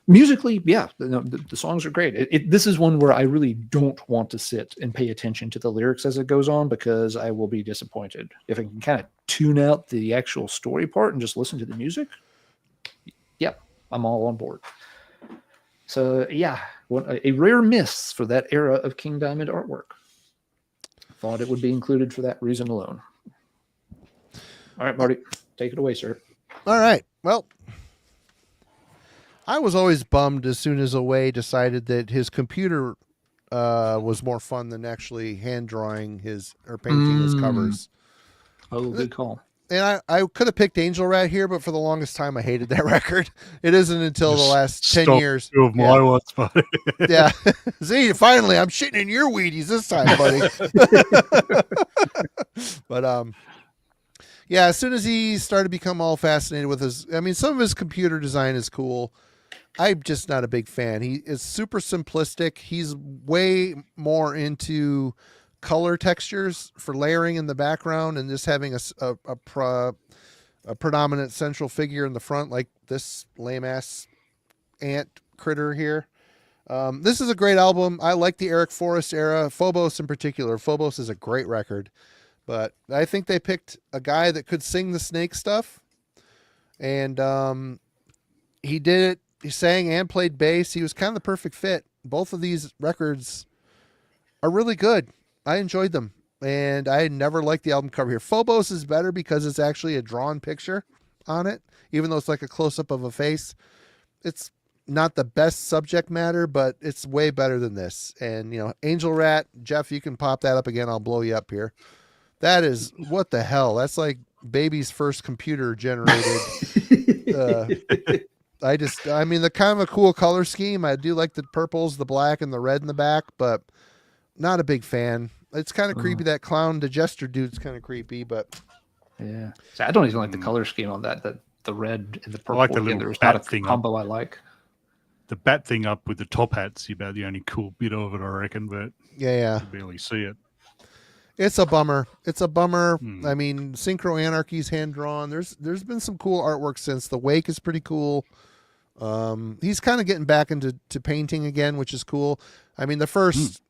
Musically, yeah, the songs are great. This is one where I really don't want to sit and pay attention to the lyrics as it goes on, because I will be disappointed. If I can kind of tune out the actual story part and just listen to the music, yep, I'm all on board. So yeah, a rare miss for that era of King Diamond artwork. Thought it would be included for that reason alone. All right, Marty, take it away, sir. All right. Well, I was always bummed as soon as Away decided that his computer was more fun than actually hand drawing or painting his covers. Oh, good call. And I could have picked Angel Rat here, but for the longest time I hated that record. It isn't until the last 10 years. Two of my ones, buddy. Yeah. See, finally, I'm shitting in your Wheaties this time, buddy. But yeah, as soon as he started to become all fascinated with some of his computer design is cool. I'm just not a big fan. He is super simplistic. He's way more into color textures for layering in the background and just having a predominant central figure in the front, like this lame-ass ant critter here. This is a great album. I like the Eric Forrest era, Phobos in particular. Phobos is a great record. But I think they picked a guy that could sing the Snake stuff. And he did it. He sang and played bass. He was kind of the perfect fit. Both of these records are really good. I enjoyed them. And I never liked the album cover here. Phobos is better because it's actually a drawn picture on it. Even though it's like a close-up of a face. It's not the best subject matter, but it's way better than this. And, Angel Rat, Geoff, you can pop that up again. I'll blow you up here. That is, what the hell? That's like baby's first computer generated. The kind of a cool color scheme. I do like the purples, the black, and the red in the back, but not a big fan. It's kind of creepy. That clown digester dude's kind of creepy, but yeah. So I don't even like the color scheme on that. The red and the purple. I like the little there's bat not a thing combo I like. The bat thing up with the top hat's about the only cool bit of it, I reckon, but yeah. You can barely see it. It's a bummer. I mean, Synchro Anarchy's hand drawn. There's been some cool artwork since. The Wake is pretty cool. He's kind of getting back into painting again, which is cool. I mean, the first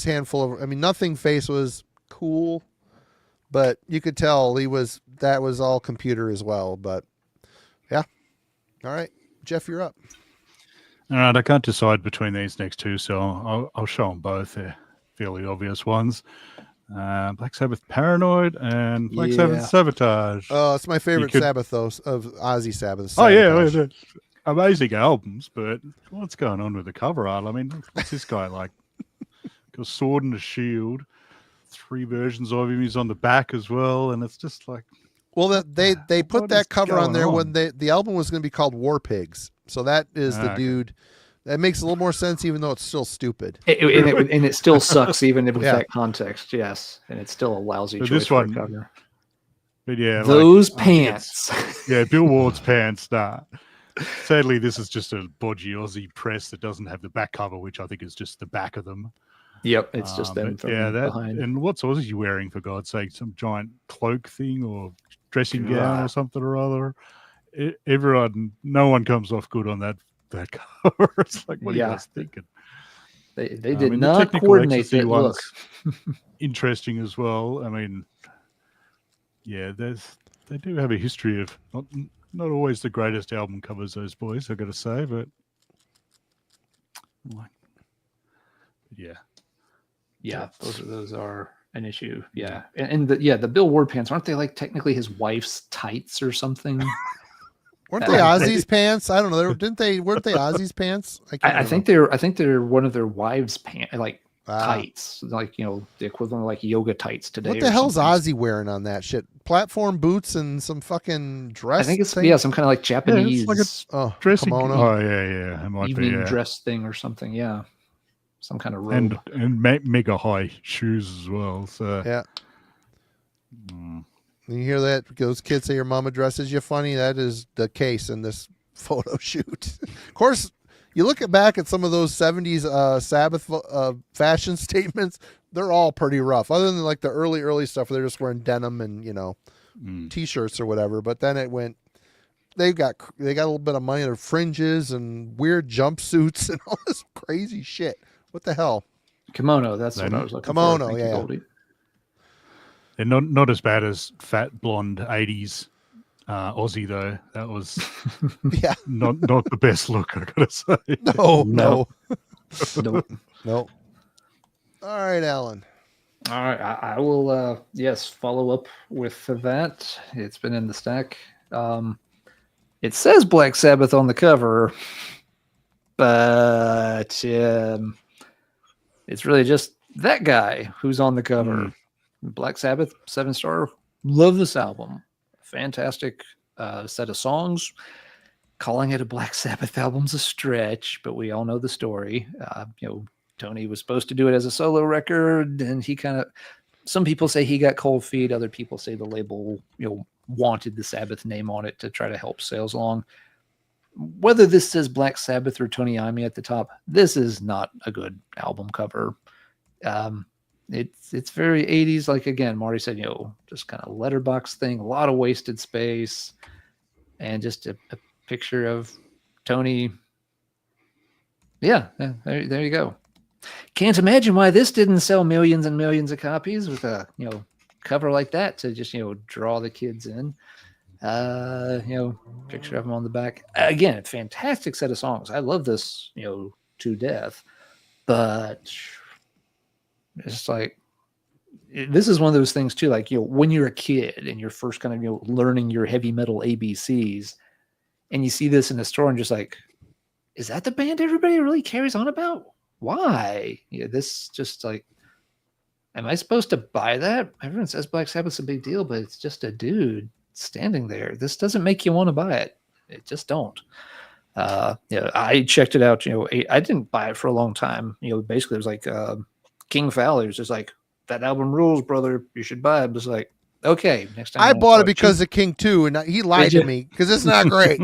handful of, Nothing Face was cool, but you could tell that was all computer as well. But yeah. All right, Geoff, you're up. All right, I can't decide between these next two, so I'll show them both. They're fairly obvious ones. Black Sabbath Paranoid and Black Sabbath Sabotage. Oh, it's my favorite Sabbath, though, of Ozzy Sabbath. Sabotage. Oh, yeah. Amazing albums, but what's going on with the cover art? I mean, what's this guy like? got a sword and a shield. 3 versions of him. He's on the back as well, and it's just like. Well, they put what that is cover on going there on? when the album was going to be called War Pigs. So that is the Okay. dude. That makes a little more sense, even though it's still stupid. And it still sucks even with Yeah. that context. Yes, and it's still a lousy So choice this for one- a cover. But yeah, Those I think it's- pants. Yeah, Bill Ward's pants. Nah. Sadly, this is just a bodgy Aussie press that doesn't have the back cover, which I think is just the back of them. Yep, it's just them But from yeah, that behind. and what's Aussie wearing for God's sake? Some giant cloak thing or dressing gown God. or something or other. No one comes off good on that cover. It's like, what are you Yeah. guys thinking? They I did mean, the not technical coordinate ecstasy that look. one's interesting as well. I mean, yeah, they do have a history of not always the greatest album covers, those boys, I got to say, but yeah. Yeah, those are an issue. Yeah, and the Bill Ward pants, aren't they like technically his wife's tights or something? Weren't they Ozzy's pants? I don't know. Weren't they Ozzy's pants? I think they're one of their wives' pants, like tights, like the equivalent of like yoga tights today. What the or hell's something. Ozzy wearing on that shit? Platform boots and some fucking dress. I think it's thing? some kind of like Japanese Dressing. kimono. Oh yeah, it might evening be. Yeah. dress thing or something. Yeah, some kind of robe. And mega high shoes as well. So Yeah. You hear that? Those kids say your mama dresses you funny. That is the case in this photo shoot. Of course, you look back at some of those 70s Sabbath fashion statements, they're all pretty rough. Other than like the early stuff where they're just wearing denim and, t-shirts or whatever. But then it went, they got a little bit of money. Their fringes and weird jumpsuits and all this crazy shit. What the hell? Kimono, that's what I was looking for. Kimono, Thank you, yeah. Goldie. they're not as bad as fat blonde 80s Aussie though. That was Yeah. not the best look, I gotta say. No. Nope. All right, Alan. All right, I will follow up with that. It's been in the stack. It says Black Sabbath on the cover, but it's really just that guy who's on the cover. Black Sabbath, 7-star. Love this album. Fantastic set of songs. Calling it a Black Sabbath album's a stretch, but we all know the story. Tony was supposed to do it as a solo record, and he some people say he got cold feet. Other people say the label, wanted the Sabbath name on it to try to help sales along. Whether this says Black Sabbath or Tony Iommi at the top, this is not a good album cover. It's very 80s. Like, again, Marty said, just kind of letterbox thing, a lot of wasted space, and just a picture of Tony. Yeah, there you go. Can't imagine why this didn't sell millions and millions of copies with a cover like that to just draw the kids in. Picture of him on the back. Again, a fantastic set of songs. I love this to death, but it's like this is one of those things too. Like when you're a kid and you're first kind of learning your heavy metal ABCs, and you see this in the store and just like, is that the band everybody really carries on about? Why? This just like, am I supposed to buy that? Everyone says Black Sabbath's a big deal, but it's just a dude standing there. This doesn't make you want to buy it. It just don't. I checked it out. I didn't buy it for a long time. Basically it was like King Fowler was just like, that album rules, brother. You should buy it. It was like, okay, next time. I bought it because of King 2, and he lied to me because it's not great.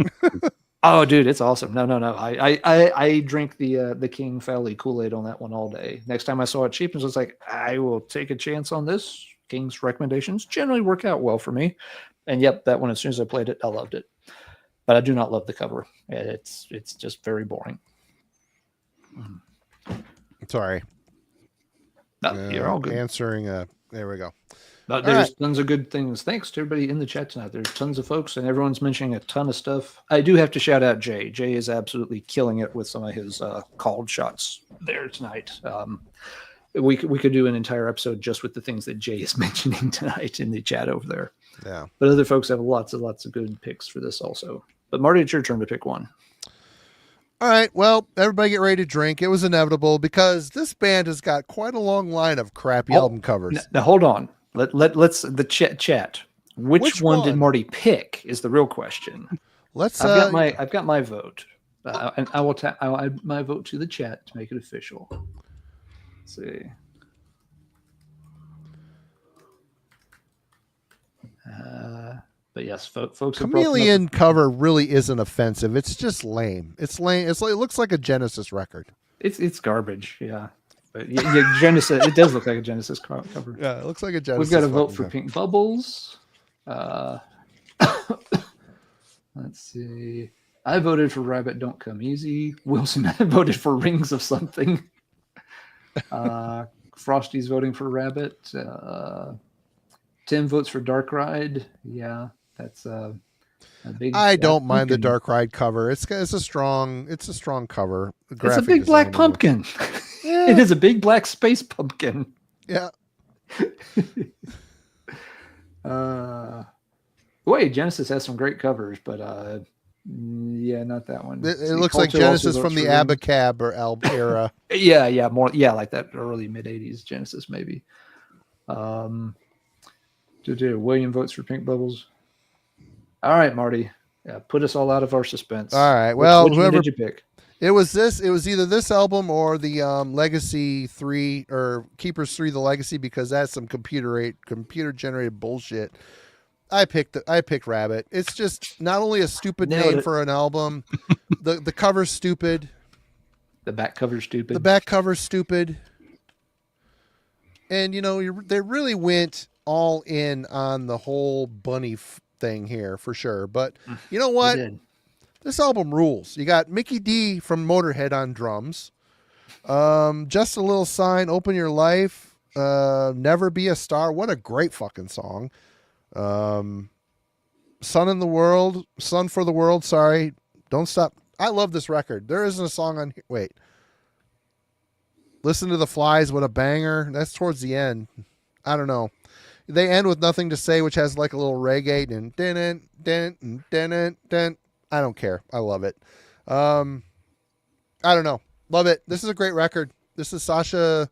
Oh, dude, it's awesome. No. I drink the King Fowley Kool-Aid on that one all day. Next time I saw it cheap, I was like, I will take a chance on this. King's recommendations generally work out well for me. And yep, that one, as soon as I played it, I loved it. But I do not love the cover. It's just very boring. Sorry. No, you're all good. Answering. There we go. But there's tons of good things. Thanks to everybody in the chat tonight. There's tons of folks, and everyone's mentioning a ton of stuff. I do have to shout out Jay. Jay is absolutely killing it with some of his called shots there tonight. We could do an entire episode just with the things that Jay is mentioning tonight in the chat over there. Yeah. But other folks have lots of good picks for this also. But Marty, it's your turn to pick one. All right, well, everybody get ready to drink. It was inevitable because this band has got quite a long line of crappy album covers. Now hold on. Let's the chat. Which one did one? Marty pick is the real question. Let's. I've got my vote, and I will I'll add my vote to the chat to make it official. Let's see. But yes, folks. Chameleon cover really isn't offensive. It's just lame. It's lame. It looks like a Genesis record. It's garbage. Yeah. But yeah, Genesis. It does look like a Genesis cover. Yeah, it looks like a Genesis. We've got a vote for Pink Bubbles. Let's see. I voted for Rabbit Don't Come Easy. Wilson voted for Rings of Something. Frosty's voting for Rabbit. Tim votes for Dark Ride. Yeah, that's a big. I don't mind the Dark Ride cover. It's a strong cover. It's a big black pumpkin. Yeah. It is a big black space pumpkin. Yeah. Wait, Genesis has some great covers, but yeah, not that one. It looks like Genesis from the Abacab or era. Yeah, more like that early mid '80s Genesis maybe. William votes for Pink Bubbles. All right, Marty, put us all out of our suspense. All right, well, which one did you pick? It was either this album or the Legacy 3 or Keepers 3 The Legacy, because that's some computer generated bullshit. I picked Rabbit. It's just not only a stupid name for an album, the cover's stupid. The back cover's stupid. The back cover's stupid. And they really went all in on the whole bunny thing here for sure. But you know what? This album rules. You got Mickey D from Motorhead on drums. Just a Little Sign, Open Your Life, Never Be a Star. What a great fucking song. Sun for the World. Sorry. Don't Stop. I love this record. There isn't a song on here. Wait. Listen to the Flies. What a banger. That's towards the end. I don't know. They end with Nothing to Say, which has like a little reggae and I don't care. I love it. I don't know. Love it. This is a great record. This is Sasha's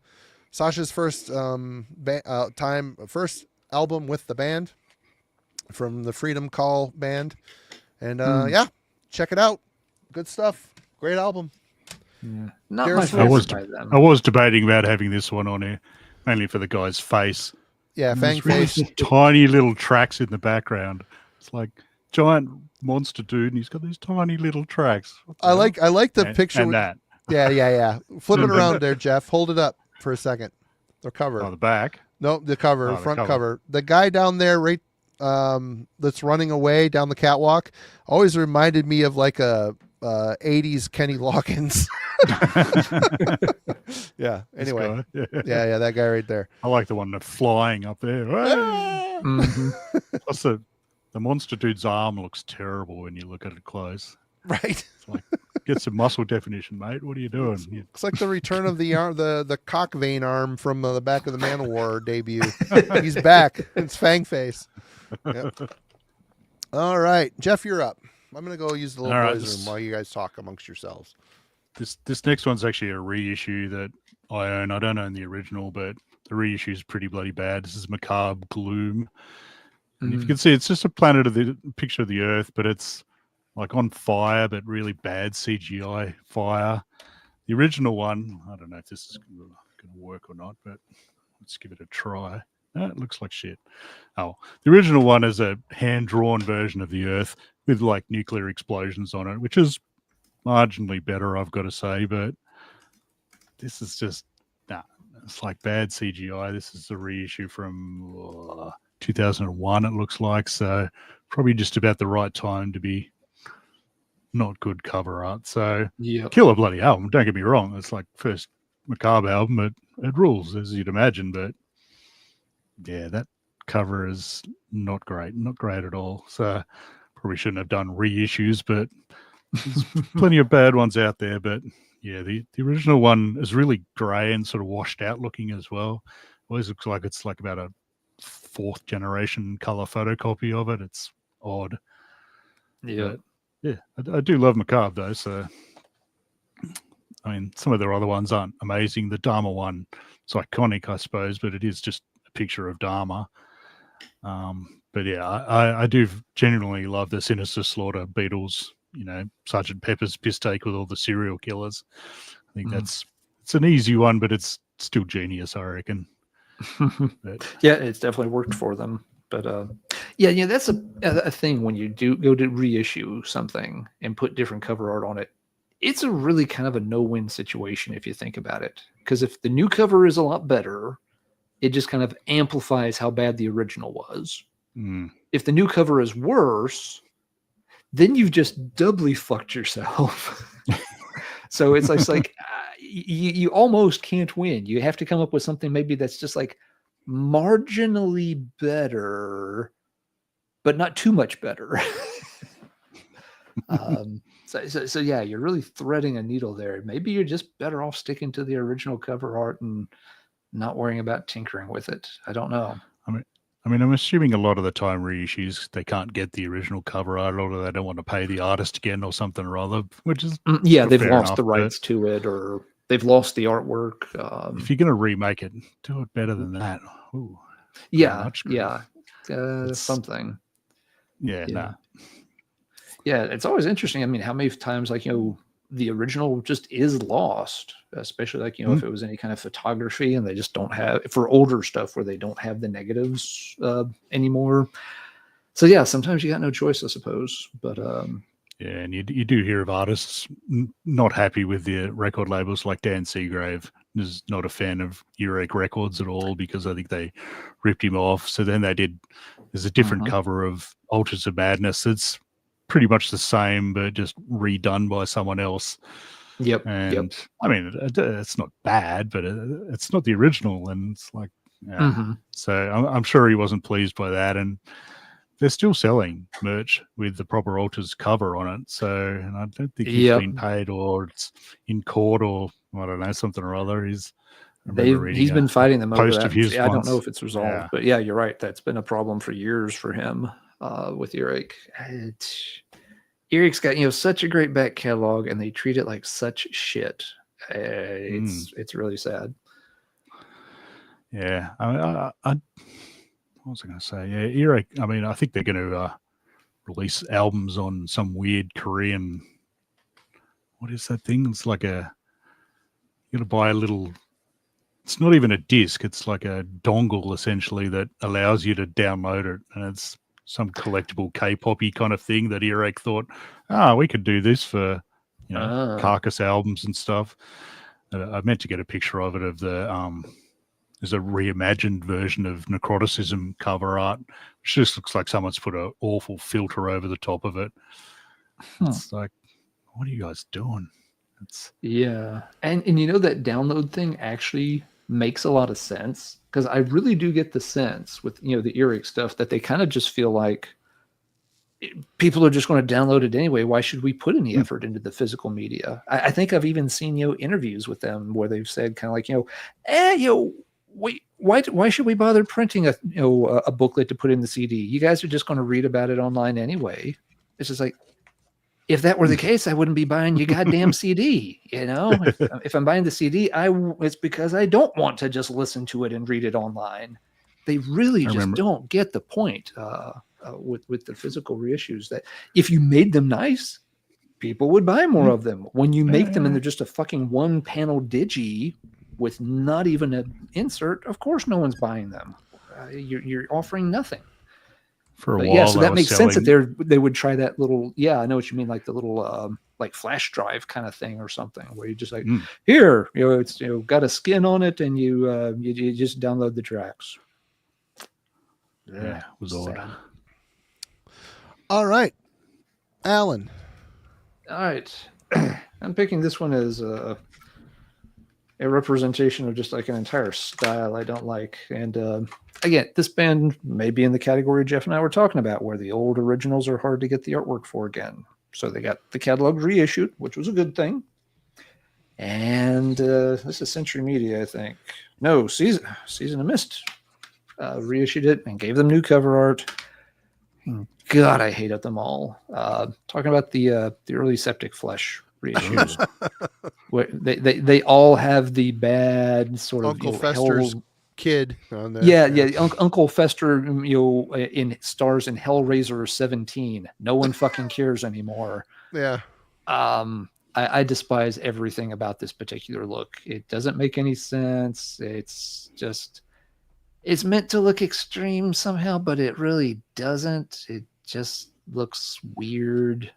first first album with the band from the Freedom Call band. And yeah, check it out. Good stuff. Great album. Yeah. Not my favorite by them. I was debating about having this one on here, mainly for the guy's face. Yeah, Fang face. Tiny little tracks in the background. It's like giant monster dude, and he's got these tiny little tracks. I like the picture. And that. Yeah. Flip it around there, Jeff. Hold it up for a second. The cover. Oh, the back? No, the cover. Front cover. The guy down there, right, that's running away down the catwalk, always reminded me of like a 80s Kenny Loggins. Yeah. Anyway. Yeah, that guy right there. I like the one that's flying up there. Mm-hmm. Plus the monster dude's arm looks terrible when you look at it close. Right. It's like, get some muscle definition, mate. What are you doing? It's like the return of the arm, the cock vein arm from the back of the Manowar debut. He's back. It's Fang face. Yep. All right, Jeff, you're up. I'm gonna go use the little boys' room while you guys talk amongst yourselves. This next one's actually a reissue that I own. I don't own the original, but the reissue is pretty bloody bad. This is Macabre Gloom. And if you can see, it's just a picture of the Earth, but it's like on fire, but really bad CGI fire. The original one, I don't know if this is going to work or not, but let's give it a try. It looks like shit. Oh, the original one is a hand-drawn version of the Earth with like nuclear explosions on it, which is marginally better, I've got to say, but this is just, it's like bad CGI. This is a reissue from 2001, it looks like, so probably just about the right time to be not good cover art. So killer bloody album, don't get me wrong, it's like first Macabre album, it rules, as you'd imagine, but yeah, that cover is not great at all. So probably shouldn't have done reissues, but there's plenty of bad ones out there. But yeah, the original one is really grey and sort of washed out looking as well. Always looks like it's like about a 4th generation color photocopy of it. It's odd. Yeah. But yeah, I do love Macabre though, so I mean, some of their other ones aren't amazing. The Dharma one, it's iconic, I suppose, but it is just a picture of Dharma. But yeah, I do genuinely love the Sinister Slaughter Beatles, Sergeant Pepper's piss take with all the serial killers. I think it's an easy one, but it's still genius, I reckon. Yeah, it's definitely worked for them. But that's a thing when you do go to reissue something and put different cover art on it. It's a really kind of a no-win situation if you think about it. Because if the new cover is a lot better, it just kind of amplifies how bad the original was. If the new cover is worse, then you've just doubly fucked yourself. So it's like you almost can't win. You have to come up with something maybe that's just like marginally better, but not too much better. So yeah, you're really threading a needle there. Maybe you're just better off sticking to the original cover art and not worrying about tinkering with it. I don't know. I mean, I'm assuming a lot of the time reissues, they can't get the original cover art, or they don't want to pay the artist again or something or other, which is they've lost enough, the rights to it, or they've lost the artwork. If you're going to remake it, do it better than that. Ooh, something. Yeah, nah. Yeah, it's always interesting. I mean, how many times the original just is lost, especially if it was any kind of photography and they just don't have, for older stuff where they don't have the negatives anymore. So yeah, sometimes you got no choice, I suppose. But yeah, and you do hear of artists not happy with the record labels, like Dan Seagrave is not a fan of Earache Records at all because I think they ripped him off. So then there's a different cover of Altars of Madness that's pretty much the same, but just redone by someone else. Yep. And I mean, it's not bad, but it's not the original. And it's like, so I'm sure he wasn't pleased by that. And they're still selling merch with the proper Altars cover on it. So, and I don't think he's been paid, or it's in court, or I don't know, something or other. He's been fighting them over that. I don't know if it's resolved, Yeah. but yeah, you're right. That's been a problem for years for him with Earache. Earache's got such a great back catalog, and they treat it like such shit. It's really sad. Yeah, what was I going to say? Yeah, Earache. I mean, I think they're going to release albums on some weird Korean. What is that thing? It's like you're going to buy a little. It's not even a disc. It's like a dongle essentially that allows you to download it, and it's some collectible K-poppy kind of thing that Earache thought, we could do this for Carcass albums and stuff. I meant to get a picture of it of the. There's a reimagined version of Necroticism cover art, which just looks like someone's put an awful filter over the top of it. It's like, what are you guys doing? Yeah. And that download thing actually makes a lot of sense, because I really do get the sense with, the Earache stuff that they kind of just feel like people are just going to download it anyway. Why should we put any effort into the physical media? I think I've even seen, interviews with them where they've said kind of like, why should we bother printing a booklet to put in the CD? You guys are just going to read about it online anyway. It's just like, if that were the case, I wouldn't be buying your goddamn CD. If I'm buying the CD, it's because I don't want to just listen to it and read it online. They really just don't get the point with the physical reissues, that if you made them nice, people would buy more of them. When you make them and they're just a fucking one panel digi with not even an insert, of course no one's buying them. You're offering nothing. For a while, so that makes sense that they would try that little. Yeah, I know what you mean, like the little like flash drive kind of thing or something, where you just like here, it's got a skin on it, and you just download the tracks. Yeah, it was odd. All right, Alan. All right, I'm picking this one as a representation of just like an entire style I don't like. And again, this band may be in the category Geoff and I were talking about, where the old originals are hard to get the artwork for again. So they got the catalog reissued, which was a good thing. And this is Century Media, I think. No, Season of Mist reissued it and gave them new cover art. God, I hated them all. Talking about the early Septic Flesh reissues. Where they all have the bad sort of Uncle Fester's kid on there. Yeah. Uncle Fester, in stars in Hellraiser 17. No one fucking cares anymore. Yeah. I despise everything about this particular look. It doesn't make any sense. It's meant to look extreme somehow, but it really doesn't. It just looks weird.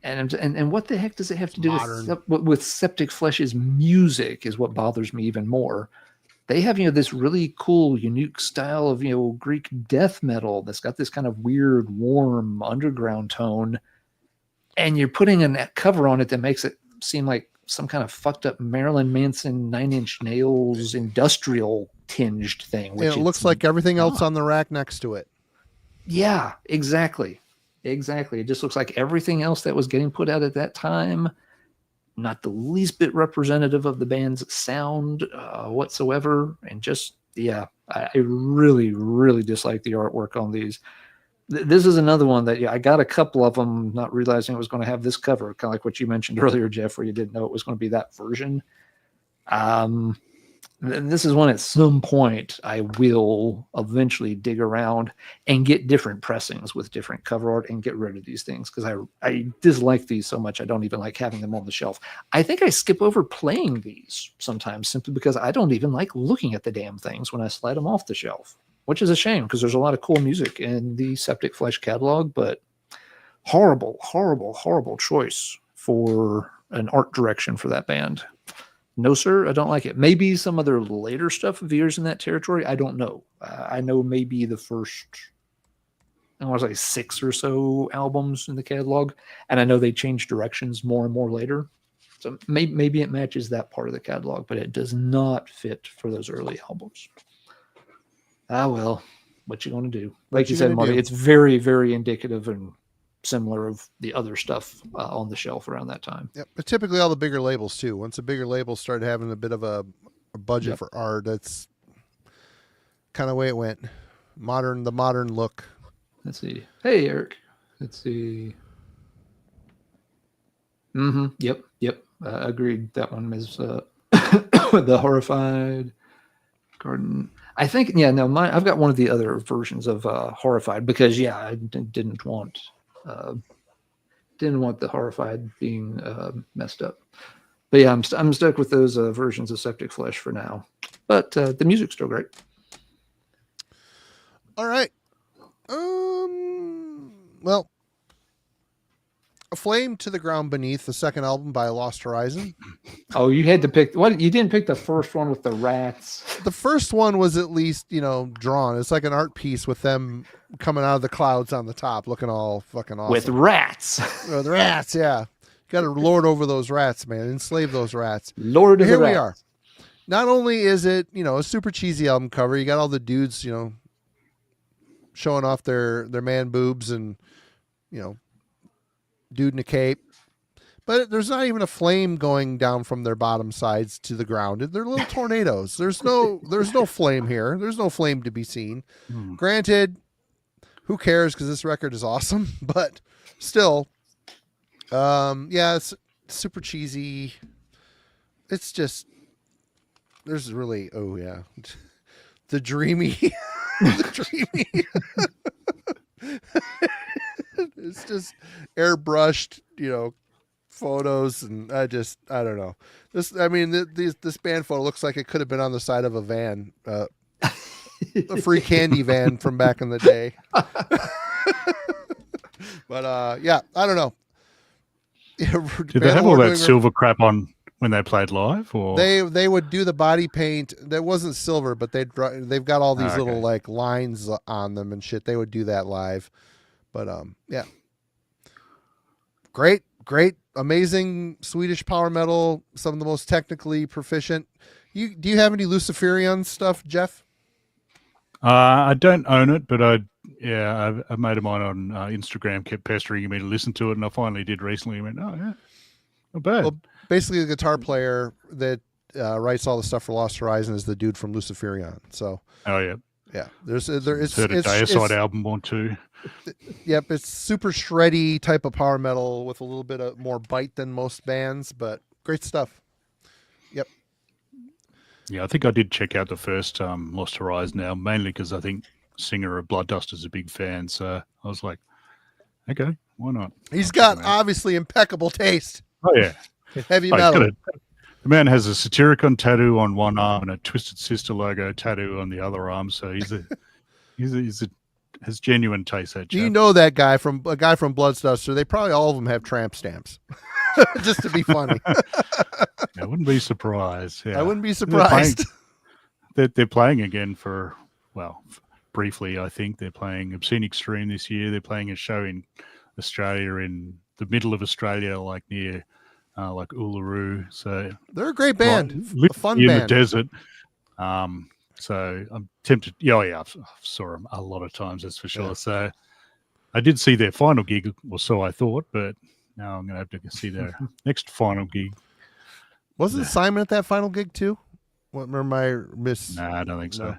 And what the heck does it have to do with Septic Flesh's music is what bothers me even more. They have, this really cool, unique style of, Greek death metal that's got this kind of weird, warm underground tone. And you're putting a cover on it that makes it seem like some kind of fucked up Marilyn Manson 9 Inch Nails industrial tinged thing. Which it looks like everything else on the rack next to it. Yeah, exactly. It just looks like everything else that was getting put out at that time. Not the least bit representative of the band's sound whatsoever. And just, I really, really dislike the artwork on these. This is another one that, I got a couple of them not realizing it was going to have this cover, kind of like what you mentioned earlier, Geoff, where you didn't know it was going to be that version. This is one at some point I will eventually dig around and get different pressings with different cover art and get rid of these things because I dislike these so much I don't even like having them on the shelf. I think I skip over playing these sometimes simply because I don't even like looking at the damn things when I slide them off the shelf, which is a shame because there's a lot of cool music in the Septic Flesh catalog, but horrible, horrible, horrible choice for an art direction for that band. No, sir, I don't like it. Maybe some other later stuff veers in that territory. I don't know. I know maybe the first, I want to say 6 or so albums in the catalog, and I know they changed directions more and more later. So maybe it matches that part of the catalog, but it does not fit for those early albums. Well, what you going to do? Like you said, Marty, it's very, very indicative and similar of the other stuff on the shelf around that time. Yep, but typically all the bigger labels too. Once the bigger labels started having a bit of a budget for art, that's kind of the way it went. The modern look. Let's see. Hey, Eric. Let's see. Yep. Agreed. That one is the Horrified Garden. I think, I've got one of the other versions of Horrified because, I didn't want the Horrified being messed up. But I'm stuck with those versions of Septic Flesh for now. But the music's still great. All right. Well, A Flame to the Ground Beneath, the second album by Lost Horizon. Oh, you had to pick what? You didn't pick the first one with the rats. The first one was at least, drawn. It's like an art piece with them coming out of the clouds on the top, looking all fucking awesome. With rats. With rats, yeah. Got to lord over those rats, man. Enslave those rats. Lord of the rats. Here we are. Not only is it, a super cheesy album cover, you got all the dudes, showing off their man boobs and, dude in a cape. But there's not even a flame going down from their bottom sides to the ground. They're little tornadoes. There's no flame here. There's no flame to be seen. Granted, who cares because this record is awesome, but still, it's super cheesy. It's just, there's really, the dreamy, it's just airbrushed, photos, and I don't know. This band photo looks like it could have been on the side of a van, a free candy van from back in the day. But I don't know. Did they have all that silver crap on when they played live, or they would do the body paint that wasn't silver, but they've got all these little like lines on them and shit. They would do that live, but great, amazing Swedish power metal. Some of the most technically proficient. Do you have any Luciferian stuff, Geoff? I don't own it, but a mate of mine on Instagram kept pestering me to listen to it, and I finally did recently. And went, oh yeah, not bad. Well, basically, the guitar player that writes all the stuff for Lost Horizon is the dude from Luciferian. So, Yeah, there's it's Heard a Deicide album or two. Yep, it's super shreddy type of power metal with a little bit of more bite than most bands, but great stuff. Yep. Yeah, I think I did check out the first Lost Horizon now, mainly because I think singer of Blood Dust is a big fan. So I was like, okay, why not? He's I'll check got him out. obviously impeccable taste. Oh yeah, Heavy Oh, he's got metal. the man has a Satyricon tattoo on one arm and a Twisted Sister logo tattoo on the other arm. So he's has genuine taste. That Do you chap. know that guy from Bloodduster? They probably all of them have tramp stamps, just to be funny. I wouldn't be surprised. Yeah. I wouldn't be surprised. They're playing again for, briefly, I think. They're playing Obscene Extreme this year. They're playing a show in Australia, in the middle of Australia, like near like Uluru. So They're a great band, like, a fun in band. the desert. So I'm tempted. Yeah, I've saw them a lot of times, that's for sure. Yeah. So I did see their final gig, or so I thought, but now I'm going to have to see their next final gig. Wasn't Simon at that final gig too? What am I miss? Nah, I don't think so. No.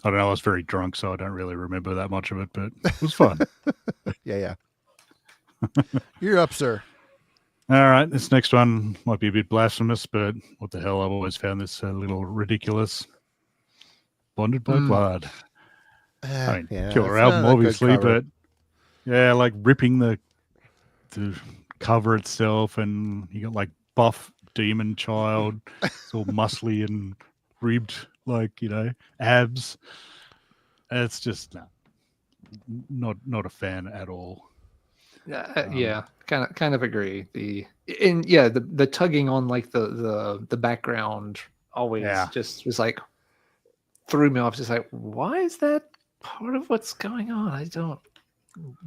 I don't know. I was very drunk, so I don't really remember that much of it, but it was fun. Yeah. You're up, sir. All right, this next one might be a bit blasphemous, but what the hell? I've always found this a little ridiculous. Bonded by Blood. I mean, Yeah, killer it's album, not a good obviously, cover. but yeah, like ripping the cover itself, and you got like buff demon child, it's all muscly and ribbed, like, abs. It's just not a fan at all. Yeah, kind of agree. The tugging on like the background always just was like threw me off. Just like, why is that part of what's going on? I don't.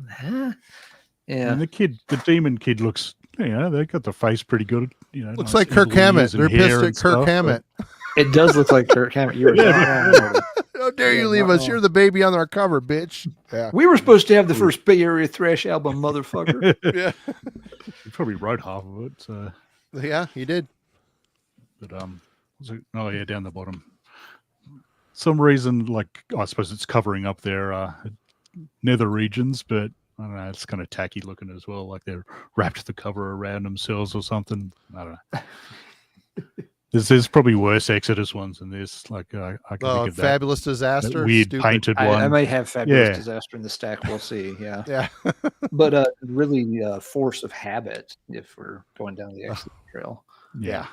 Huh? Yeah. And the demon kid looks, they got the face pretty good. Looks nice like Kirk little Hammett. ears and They're hair pissed and at Kirk stuff, Hammett. It does look like Kirk Hammett. You're not wrong. How dare you leave us? You're the baby on our cover, bitch. Yeah. We were supposed to have the first Bay Area thrash album, motherfucker. Yeah. He probably wrote half of it. So. Yeah, he did. But down the bottom. Some reason, like, I suppose it's covering up their nether regions, but I don't know, it's kind of tacky looking as well, like they've wrapped the cover around themselves or something. I don't know. There's probably worse Exodus ones than this. Like I can think of Fabulous Disaster. that weird Stupid. painted one. I may have Fabulous Yeah. Disaster in the stack. We'll see. Yeah. Yeah. But really Force of Habit, if we're going down the Exodus trail. Yeah.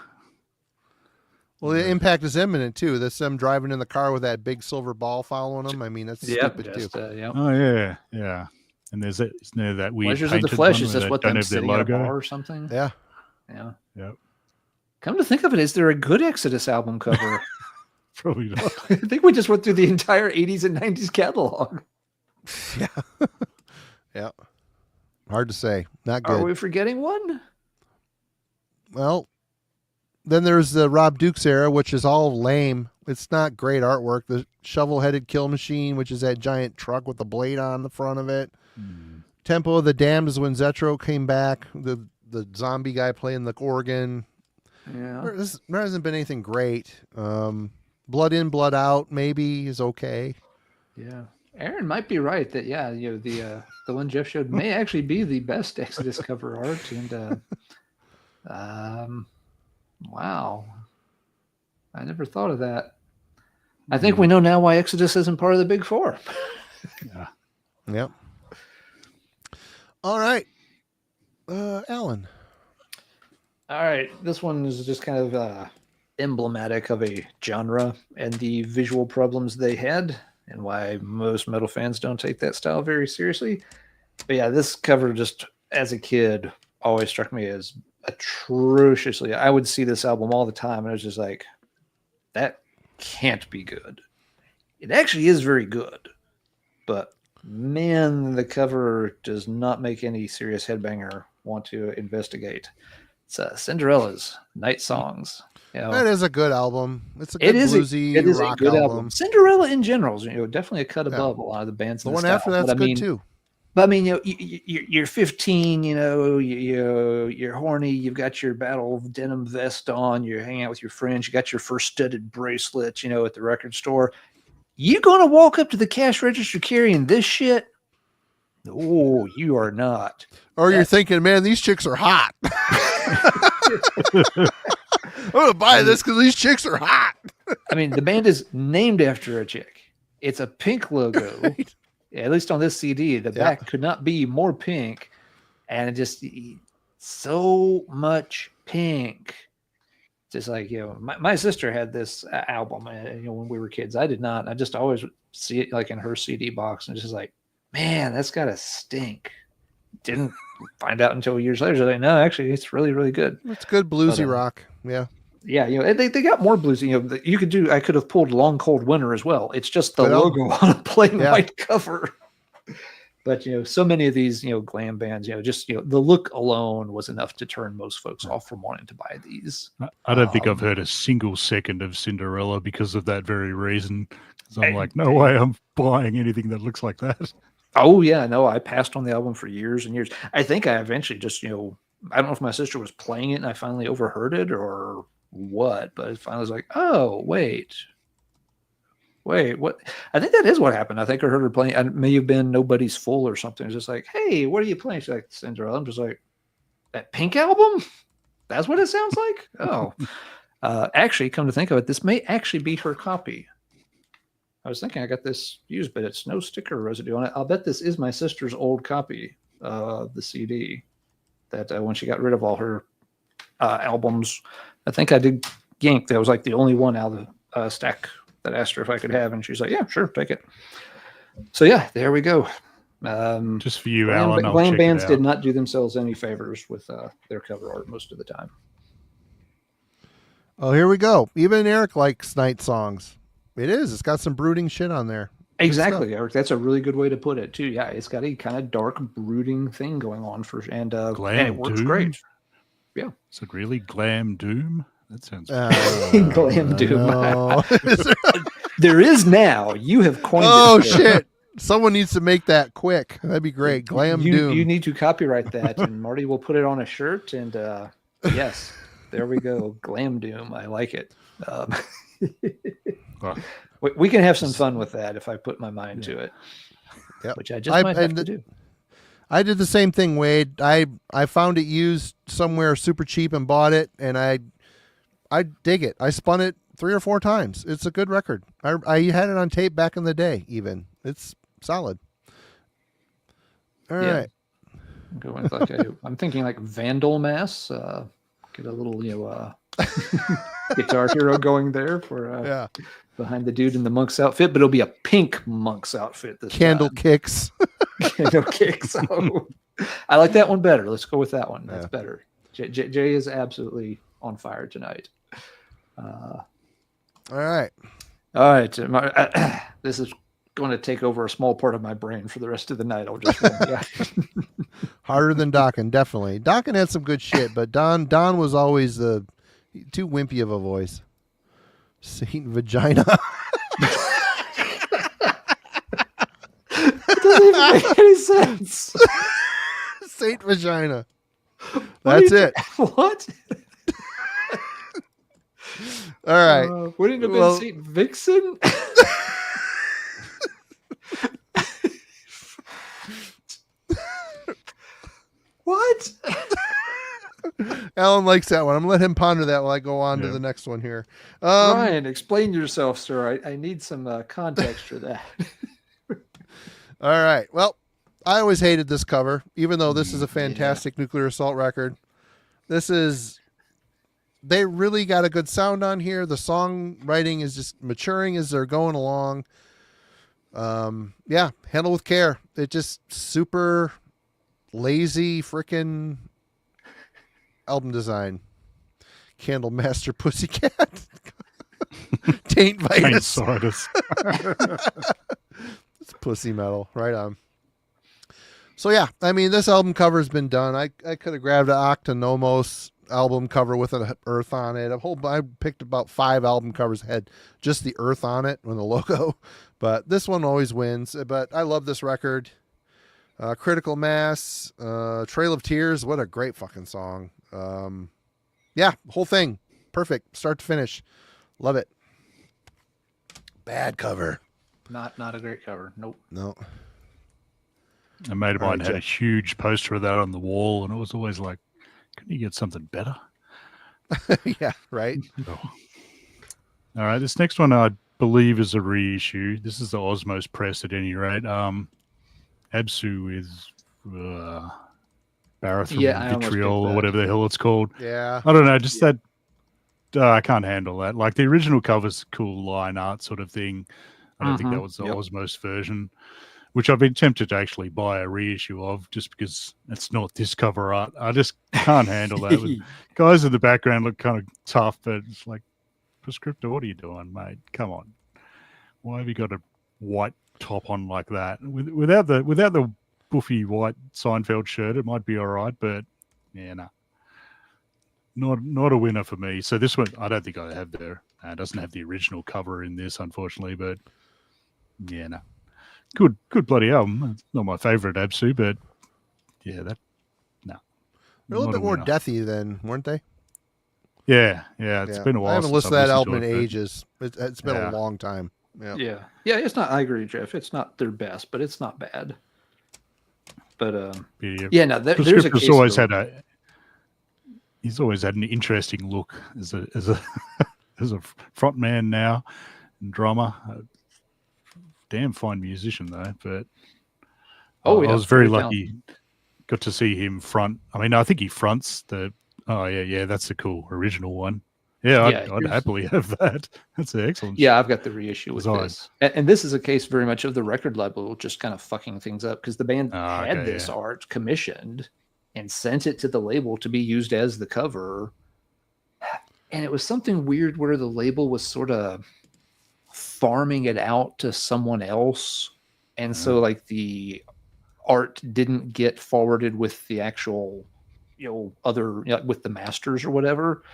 Well, the impact is imminent too. That's them driving in the car with that big silver ball following them. I mean, that's stupid too. Oh yeah. And isn't there that weird Pleasures of the painted Flesh one is where just they what don't them have their sitting at a logo? bar or something. Yeah. Yep. Come to think of it, is there a good Exodus album cover? Probably not. I think we just went through the entire 80s and 90s catalog. Yeah. Yeah. Hard to say. Not good. Are we forgetting one? Well, then there's the Rob Dukes era, which is all lame. It's not great artwork. The shovel-headed kill machine, which is that giant truck with the blade on the front of it. Tempo of the Damned is when Zetro came back. The zombie guy playing the organ. Yeah. There hasn't been anything great. Blood In, Blood Out maybe is okay. Yeah. Aaron might be right that the one Geoff showed may actually be the best Exodus cover art, and wow, I never thought of that. I think we know now why Exodus isn't part of the Big Four. Yeah. Yep. All right, Alan. All right, this one is just kind of emblematic of a genre and the visual problems they had, and why most metal fans don't take that style very seriously. But yeah, this cover just as a kid always struck me as atrociously. I would see this album all the time, and I was just like, that can't be good. It actually is very good, but man, the cover does not make any serious headbanger want to investigate. It's Cinderella's Night Songs. That is a good album. It's a good bluesy rock album. Cinderella in general is definitely a cut above a lot of the bands. The one after that's good too. But I mean, you're 15. You're horny. You've got your battle denim vest on. You're hanging out with your friends. You got your first studded bracelet. At the record store. You gonna walk up to the cash register carrying this shit? Oh, you are not. Or you're thinking, man, these chicks are hot. I'm gonna buy this because these chicks are hot. I mean, the band is named after a chick. It's a pink logo. Right. At least on this CD, the back could not be more pink, and it just so much pink. Just like, you know, my sister had this album, you know, when we were kids. I did not. I just always see it like in her CD box, and just like, man, that's gotta stink. Didn't find out until years later. Like, no, actually, it's really, really good. It's good bluesy rock. Yeah. Yeah, you know, they got more bluesy. You know, you could do. I could have pulled Long Cold Winter as well. It's just the logo on a plain white cover. But you know, so many of these, you know, glam bands, you know, just, you know, the look alone was enough to turn most folks off from wanting to buy these. I don't think I've heard a single second of Cinderella because of that very reason. Because I'm like, no way, I'm buying anything that looks like that. Oh yeah, no, I passed on the album for years and years. I think I eventually just, you know, I don't know if my sister was playing it and I finally overheard it or what, but it finally was like, oh wait, what? I think that is what happened. I think I heard her playing. It may have been Nobody's Fool or something. It's just like, hey, what are you playing? She's like, Cinderella. I'm just like, that Pink album? That's what it sounds like? Oh. Actually, come to think of it, this may actually be her copy. I was thinking I got this used, but it's no sticker residue on it. I'll bet this is my sister's old copy of the CD that when she got rid of all her albums, I think I did yank. That was like the only one out of the stack that asked her if I could have, and she's like, yeah, sure, take it. So yeah, there we go. Just for you, Alan. Glam bands did not do themselves any favors with their cover art most of the time. Oh, here we go. Even Eric likes night songs. It is. It's got some brooding shit on there. Exactly, Eric. That's a really good way to put it too. Yeah, it's got a kind of dark, brooding thing going on and it works great. Yeah. Is it really glam doom? That sounds glam doom. There is now. You have coined it. Oh shit! Someone needs to make that quick. That'd be great. Glam doom. You need to copyright that, and Marty will put it on a shirt. And yes, there we go. Glam doom. I like it. We can have some fun with that if I put my mind to it. Yep. Which I just might have to do. I did the same thing, Wade. I found it used somewhere super cheap and bought it, and I dig it. I spun it 3 or 4 times. It's a good record. I had it on tape back in the day. Even it's solid. All right. Going like I'm thinking like Vandal Mass. Get a little Guitar Hero going there for behind the dude in the monk's outfit, but it'll be a pink monk's outfit this Candle time. kicks. Candle kicks. Oh, I like that one better. Let's go with that one. That's better. Jay is absolutely on fire tonight. All right. This is going to take over a small part of my brain for the rest of the night. I'll just harder than Dokken, definitely. Dokken had some good shit, but Don was always too wimpy of a voice. Saint Vagina. It doesn't even make any sense. Saint Vagina. That's it. What? All right. Wouldn't it have been Saint Vixen? What? Alan likes that one. I'm going to let him ponder that while I go on to the next one here. Ryan, explain yourself, sir. I need some context for that. All right. Well, I always hated this cover, even though this is a fantastic Nuclear Assault record. They really got a good sound on here. The songwriting is just maturing as they're going along. Handle with care. It just super lazy freaking album design. Candlemaster Pussycat. Taint Vitus. It's pussy metal. Right on. So yeah, I mean, this album cover has been done. I could have grabbed an Octonomos album cover with an earth on it. I picked about 5 album covers that had just the earth on it and the logo, but this one always wins. But I love this record. Critical Mass, Trail of Tears. What a great fucking song. Whole thing. Perfect. Start to finish. Love it. Bad cover. Not a great cover. Nope. No. A mate of All mine right, had a Geoff. huge poster of that on the wall, and it was always like, "Can you get something better?" Yeah, right. Oh. All right, this next one I believe is a reissue. This is the Osmos press at any rate. Absu with Barathrum Yeah, I almost Vitriol picked or that. whatever the hell it's called. Yeah. I don't know, just that. I can't handle that. Like the original cover's cool line art sort of thing. I don't think that was the Yep. Osmos version, which I've been tempted to actually buy a reissue of just because it's not this cover art. I just can't handle that. With guys in the background look kind of tough, but it's like, Prescriptor, what are you doing, mate? Come on. Why have you got a white top on like that? Without the buffy white Seinfeld shirt, it might be all right, but yeah, no. Not a winner for me. So this one, I don't think I have there. It doesn't have the original cover in this, unfortunately, but yeah, no. Good bloody album. It's not my favorite Absu, but yeah, that no. They're a little Not bit more winner. deathy then, weren't they? Yeah. It's been a while. I haven't since listened to I've that album in to it, but ages. It's been Yeah. a long time. Yeah. It's not. I agree, Jeff. It's not their best, but it's not bad. But Yeah, no, there's a Prescriptor's case always of- had he's always had an interesting look as a as a front man now and drummer. Damn fine musician though, but Oh, I yeah, was very very lucky. Got to see him front. I mean, I think he fronts the. Oh yeah, that's the cool original one. Yeah, Yeah, I'd here's- happily have that. That's excellent. Yeah, I've got the reissue with Design. this, and this is a case very much of the record label just kind of fucking things up because the band Ah, had okay, this yeah. art commissioned and sent it to the label to be used as the cover, and it was something weird where the label was sort of farming it out to someone else, and so like the art didn't get forwarded with the actual, other with the masters or whatever.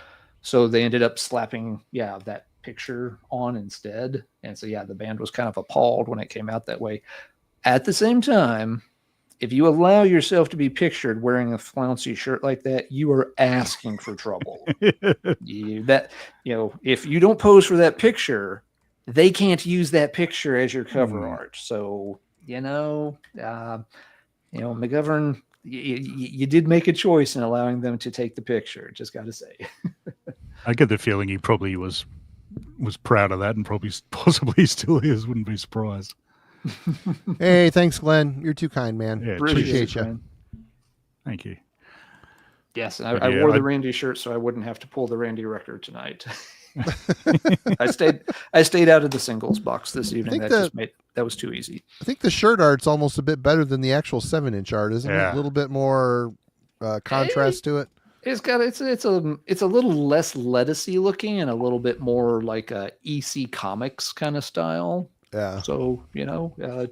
So they ended up slapping, that picture on instead. And so, the band was kind of appalled when it came out that way. At the same time, if you allow yourself to be pictured wearing a flouncy shirt like that, you are asking for trouble. If you don't pose for that picture, they can't use that picture as your cover art. So, McGovern, you did make a choice in allowing them to take the picture. Just got to say. I get the feeling he probably was proud of that and possibly still is. Wouldn't be surprised. Hey, thanks, Glenn. You're too kind, man. Yeah, Appreciate you. Man. Thank you. Yes, and But I yeah, wore the I- Randy shirt so I wouldn't have to pull the Randy record tonight. I stayed out of the singles box this evening. think That was too easy. I think the shirt art's almost a bit better than the actual 7-inch art, isn't it? Yeah. A little bit more contrast to it. It's a little less lettucey looking and a little bit more like a EC Comics kind of style. Yeah. So,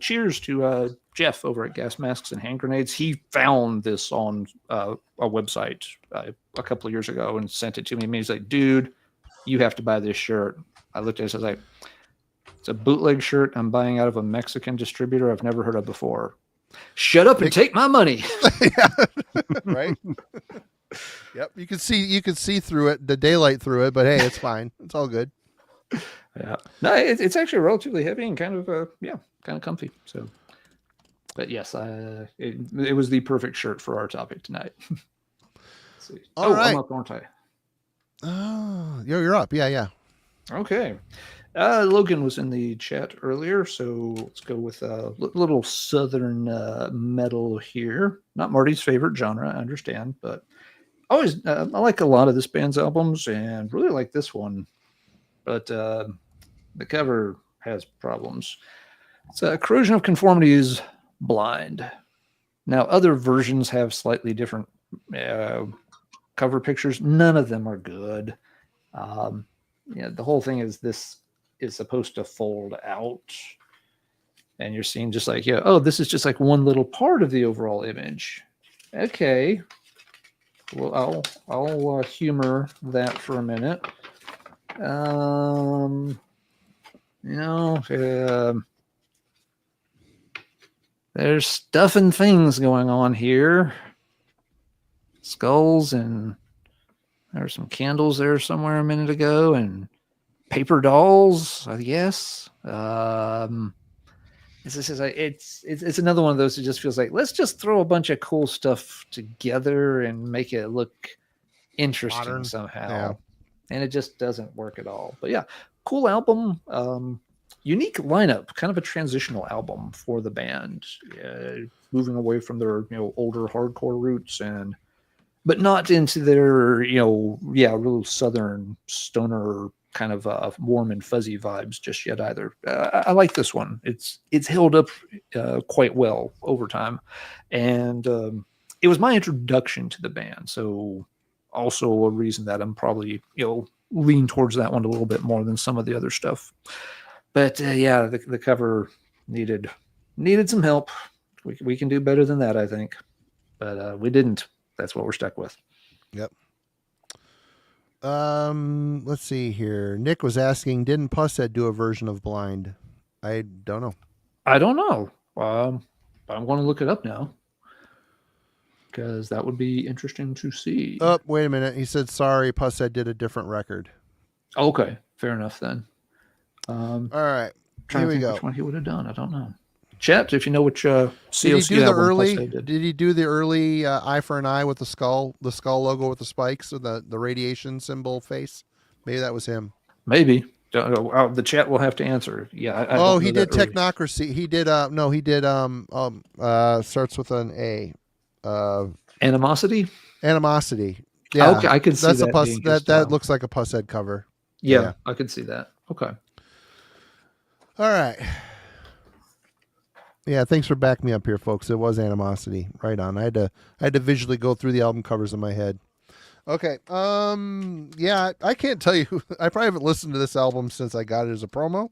cheers to Geoff over at Gas Masks and Hand Grenades. He found this on a website a couple of years ago and sent it to me. And he's like, dude, you have to buy this shirt. I looked at it. I was like, it's a bootleg shirt I'm buying out of a Mexican distributor I've never heard of before. Shut up and take my money. Right? Yep. You can see through it, the daylight through it, but hey, it's fine. It's all good. Yeah. No, it's actually relatively heavy and kind of comfy. So, but yes, it was the perfect shirt for our topic tonight. Let's see. All right. I'm up, aren't I? Oh, you're up. Yeah. Okay. Logan was in the chat earlier, so let's go with a little southern metal here. Not Marty's favorite genre, I understand, but I like a lot of this band's albums and really like this one. But the cover has problems. It's Corrosion of Conformity is blind. Now, other versions have slightly different cover pictures. None of them are good. The whole thing is this is supposed to fold out. And you're seeing just like, this is just like one little part of the overall image. Okay. Well, I'll humor that for a minute. There's stuff and things going on here. Skulls, and there were some candles there somewhere a minute ago, and paper dolls, I guess. it's another one of those that just feels like, let's just throw a bunch of cool stuff together and make it look interesting Modern. somehow. Yeah. And it just doesn't work at all. But yeah, cool album. Unique lineup, kind of a transitional album for the band, moving away from their older hardcore roots, but not into their real southern stoner kind of warm and fuzzy vibes just yet either. I like this one. It's held up quite well over time, and it was my introduction to the band, so also a reason that I'm probably lean towards that one a little bit more than some of the other stuff. But yeah, the cover needed some help. We can do better than that, I think, but we didn't. That's what we're stuck with. Yep. Let's see here. Nick was asking, didn't Pusshead do a version of Blind? I don't know. I don't know. But I'm going to look it up now because that would be interesting to see. Oh, wait a minute. He said, sorry, Pusshead did a different record. Okay, fair enough then. All right, Trying here to we think go. which one he would have done. I don't know. Chat, if you know which Did he COC do the album early? Pusshead did. Did he do the early eye for an eye with the skull logo with the spikes or the radiation symbol face? Maybe that was him. Maybe. The chat will have to answer. Yeah. Oh, he did Technocracy. He did. No, he did. Starts with an A. Animosity. Animosity. Yeah. Okay, I can see that's that. a Puss. being his That style. looks like a Pusshead cover. Yeah, I could see that. Okay. All right. Yeah, thanks for backing me up here, folks. It was Animosity. Right on. I had to visually go through the album covers in my head. Okay. Yeah, I can't tell you. I probably haven't listened to this album since I got it as a promo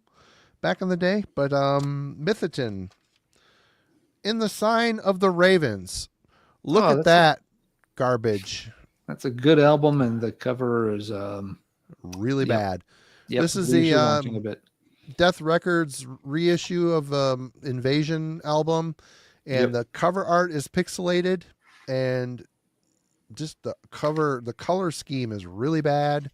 back in the day. But Mythiton, In the Sign of the Ravens. Look at that garbage. That's a good album, and the cover is really bad. Yep, This is leaves you the wanting a bit. Death Records reissue of Invasion album, and the cover art is pixelated, and just the color scheme is really bad.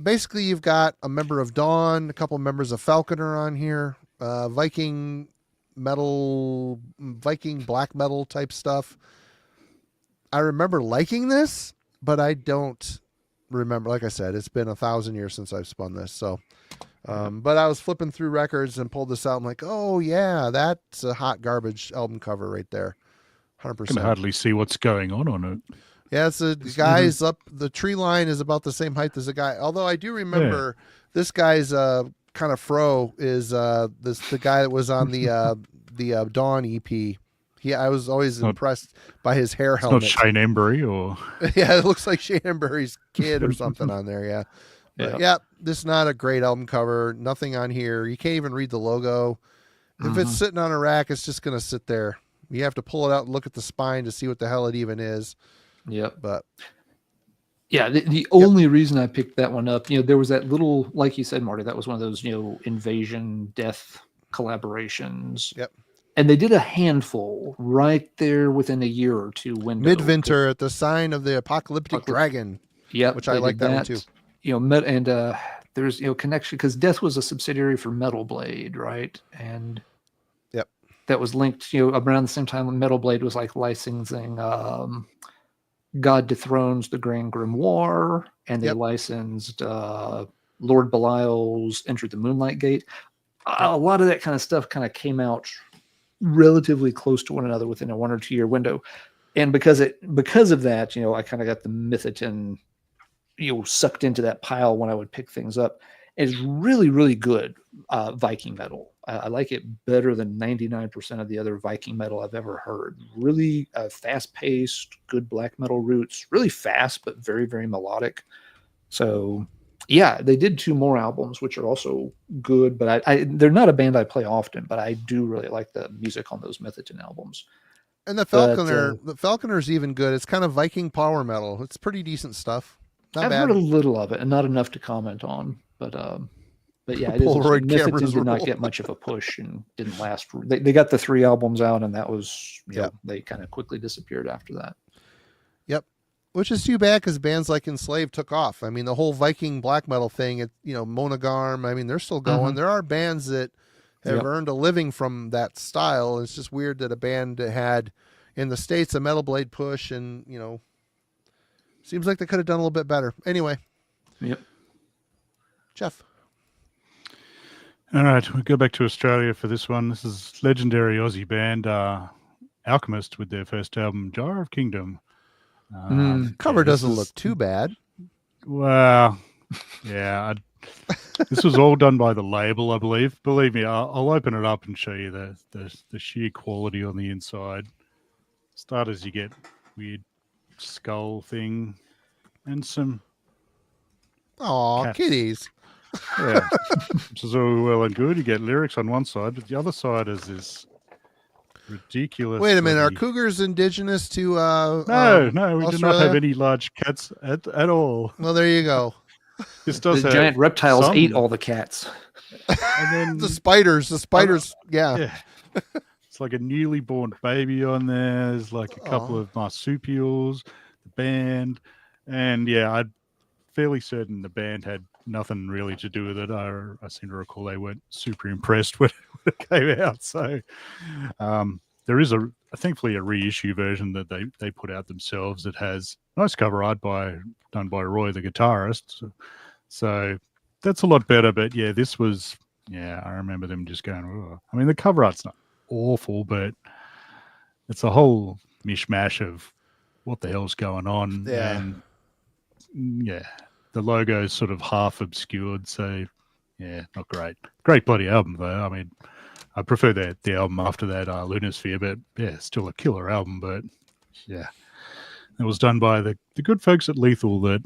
Basically, you've got a member of Dawn, a couple members of Falconer on here, Viking black metal type stuff. I remember liking this, but I don't remember. Like I said, it's been 1,000 years since I've spun this, so. But I was flipping through records and pulled this out. I'm like, oh yeah, that's a hot garbage album cover right there. 100%. Can hardly see what's going on it. Yeah, it's the guy's up. The tree line is about the same height as the guy. Although I do remember this guy's kind of fro is the guy that was on the Dawn EP. I was always impressed by his hair helmet. Not Shane Embury or yeah, it looks like Shane Embury's kid or something on there. Yeah. But yeah, this is not a great album cover. Nothing on here. You can't even read the logo. If it's sitting on a rack, it's just going to sit there. You have to pull it out and look at the spine to see what the hell it even is. Yep. But yeah, the only reason I picked that one up, there was that little, like you said, Marty, that was one of those, Invasion Death collaborations. Yep. And they did a handful right there within a year or two window. Midwinter at the Sign of the Apocalyptic Dragon. Yep. Which I like that one too. And there's connection because Death was a subsidiary for Metal Blade, right? And that was linked around the same time when Metal Blade was like licensing God Dethrones the Grand Grimoire, and they licensed Lord Belial's Enter the Moonlight Gate. A lot of that kind of stuff kind of came out relatively close to one another within a 1 or 2 year window, and because of that, I kind of got the Mythiton sucked into that pile when I would pick things up. It's really, really good Viking metal. I like it better than 99% of the other Viking metal I've ever heard. Really fast-paced, good black metal roots. Really fast, but very, very melodic. So, yeah, they did 2 more albums, which are also good. But they're not a band I play often, but I do really like the music on those Mythiton albums. And the Falconer's even good. It's kind of Viking power metal. It's pretty decent stuff. I've heard a little of it and not enough to comment on, but yeah, it is. Mythiton did not get much of a push and didn't last. They got the 3 albums out, and that was they kind of quickly disappeared after that. Yep, which is too bad because bands like Enslaved took off. I mean, the whole Viking black metal thing, Monogarm. I mean, they're still going. There are bands that have earned a living from that style. It's just weird that a band that had in the States a Metal Blade push, and seems like they could have done a little bit better. Anyway. Yep. Geoff. All right, we'll go back to Australia for this one. This is legendary Aussie band Alchemist with their first album, Jar of Kingdom. Cover doesn't look too bad. Well, yeah. This was all done by the label, I believe. Believe me, I'll open it up and show you the sheer quality on the inside. Starters, you get weird skull thing and some kitties. Yeah, which is all well and good. You get lyrics on one side, but the other side is this ridiculous. Wait a minute, are cougars indigenous to? No, we Australia? do not have any large cats at all. Well, there you go. This does The have giant reptiles some, ate all the cats. and then The spiders. Yeah. It's like a newly born baby on there. There's like a couple of marsupials, the band, and yeah, I'm fairly certain the band had nothing really to do with it. I seem to recall they weren't super impressed when it came out. So there is thankfully a reissue version that they put out themselves that has nice cover art done by Roy, the guitarist. So that's a lot better. But yeah, this was, I remember them just going, oh. I mean, the cover art's not awful, but it's a whole mishmash of what the hell's going on. Yeah. And the logo's sort of half obscured, so not great. Great bloody album though. I mean, I prefer the album after that, Lunosphere, but still a killer album. But it was done by the good folks at Lethal that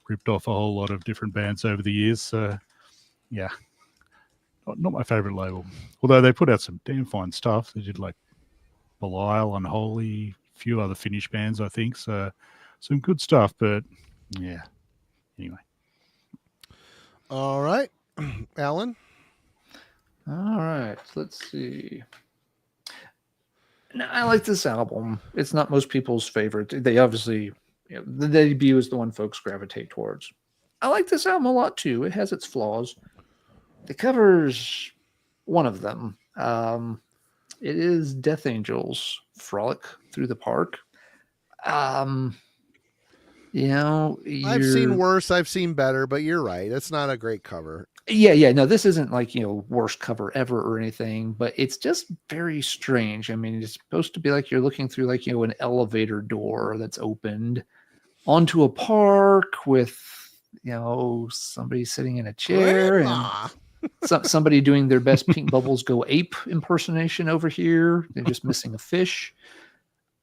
ripped off a whole lot of different bands over the years. So not my favorite label. Although they put out some damn fine stuff. They did like Belial, Unholy, a few other Finnish bands, I think. So some good stuff, but anyway. All right, Alan. All right, let's see. Now, I like this album. It's not most people's favorite. They obviously, the debut is the one folks gravitate towards. I like this album a lot too. It has its flaws. The cover's one of them. It is Death Angels' Frolic Through the Park. I've seen worse, I've seen better, but you're right. It's not a great cover. Yeah. No, this isn't like, worst cover ever or anything, but it's just very strange. I mean, it's supposed to be like you're looking through like, an elevator door that's opened onto a park with, somebody sitting in a chair and somebody doing their best Pink Bubbles Go Ape impersonation over here. They're just missing a fish.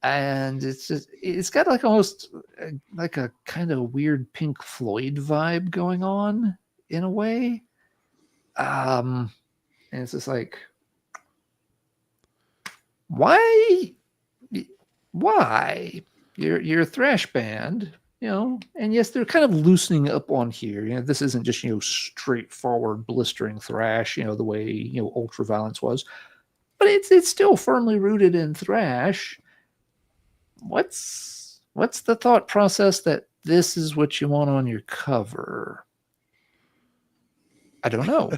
And it's got like almost like a kind of weird Pink Floyd vibe going on in a way. And it's just like, why you're a thrash band, and yes, they're kind of loosening up on here. This isn't just, straightforward blistering thrash, the way, Ultraviolence was, but it's still firmly rooted in thrash. What's the thought process that this is what you want on your cover? I don't know.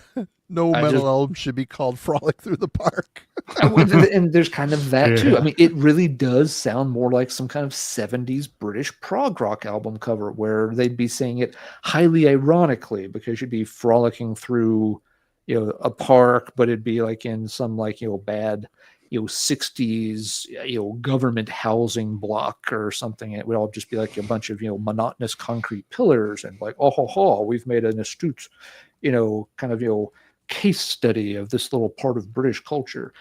No metal album should be called Frolic Through the Park. And there's kind of that too. I mean, it really does sound more like some kind of 70s British prog rock album cover where they'd be saying it highly ironically because you'd be frolicking through, a park, but it'd be like in some like, bad, 60s, government housing block or something. It would all just be like a bunch of, monotonous concrete pillars and like, we've made an astute, kind of, case study of this little part of British culture.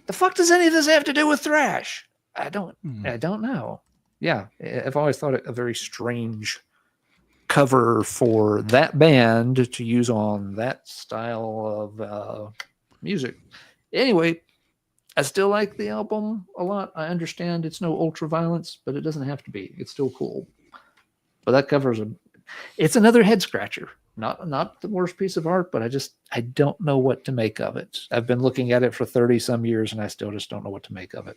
The fuck does any of this have to do with thrash? I don't know. Yeah. I've always thought it a very strange cover for that band to use on that style of music. Anyway, I still like the album a lot. I understand it's no Ultraviolence, but it doesn't have to be. It's still cool. But that cover's it's another head scratcher. Not the worst piece of art, but I don't know what to make of it. I've been looking at it for 30 some years and I still just don't know what to make of it.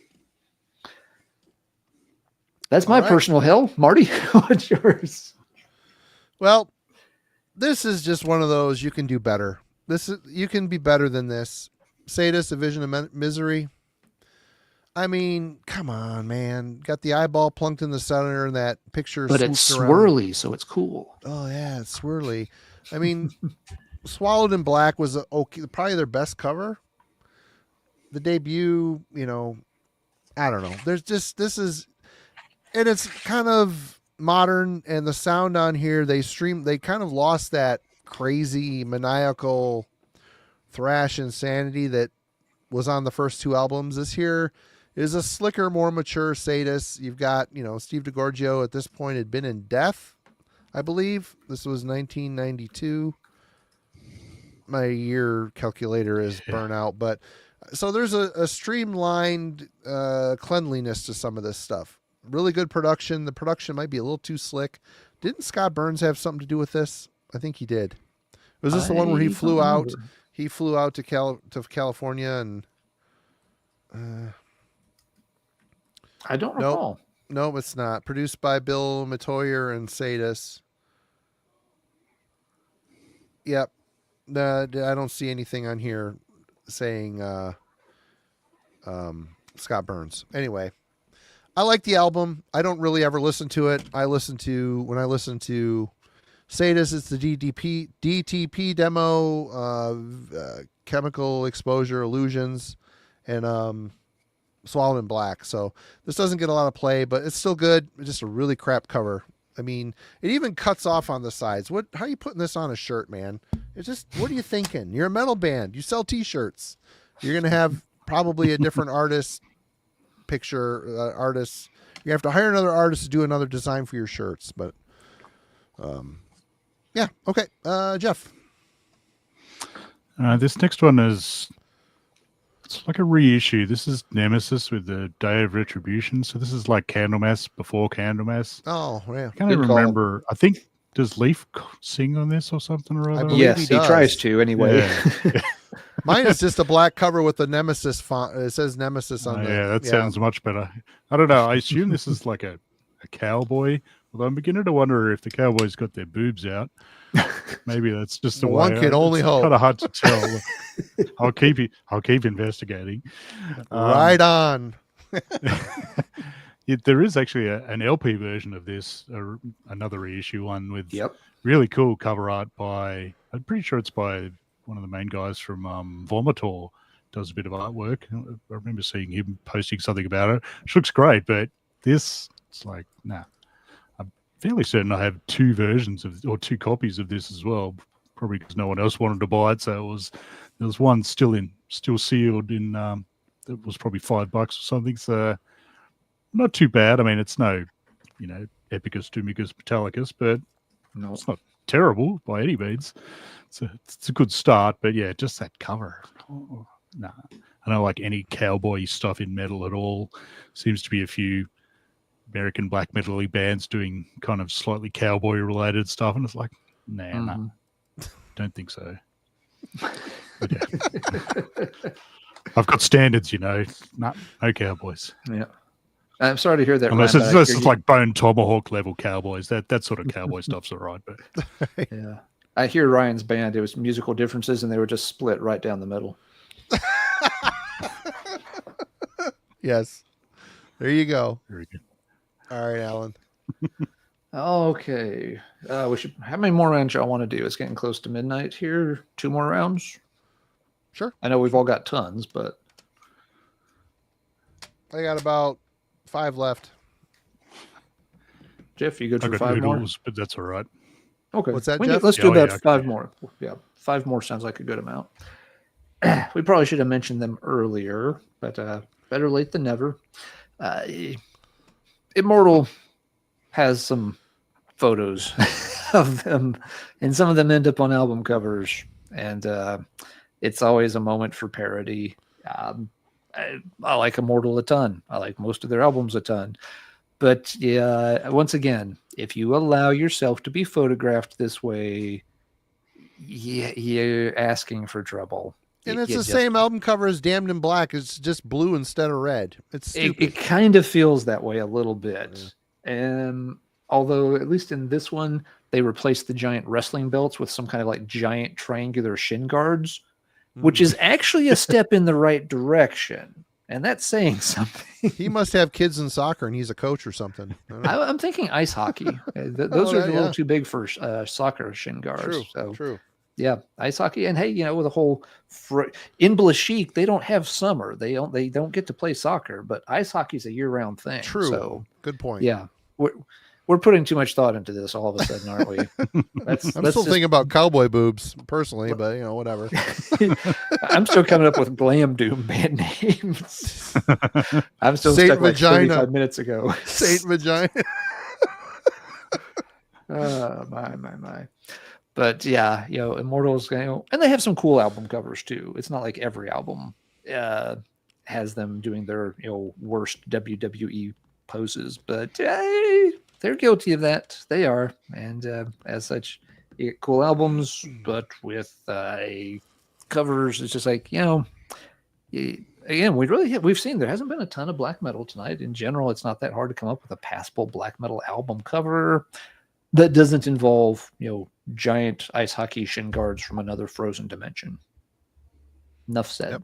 That's my personal hell. Marty, what's yours? Well, this is just one of those you can do better. You can be better than this. Sadist, A Vision of Misery. I mean, come on, man. Got the eyeball plunked in the center and that picture But it's swooped around. swirly, so it's cool. Oh, yeah, it's swirly. I mean, Swallowed in Black was okay, probably their best cover. The debut, you know, I don't know. There's just, and it's kind of modern, and the sound on here, they kind of lost that crazy, maniacal thrash insanity that was on the first two albums. This here is a slicker, more mature Sadist. You've got, you know, Steve DiGiorgio at this point had been in Death, I believe. This was 1992. My year calculator is burnt out, but so there's a streamlined cleanliness to some of this stuff. Really good production. The production might be a little too slick. Didn't Scott Burns have something to do with this? I think he did. Was this the one where he flew out? He flew out to California and. I don't recall. Nope, it's not. Produced by Bill Metoyer and Sadis. Yep. I don't see anything on here saying Scott Burns. Anyway, I like the album. I don't really ever listen to it. When I listen to Sadis, it's the DTP demo, Chemical Exposure Illusions, and Swallowed in Black. So this doesn't get a lot of play, but it's still good. It's just a really crap cover. I mean, it even cuts off on the sides. How are you putting this on a shirt, man? It's just, what are you thinking? You're a metal band. You sell T-shirts. You're going to have probably a different artist. You have to hire another artist to do another design for your shirts. But, yeah. Okay. Geoff. This next one it's like a reissue. This is Nemesis with the Day of Retribution. So this is like Candlemass before Candlemass. Oh, yeah. I can't even remember. I think, does Leaf sing on this or something or other? Yes, he tries to anyway. Yeah. Mine is just a black cover with the Nemesis font. It says Nemesis on the. Yeah, that sounds much better. I don't know. I assume this is like a cowboy. Although I'm beginning to wonder if the cowboys got their boobs out. Maybe that's just the way. One can only hope. Kind of hard to tell. I'll keep investigating. Right on. There is actually an LP version of this, another reissue one with Yep. really cool cover art by. I'm pretty sure it's by one of the main guys from Vomitor. Does a bit of artwork. I remember seeing him posting something about it. Which looks great, but it's like, nah. I'm fairly certain I have two copies of this as well. Probably because no one else wanted to buy it. So there was one still sealed in. It was probably $5 or something. So not too bad. I mean, it's no, Epicus, Tumicus, Metallicus, but no, it's not terrible by any means. It's a good start, but yeah, just that cover. Oh, nah. I don't like any cowboy stuff in metal at all. Seems to be a few American black metal bands doing kind of slightly cowboy related stuff, and it's like, nah, don't think so. But yeah. I've got standards, no cowboys. Yeah. I'm sorry to hear that. Unless it's like Bone Tomahawk level cowboys. That sort of cowboy stuff's all right. But yeah. I hear Ryan's band, it was musical differences and they were just split right down the middle. Yes. There you go. Very good. All right, Alan. Okay. How many more rounds y'all want to do? It's getting close to midnight here. 2 more rounds? Sure. I know we've all got tons, but I got about 5 left. Jeff, you good for I got 5 more? noodles, but that's all right. Okay. What's that, Jeff? Let's do about yeah. 5 more. Yeah, 5 more sounds like a good amount. We probably should have mentioned them earlier, but better late than never. Immortal has some photos of them, and some of them end up on album covers, and it's always a moment for parody. I like Immortal a ton. I like most of their albums a ton. But yeah, once again, if you allow yourself to be photographed this way, you're asking for trouble. And it's the same album cover as Damned in Black. It's just blue instead of red. It's stupid. It kind of feels that way a little bit. And although at least in this one, they replaced the giant wrestling belts with some kind of like giant triangular shin guards. which is actually a step in the right direction. And that's saying something. He must have kids in soccer and he's a coach or something. I'm thinking ice hockey. Those are a little too big for soccer shin guards. True, so true. Yeah, ice hockey, and hey, with the whole in Blashik, they don't have summer. They don't get to play soccer, but ice hockey's a year-round thing. True. So good point. Yeah, we're putting too much thought into this all of a sudden, aren't we? I'm still thinking about cowboy boobs personally, but whatever. I'm still coming up with glam doom band names. I'm still Saint stuck Vagina. like 35 minutes ago. Saint Vagina. My. But yeah, Immortals, and they have some cool album covers too. It's not like every album has them doing their worst WWE poses, but they're guilty of that. They are, and as such, you get cool albums, but with covers, it's just like again, we've seen there hasn't been a ton of black metal tonight. In general, it's not that hard to come up with a passable black metal album cover that doesn't involve giant ice hockey shin guards from another frozen dimension. Enough said. Yep.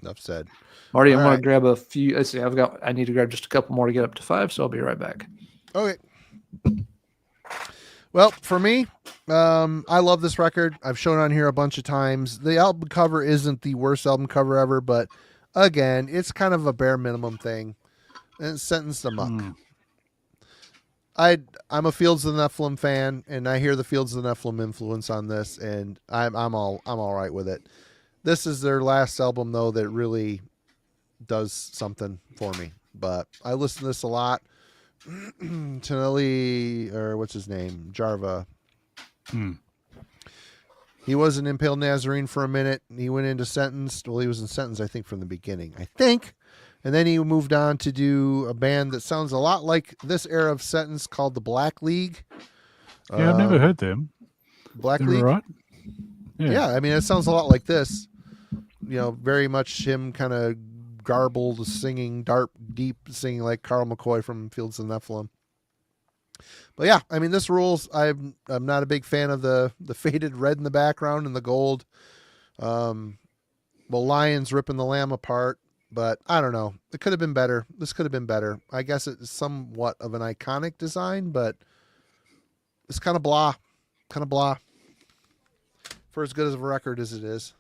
Enough said. Marty, I'm going to grab a few. Let's see, I need to grab just a couple more to get up to 5, so I'll be right back. Okay. Well, for me, I love this record. I've shown on here a bunch of times. The album cover isn't the worst album cover ever, but again, it's kind of a bare minimum thing. And it's Sentence to Muck. I'm a Fields of the Nephilim fan, and I hear the Fields of the Nephilim influence on this, and I'm all right with it. This is their last album though that really does something for me. But I listen to this a lot. Tonelli, or what's his name, Jarva. He was an Impaled Nazarene for a minute. He went into Sentence. Well, he was in Sentence, I think, from the beginning. And then he moved on to do a band that sounds a lot like this era of Sentence called the Black League. Yeah, I've never heard them. Black They're League? right. Yeah, I mean, it sounds a lot like this. Very much him kind of garbled singing, deep singing like Carl McCoy from Fields of Nephilim. But yeah, I mean, this rules. I'm not a big fan of the faded red in the background and the gold. Lions ripping the lamb apart. But I don't know. It could have been better. This could have been better. I guess it's somewhat of an iconic design, but it's kind of blah. For as good as a record as it is.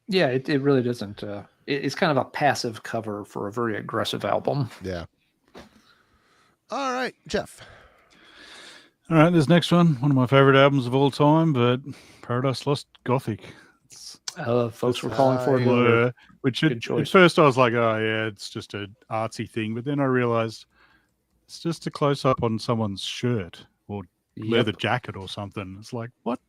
Yeah, it really doesn't. It's kind of a passive cover for a very aggressive album. Yeah. All right, Geoff. All right, this next one of my favorite albums of all time, but Paradise Lost Gothic. Folks were calling for it. Which at first I was like, oh yeah, it's just an artsy thing. But then I realized it's just a close up on someone's shirt or leather jacket or something. It's like, what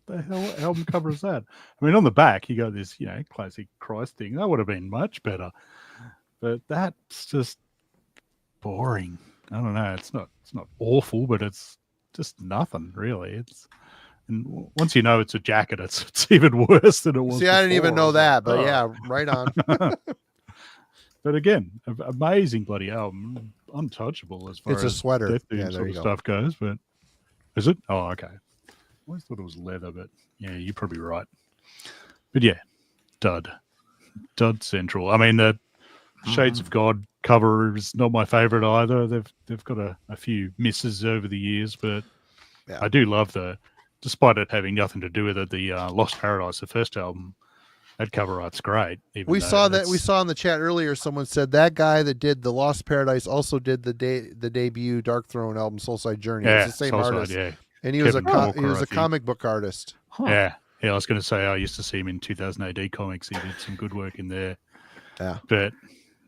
the hell album cover is that? I mean, on the back, you got this, classic Christ thing. That would have been much better. But that's just boring. I don't know. It's not awful, but it's just nothing really. And once you know it's a jacket, it's even worse than it was. See, I didn't even know that, but yeah, right on. But again, amazing bloody album, untouchable as far as a sweater Death Doom sort of stuff goes. But is it? Oh, okay. I always thought it was leather, but yeah, you're probably right. But yeah, dud central. I mean, the Shades of God cover is not my favorite either. They've got a few misses over the years, but I do love despite it having nothing to do with it, the Lost Paradise, the first album, that cover art's great. We saw in the chat earlier. Someone said that guy that did the Lost Paradise also did the debut Dark Throne album, Soulside Journey. Yeah, it's the same Soulside, artist, yeah. And he was a comic book artist. Huh. Yeah. I was going to say I used to see him in 2000 AD comics. He did some good work in there. Yeah, but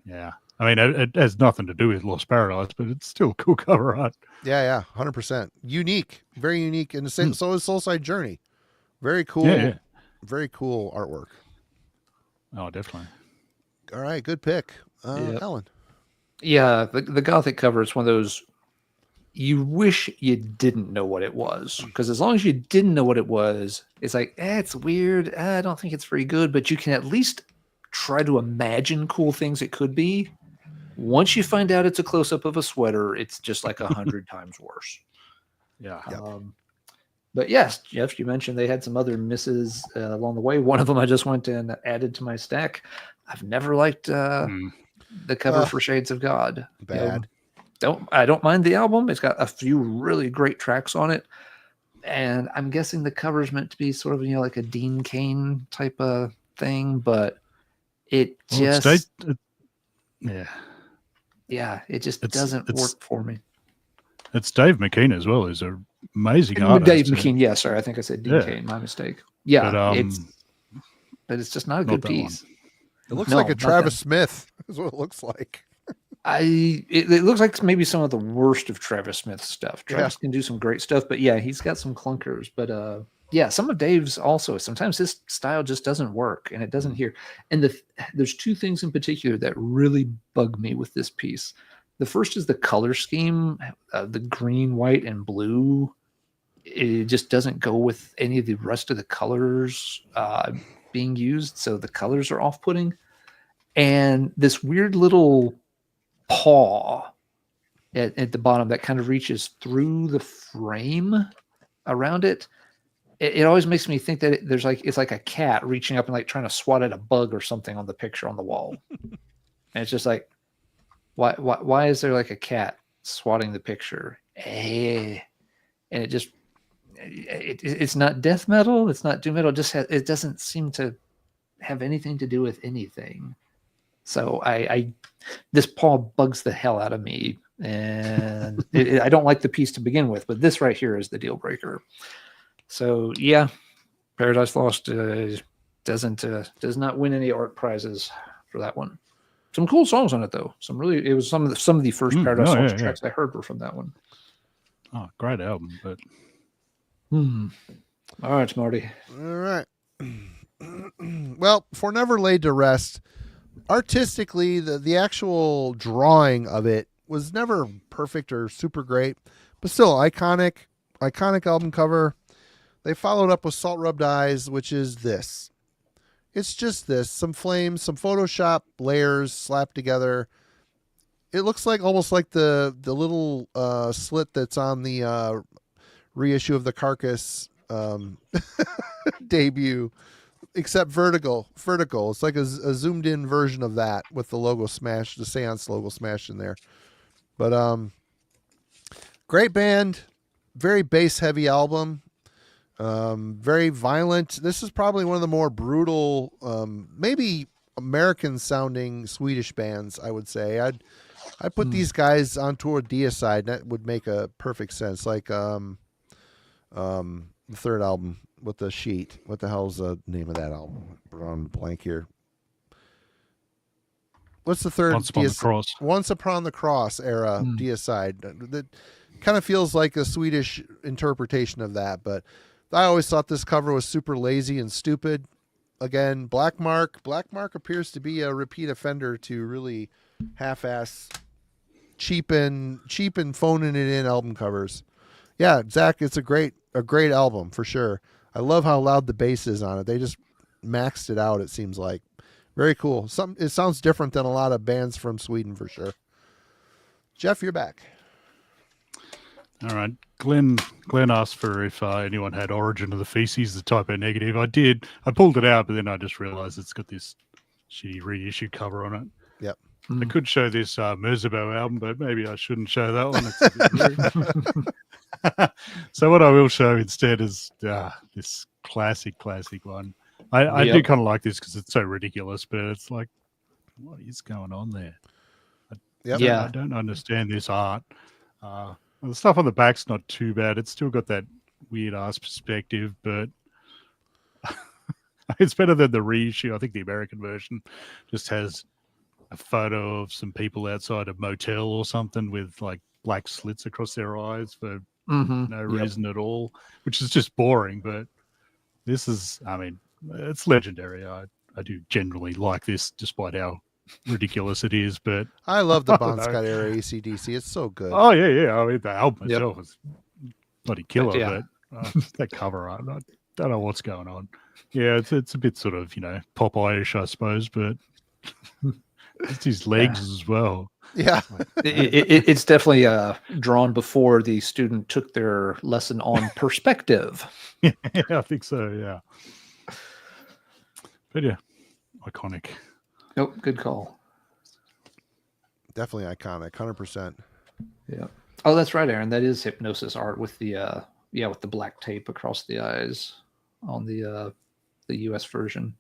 yeah. I mean, it has nothing to do with Lost Paradise, but it's still a cool cover art. Yeah, 100%. Unique, very unique. And so is Soulside Journey. Very cool, very cool artwork. Oh, definitely. All right, good pick. Alan. Yeah, the Gothic cover is one of those you wish you didn't know what it was. Because as long as you didn't know what it was, it's like, it's weird. I don't think it's very good, but you can at least try to imagine cool things it could be. Once you find out it's a close-up of a sweater, it's just like 100 times worse. Yeah. But yes, Geoff, you mentioned they had some other misses along the way. One of them I just went and added to my stack. I've never liked the cover for Shades of God. Bad. I don't mind the album. It's got a few really great tracks on it. And I'm guessing the cover is meant to be sort of, like a Dean Cain type of thing, but it just it just doesn't work for me. It's Dave McKean as well, who's an amazing artist. Dave McKean, yeah, sorry, I think I said Dean Cain, my mistake. Yeah, but it's just not a good piece. It looks like a Travis Smith is what it looks like. It looks like maybe some of the worst of Travis Smith's stuff. Travis can do some great stuff, but yeah, he's got some clunkers. But some of Dave's also. Sometimes his style just doesn't work, and it doesn't hear. And there's two things in particular that really bug me with this piece. The first is the color scheme, the green, white, and blue. It just doesn't go with any of the rest of the colors being used, so the colors are off-putting. And this weird little paw at the bottom that kind of reaches through the frame around it. It always makes me think that it's like a cat reaching up and like trying to swat at a bug or something on the picture on the wall. And it's just like, why is there like a cat swatting the picture? And it just it's not death metal, it's not doom metal. It doesn't seem to have anything to do with anything. So this paw bugs the hell out of me, and I don't like the piece to begin with. But this right here is the deal breaker. So yeah, Paradise Lost does not win any art prizes for that one. Some cool songs on it though. Some of the first Paradise Lost tracks I heard were from that one. Oh, great album, but all right, Marty. All right. Well, For Never Laid to Rest, artistically, the actual drawing of it was never perfect or super great, but still iconic album cover. They followed up with Salt Rubbed Eyes, which is this. It's just this, some flames, some Photoshop layers slapped together. It looks like almost like the little slit that's on the reissue of the Carcass debut, except vertical. It's like a zoomed in version of that with the logo smash, the Seance logo smashed in there. But great band, very bass heavy album, very violent. This is probably one of the more brutal, maybe American sounding Swedish bands, I would say. I'd put these guys on tour Deicide. That would make a perfect sense. Like the third album with the sheet. What the hell's the name of that album? We're on blank here. What's the third? Once Upon the Cross. Once Upon the Cross era Deicide. That kind of feels like a Swedish interpretation of that, but I always thought this cover was super lazy and stupid. Again, Black Mark appears to be a repeat offender to really half-ass cheapen phoning it in album covers. Yeah, Zach, it's a great album for sure. I love how loud the bass is on it. They just maxed it out, it seems like. Very cool. It sounds different than a lot of bands from Sweden for sure. Geoff, you're back. All right. Glenn asked for if anyone had Origin of the Feces, the Type O Negative. I did. I pulled it out, but then I just realized it's got this shitty reissue cover on it. Yep. I could show this Merzabo album, but maybe I shouldn't show that one. It's a bit so what I will show instead is this classic one. I do kind of like this because it's so ridiculous, but it's like, what is going on there? I don't understand this art. The stuff on the back's not too bad. It's still got that weird ass perspective, but it's better than the reissue. I think the American version just has a photo of some people outside a motel or something with like black slits across their eyes for no reason at all, which is just boring. But this is, I mean, it's legendary. I do generally like this, despite how ridiculous it is. But I love the Bon Scott era AC/DC. It's so good. Oh yeah. I mean, the album itself is bloody killer, but that cover art, I don't know what's going on. Yeah, it's a bit sort of Popeye-ish, I suppose, but it's his legs as well. Yeah. It's definitely drawn before the student took their lesson on perspective. Yeah, I think so. Yeah. But yeah, iconic. Nope, good call. Definitely iconic, 100%. Yeah. Oh, that's right, Aaron. That is hypnosis art with the with the black tape across the eyes on the US version.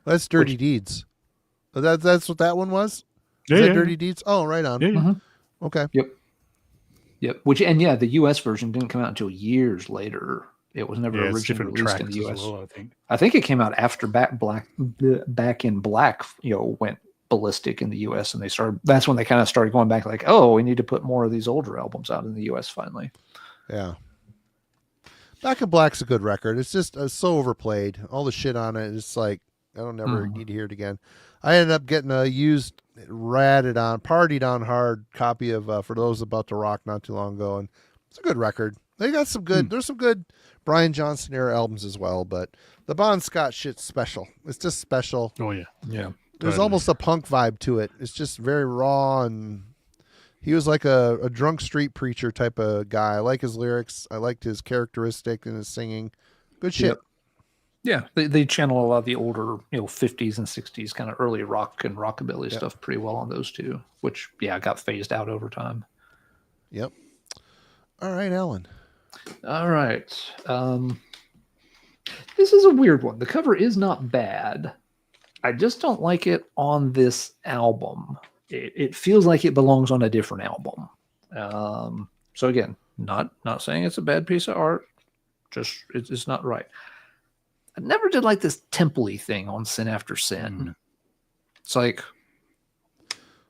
That's Dirty Deeds. That's what that one was? Yeah, Is that yeah, Dirty Deeds? Oh, right on. yeah, yeah. Okay. Yep. Which the US version didn't come out until years later. It was never Yeah, it's originally different released in the tracks US. as well, I think. I think it came out after Back in Black, went ballistic in the US, and that's when they kind of started going back like, oh, we need to put more of these older albums out in the US finally. Yeah. Back in Black's a good record. It's just so overplayed. All the shit on it. It's like, I don't never need to hear it again. I ended up getting a used, partied on hard copy of For Those About to Rock not too long ago, and it's a good record. They got some good, there's some good Brian Johnson era albums as well, but the Bon Scott shit's special. It's just special. Oh, yeah. Yeah. There's almost a punk vibe to it. It's just very raw, and he was like a drunk street preacher type of guy. I like his lyrics. I liked his characteristic and his singing. Good shit. Yep. Yeah, they channel a lot of the older, 50s and 60s kind of early rock and rockabilly stuff pretty well on those two, which got phased out over time. Yep. All right, Alan. All right. This is a weird one. The cover is not bad. I just don't like it on this album. It feels like it belongs on a different album. So again, not saying it's a bad piece of art. Just it's not right. I never did like this temple-y thing on Sin After Sin. It's like,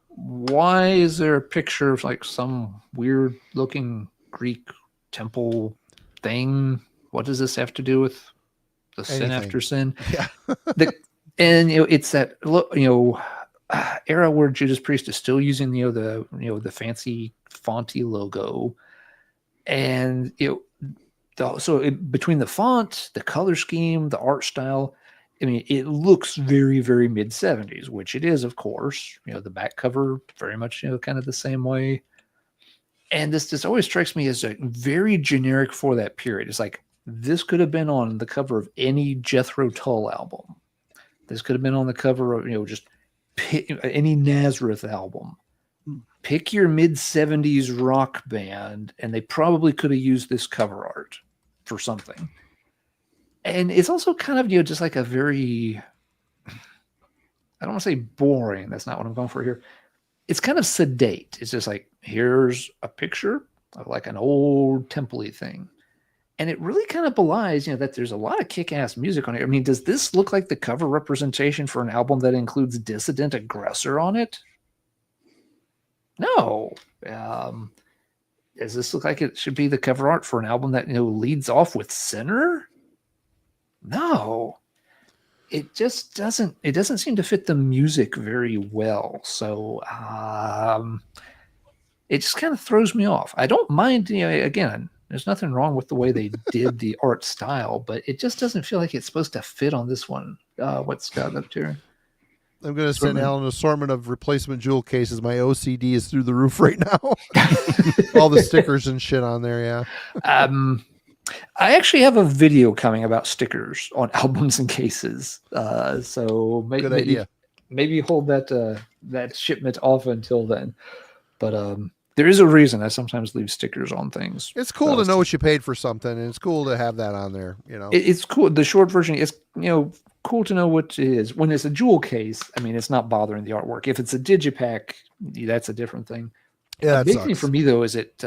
why is there a picture of like some weird looking Greek temple thing? What does this have to do with the Sin After Sin? Yeah. And it's that era where Judas Priest is still using the fancy fonty logo, and between the font, the color scheme, the art style, I mean, it looks very, very mid 70s, which it is, of course. The back cover very much kind of the same way, and this always strikes me as like very generic for that period. It's like this could have been on the cover of any Jethro Tull album. This could have been on the cover of, just any Nazareth album. Pick your mid-70s rock band, and they probably could have used this cover art for something. And it's also kind of, just like a very, I don't want to say boring. That's not what I'm going for here. It's kind of sedate. It's just like, here's a picture of like an old temple-y thing. And it really kind of belies, that there's a lot of kick-ass music on it. I mean, does this look like the cover representation for an album that includes Dissident Aggressor on it? No. Does this look like it should be the cover art for an album that, leads off with Sinner? No. It just doesn't. It doesn't seem to fit the music very well. So it just kind of throws me off. I don't mind, again, there's nothing wrong with the way they did the art style, but it just doesn't feel like it's supposed to fit on this one. What's Scott up to? I'm going to send Alan an assortment of replacement jewel cases. My OCD is through the roof right now. All the stickers and shit on there, yeah. I actually have a video coming about stickers on albums and cases. So good idea. Maybe hold that shipment off until then. But there is a reason I sometimes leave stickers on things. It's cool to know what you paid for something, and it's cool to have that on there. It's cool. The short version is cool to know what it is. When it's a jewel case, I mean, it's not bothering the artwork. If it's a digipack, that's a different thing. Yeah, the big thing for me though is it.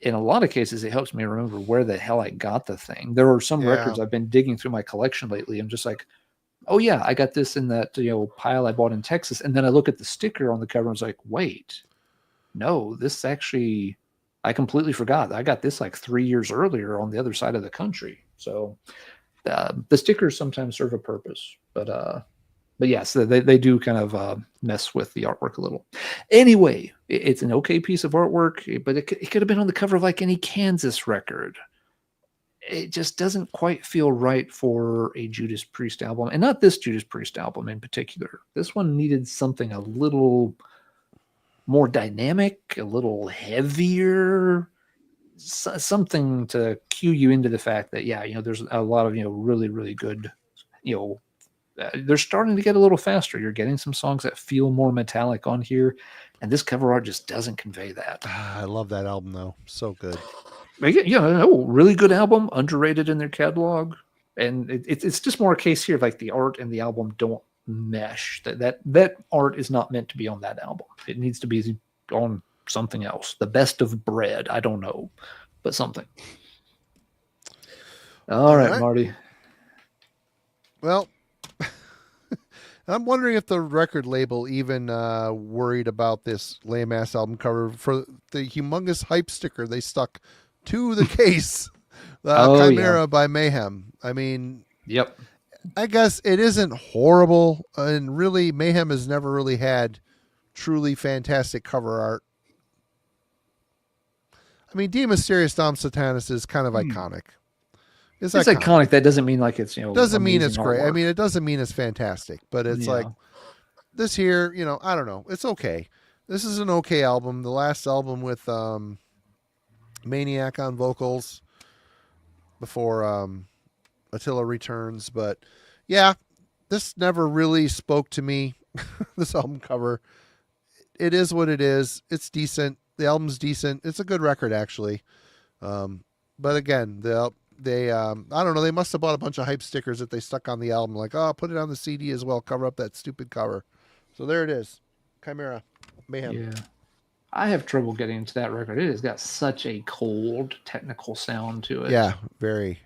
In a lot of cases, it helps me remember where the hell I got the thing. There are some records I've been digging through my collection lately. I'm just like, oh yeah, I got this in that pile I bought in Texas, and then I look at the sticker on the cover and it's like, wait. No, this actually, I completely forgot. I got this like 3 years earlier on the other side of the country. So the stickers sometimes serve a purpose, but yes, they do kind of mess with the artwork a little. Anyway, it's an okay piece of artwork, but it could have been on the cover of like any Kansas record. It just doesn't quite feel right for a Judas Priest album, and not this Judas Priest album in particular. This one needed something a little more dynamic, a little heavier, something to cue you into the fact that, there's a lot of, really, really good, they're starting to get a little faster. You're getting some songs that feel more metallic on here, and this cover art just doesn't convey that. I love that album, though. So good. Really good album, underrated in their catalog, and it's just more a case here of like the art and the album don't mesh. That art is not meant to be on that album. It needs to be on something else. The Best of Bread. I don't know, but something. All right, Marty. Well, I'm wondering if the record label even worried about this lame ass album cover for the humongous hype sticker they stuck to the case. Chimera by Mayhem. I mean, yep. I guess it isn't horrible, and really, Mayhem has never really had truly fantastic cover art. I mean, De Mysterious Dom Satanas is kind of iconic. It's iconic. That doesn't mean like it's, doesn't mean it's great. I mean, it doesn't mean it's fantastic, but it's like this here, I don't know. It's okay. This is an okay album. The last album with Maniac on vocals before Attila returns, but yeah, this never really spoke to me. This album cover, it is what it is. It's decent. The album's decent. It's a good record, actually. But again, they I don't know, they must have bought a bunch of hype stickers that they stuck on the album, like, oh, put it on the CD as well, cover up that stupid cover. So there it is. Chimera Mayhem. Yeah. I have trouble getting into that record. It has got such a cold technical sound to it. Yeah, very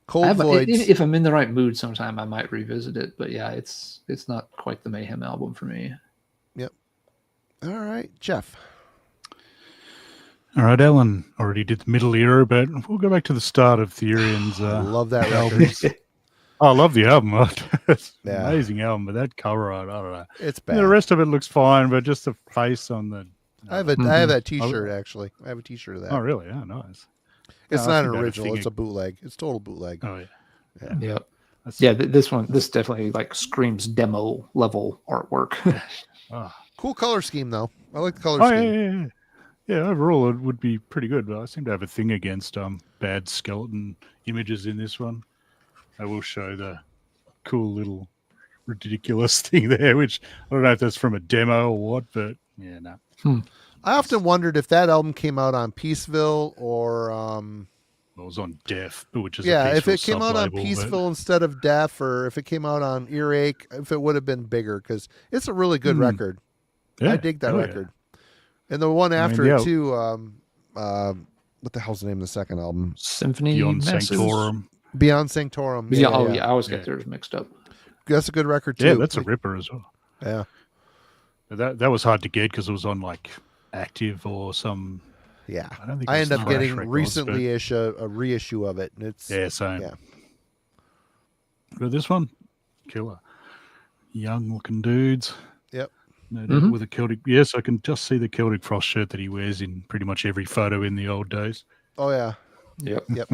cold voids. If I'm in the right mood sometime I might revisit it, but yeah, it's not quite the Mayhem album for me. Yep. All right, Geoff. All right, Alan already did the middle era, but we'll go back to the start of Therian's. I love that record. I love the album. It's an Yeah. amazing album, but that cover art, I don't know. It's bad. The rest of it looks fine, but just the face on the... I have that T-shirt, actually. I have a T-shirt of that. Oh, really? Oh, nice. It's No, I not an think that original. thing- It's a bootleg. It's total bootleg. Oh, yeah. Yep. That's- Yeah, this definitely like screams demo level artwork. Oh. Cool color scheme, though. I like the color Oh, scheme. yeah. Yeah, overall it would be pretty good, but I seem to have a thing against bad skeleton images in this one. I will show the cool little ridiculous thing there, which I don't know if that's from a demo or what, but yeah, no. I often wondered if that album came out on Peaceville or It was on Deaf, which is if a it came out on Peaceville instead of Deaf, or if it came out on Earache, if it would have been bigger, because it's a really good record. Yeah, I dig that yeah. record. And the one after yeah. it too, what the hell's the name of the second album? Symphony Beyond Masses? Sanctorum. Beyond Sanctorum. Yeah, I always get theirs mixed up. That's a good record too. Yeah, that's a ripper as well. Yeah. But that was hard to get because it was on like Active or some. Yeah. I don't think I it was ended up Thrash getting Records, recently a reissue of it, and it's same. Yeah. But this one, killer. Young looking dudes. Yep. No doubt with a Celtic. Yes, I can just see the Celtic Frost shirt that he wears in pretty much every photo in the old days. Oh yeah. Yep.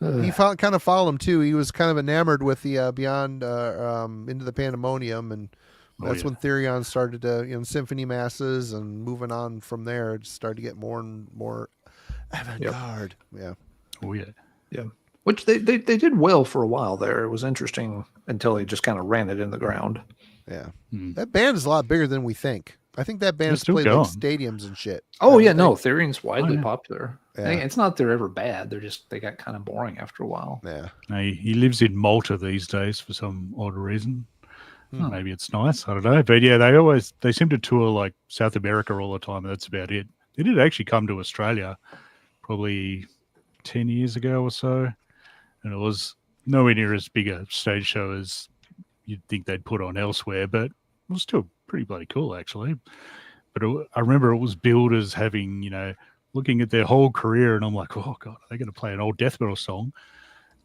He kind of followed him too. He was kind of enamored with the Beyond Into the Pandemonium, and that's when Therion started to Symphony Masses, and moving on from there, it started to get more and more avant-garde. Yeah. Oh yeah. Yeah. Which they did well for a while there. It was interesting until they just kind of ran it in the ground. Yeah. That band is a lot bigger than we think. I think that band's still played going. like stadiums and shit. Oh yeah, no, Therion's widely yeah. popular. Yeah. It's not they're ever bad. They got kind of boring after a while. Yeah. No, he lives in Malta these days for some odd reason. Maybe it's nice. I don't know. But yeah, they seem to tour like South America all the time. And that's about it. They did actually come to Australia probably 10 years ago or so. And it was nowhere near as big a stage show as you'd think they'd put on elsewhere, but it was still pretty bloody cool, actually. But I remember it was billed as having, looking at their whole career, and I'm like, oh, God, are they going to play an old death metal song?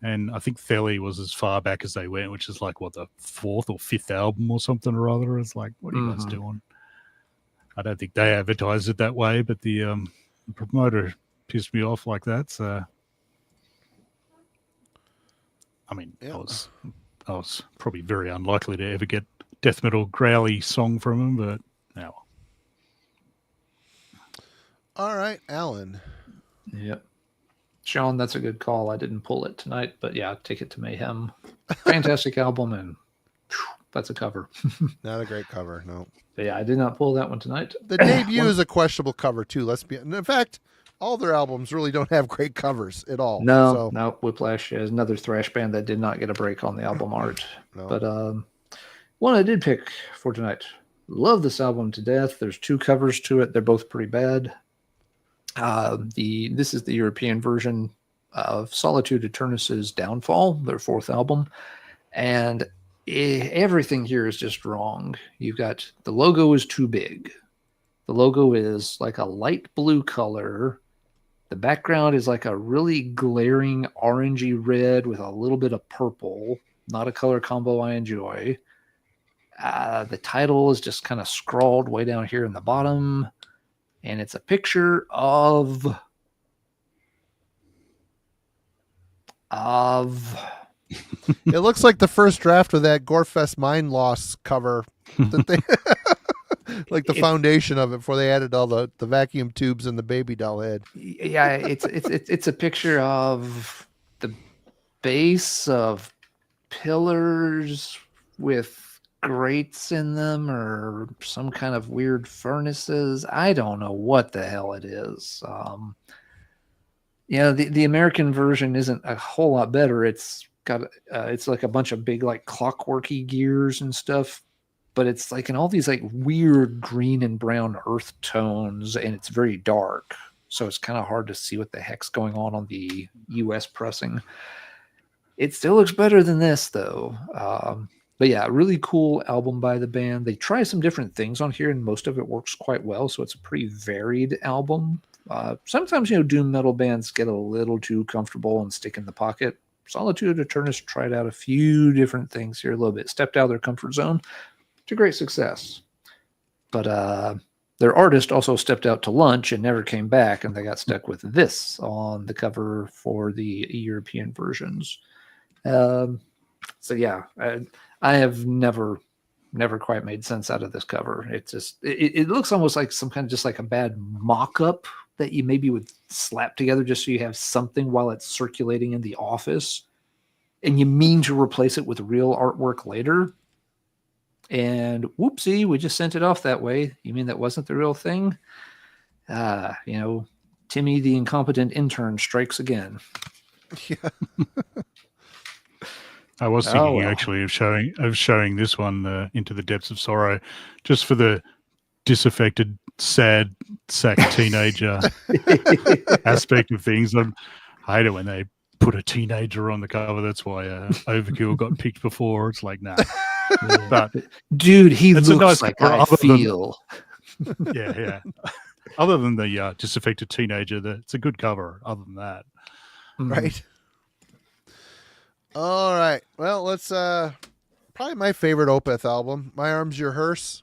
And I think Theli was as far back as they went, which is like, the fourth or fifth album or something or other. It's like, what are you guys doing? I don't think they advertised it that way, but the promoter pissed me off like that, so... I mean, I was probably very unlikely to ever get death metal growly song from him, but Now, All right, Alan. Yep. Sean, that's a good call. I didn't pull it tonight, but yeah, Take It to Mayhem. Fantastic album, and that's a cover. Not a great cover, no. But yeah, I did not pull that one tonight. The debut is a questionable cover too. In fact, all their albums really don't have great covers at all. No. Whiplash is another thrash band that did not get a break on the album art. No. But one I did pick for tonight. Love this album to death. There's 2 covers to it. They're both pretty bad. This is the European version of Solitude Eternus's Downfall, their 4th album, and everything here is just wrong. You've got the logo is too big. The logo is like a light blue color. The background is like a really glaring orangey red with a little bit of purple. Not a color combo I enjoy. The title is just kind of scrawled way down here in the bottom. And it's a picture of it looks like the first draft of that Gorefest Mind Loss cover that they like the foundation of it before they added all the vacuum tubes and the baby doll head. Yeah, it's a picture of the base of pillars with grates in them or some kind of weird furnaces. I don't know what the hell it is. The American version isn't a whole lot better. It's got it's like a bunch of big like clockworky gears and stuff, but it's like in all these like weird green and brown earth tones, and it's very dark, so it's kind of hard to see what the heck's going on the US pressing. It still looks better than this though. But yeah, really cool album by the band. They try some different things on here, and most of it works quite well. So it's a pretty varied album. Sometimes, doom metal bands get a little too comfortable and stick in the pocket. Solitude Eternus tried out a few different things here a little bit, stepped out of their comfort zone to great success. But their artist also stepped out to lunch and never came back, and they got stuck with this on the cover for the European versions. So yeah, I have never quite made sense out of this cover. It's just it looks almost like some kind of just like a bad mock-up that you maybe would slap together just so you have something while it's circulating in the office, and you mean to replace it with real artwork later. And whoopsie, we just sent it off that way. You mean that wasn't the real thing? Timmy the incompetent intern strikes again. Yeah. I was thinking actually of showing this one Into the Depths of Sorrow, just for the disaffected, sad sack teenager aspect of things. I hate it when they put a teenager on the cover. That's why Overkill got picked before. It's like, nah. But dude, he looks nice like I feel. Yeah. Other than the disaffected teenager, it's a good cover. Other than that, right. All right. Well, let's probably my favorite Opeth album, My Arms Your Hearse.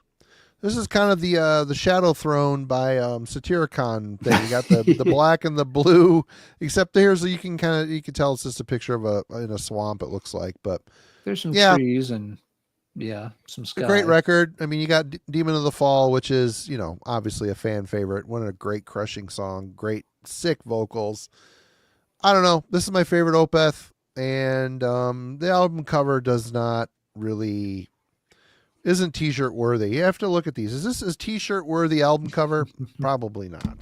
This is kind of the Shadow Throne by Satyricon thing. You got the black and the blue, except here's you can tell it's just a picture of in a swamp. It looks like, but there's some trees and some sky. A great record. I mean, you got Demon of the Fall, which is obviously a fan favorite. One of a great crushing song, great sick vocals. I don't know. This is my favorite Opeth. And the album cover isn't t-shirt worthy. You have to look at these. Is this a t-shirt worthy album cover? Probably not.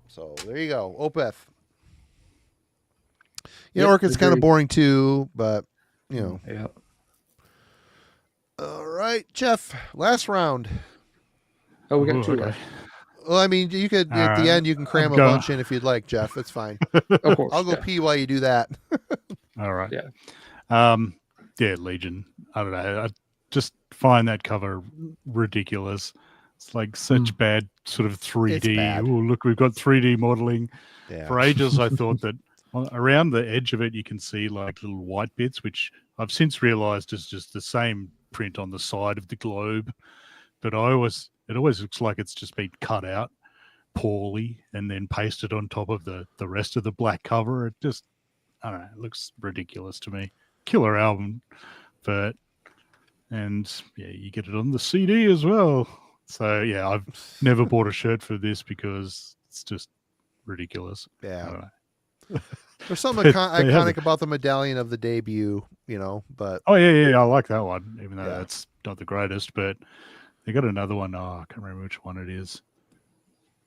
So there you go. Opeth. Orchid's kind of boring too, but Yeah. All right, Geoff, last round. Oh, we got 2 okay. left. Well, I mean, you could at the end you can cram a bunch in if you'd like, Geoff. It's fine. Of course. I'll go pee while you do that. All right. Yeah. Legion. I don't know. I just find that cover ridiculous. It's like such bad sort of 3D. Oh, look, we've got 3D modeling. Yeah. For ages, I thought that around the edge of it, you can see like little white bits, which I've since realized is just the same print on the side of the globe. But it always looks like it's just been cut out poorly and then pasted on top of the rest of the black cover. It just, I don't know, it looks ridiculous to me. Killer album, and you get it on the CD as well. So yeah, I've never bought a shirt for this because it's just ridiculous. I Yeah. don't know. There's something They iconic haven't- about the medallion of the debut, but Oh yeah, I like that one, even though Yeah. that's not the greatest. But they got another one. Oh, I can't remember which one it is.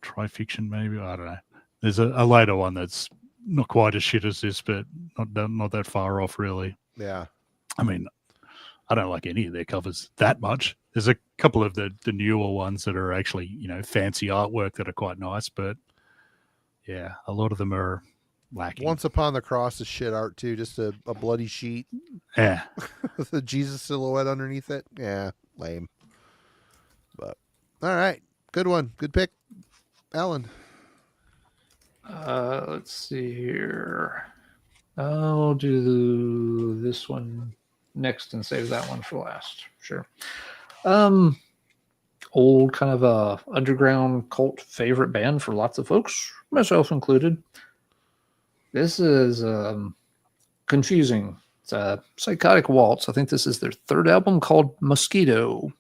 Trifiction, maybe. I don't know. There's a later one that's not quite as shit as this, but not that far off, really. yeah. I mean, I don't like any of their covers that much. There's a couple of the newer ones that are actually, fancy artwork that are quite nice, but yeah, a lot of them are lacking. Once Upon the Cross is shit art too, just a bloody sheet Yeah. with a Jesus silhouette underneath it. Yeah, lame. But all right, good one, good pick, Alan. Let's see here. I'll do this one next and save that one for last. Sure. Old kind of a underground cult favorite band for lots of folks, myself included. This is confusing. It's a Psychotic Waltz. I think this is their third album called Mosquito.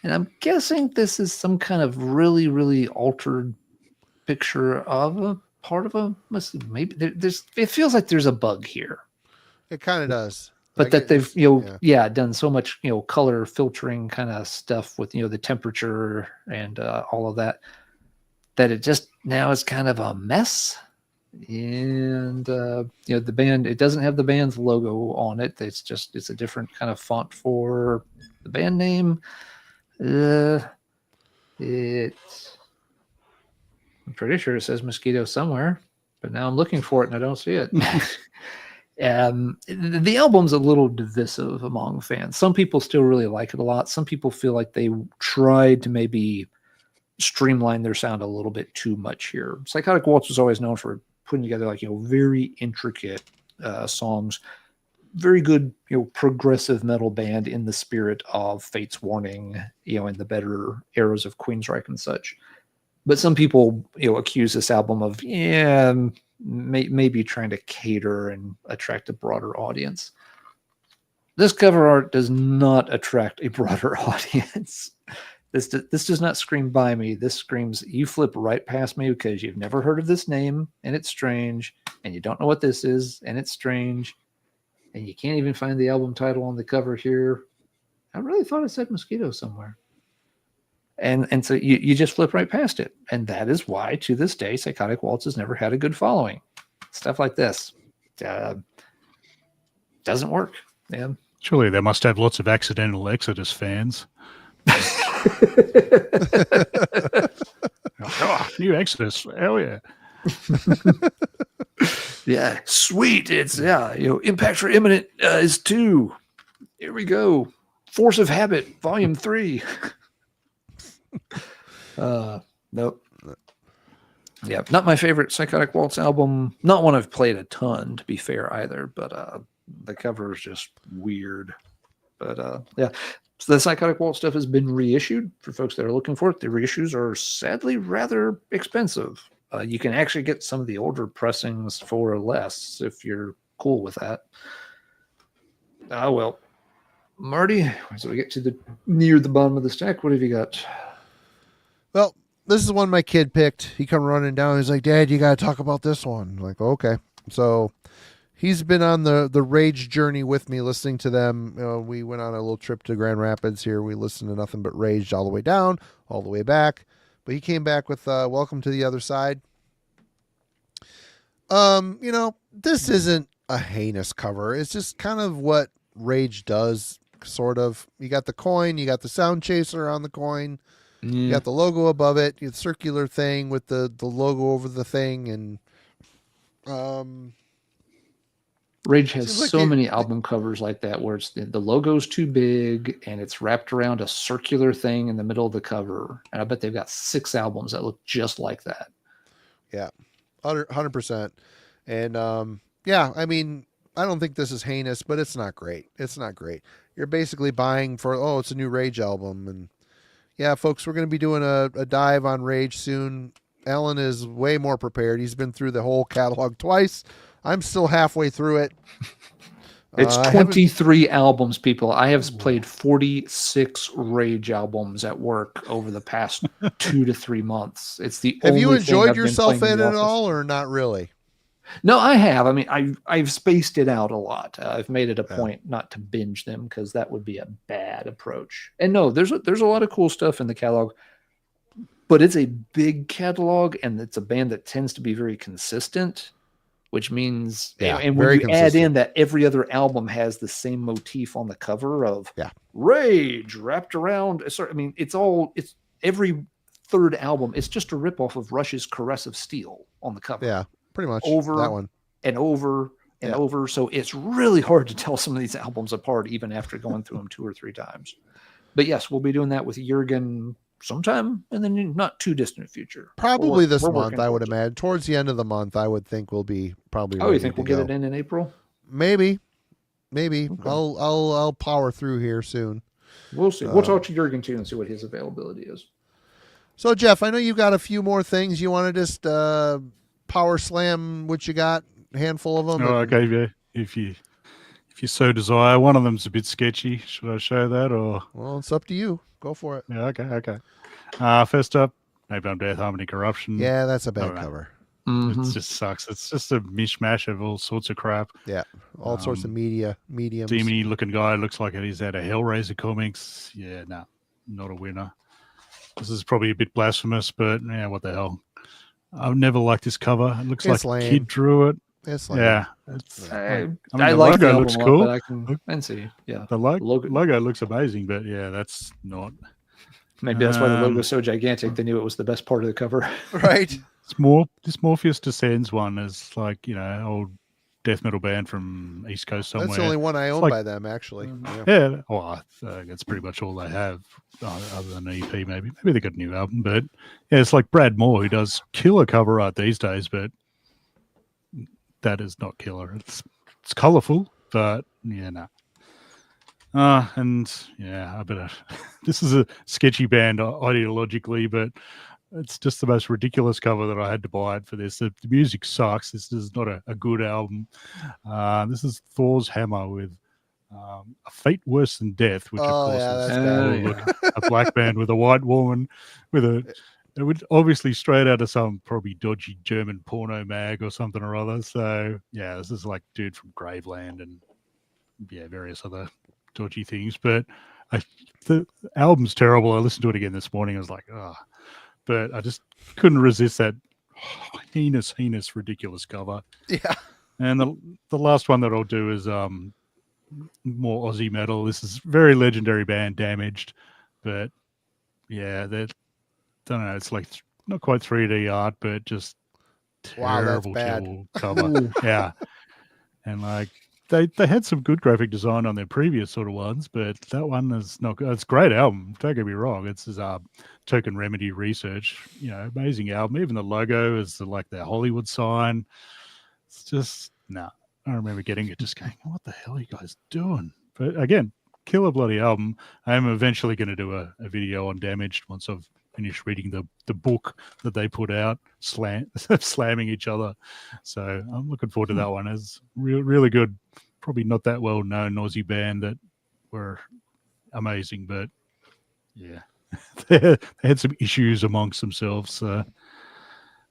And I'm guessing this is some kind of really, really altered picture of a part of a maybe there's it feels like there's a bug here, It kind of does, but that they've done so much color filtering kind of stuff with the temperature and all of that it just now is kind of a mess. And the band, it doesn't have the band's logo on it. It's a different kind of font for the band name. I'm pretty sure it says Mosquito somewhere, but now I'm looking for it and I don't see it. The album's a little divisive among fans. Some people still really like it a lot. Some people feel like they tried to maybe streamline their sound a little bit too much here. Psychotic Waltz was always known for putting together very intricate songs. Very good, progressive metal band in the spirit of Fate's Warning, in the better eras of Queensryche and such. But some people, accuse this album of, maybe trying to cater and attract a broader audience. This cover art does not attract a broader audience. This does not scream by me. This screams, you flip right past me because you've never heard of this name, and it's strange, and you don't know what this is, and it's strange, and you can't even find the album title on the cover here. I really thought it said Mosquito somewhere. And so you just flip right past it. And that is why, to this day, Psychotic Waltz has never had a good following. Stuff like this doesn't work. Yeah. Surely they must have lots of accidental Exodus fans. New Exodus. Hell yeah. Yeah. Sweet. It's, Impact for Imminent is 2. Here we go. Force of Habit, Volume 3. Nope. Yeah, not my favorite Psychotic Waltz album. Not one I've played a ton, to be fair, either. But the cover is just weird. But yeah, so the Psychotic Waltz stuff has been reissued for folks that are looking for it. The reissues are sadly rather expensive. You can actually get some of the older pressings for less if you're cool with that. Well, Marty, as we get to near the bottom of the stack, what have you got? Well, this is one my kid picked. He come running down. He's like, Dad, you got to talk about this one. I'm like, okay. So he's been on the Rage journey with me, listening to them. We went on a little trip to Grand Rapids here. We listened to nothing but Rage all the way down, all the way back. But he came back with Welcome to the Other Side. This isn't a heinous cover. It's just kind of what Rage does, sort of. You got the coin. You got the sound chaser on the coin. You got the logo above it, the circular thing with the logo over the thing, and Rage has so many album covers like that where it's the logo's too big and it's wrapped around a circular thing in the middle of the cover. And I bet they've got 6 albums that look just like that. Yeah, 100%. And I mean, I don't think this is heinous, but it's not great. It's not great. You're basically buying for, it's a new Rage album, and yeah, folks, we're going to be doing a dive on Rage soon. Alan is way more prepared. He's been through the whole catalog twice. I'm still halfway through it. It's I haven't- 23 albums, people. I have played 46 Rage albums at work over the past 2 to 3 months. It's the Have only you thing enjoyed I've been yourself playing in the it at office. all, or not really? No, I have. I mean, I've spaced it out a lot. I've made it a Yeah. point not to binge them because that would be a bad approach. And no, there's a lot of cool stuff in the catalog, but it's a big catalog, and it's a band that tends to be very consistent, which means, Yeah, and when very you add in consistent. that every other album has the same motif on the cover of Yeah. Rage wrapped around. I mean, it's every third album. It's just a ripoff of Rush's Caress of Steel on the cover. Yeah, pretty much Over that one. and over and Yeah. over. So it's really hard to tell some of these albums apart, even after going through them 2 or 3 times. But yes, we'll be doing that with Jurgen sometime in the not too distant future. Probably this we're month, working I would towards it. imagine. Towards the end of the month, I would think we'll be probably. Oh, you ready think to we'll get go. it in April? Maybe. Okay. I'll power through here soon. We'll see. We'll talk to Jurgen too and see what his availability is. So Jeff, I know you got a few more things you want to just power slam. What you got? A handful of them. Oh, okay, yeah. If you so desire, one of them's a bit sketchy. Should I show that or? Well, it's up to you. Go for it. Yeah, okay. First up, Napalm Death, Harmony, Corruption. Yeah, that's a bad Alright. cover. Mhm. It just sucks. It's just a mishmash of all sorts of crap. Yeah, all sorts of mediums. Demony looking guy looks like he's out of Hellraiser comics. Yeah, no, not a winner. This is probably a bit blasphemous, but yeah, what the hell? I've never liked this cover. It looks It's like lame. Kid drew it. It's like Yeah, it's. I mean, like the the logo album looks a lot, cool. but I can see. Yeah, The logo. logo looks amazing, but yeah, that's not. Maybe that's why the logo's so gigantic. They knew it was the best part of the cover. right. It's more. This Morpheus Descends one is like, old death metal band from East Coast somewhere. That's the only one I own like- by them, actually. Mhm. Yeah. Yeah, well, I think that's pretty much all they have, other than an EP. Maybe they got a new album, but yeah, it's like Brad Moore, who does killer cover art these days, but that is not killer. It's colourful, but yeah, no. And yeah, I better. This is a sketchy band ideologically, but it's just the most ridiculous cover that I had to buy it for this. The music sucks. This is not a good album. This is Thor's Hammer with a fate worse than death, which of Oh, course yeah, is that's bad. look, a black band with a white woman with a. It would obviously straight out of some probably dodgy German porno mag or something or other. So yeah, this is like dude from Graveland and yeah, various other dodgy things. But the album's terrible. I listened to it again this morning. I was like, oh, but I just couldn't resist that heinous, ridiculous cover. Yeah. And the last one that I'll do is more Aussie metal. This is very legendary band, Damaged, but yeah, that don't know. It's like not quite 3D art, but just Wow, that's terrible, bad. terrible cover. Yeah, and like they had some good graphic design on their previous sort of ones, but that one is not good. It's a great album. Don't get me wrong. It's Token Remedy Research. Amazing album. Even the logo is like their Hollywood sign. It's just nah. I remember getting it, just going, "What the hell are you guys doing?" But again, killer bloody album. I am eventually going to do a video on Damaged once I've finished reading the book that they put out, slamming each other. So I'm looking forward to that one. It's really good. Probably not that well known Aussie band that were amazing, but yeah, they had some issues amongst themselves. So,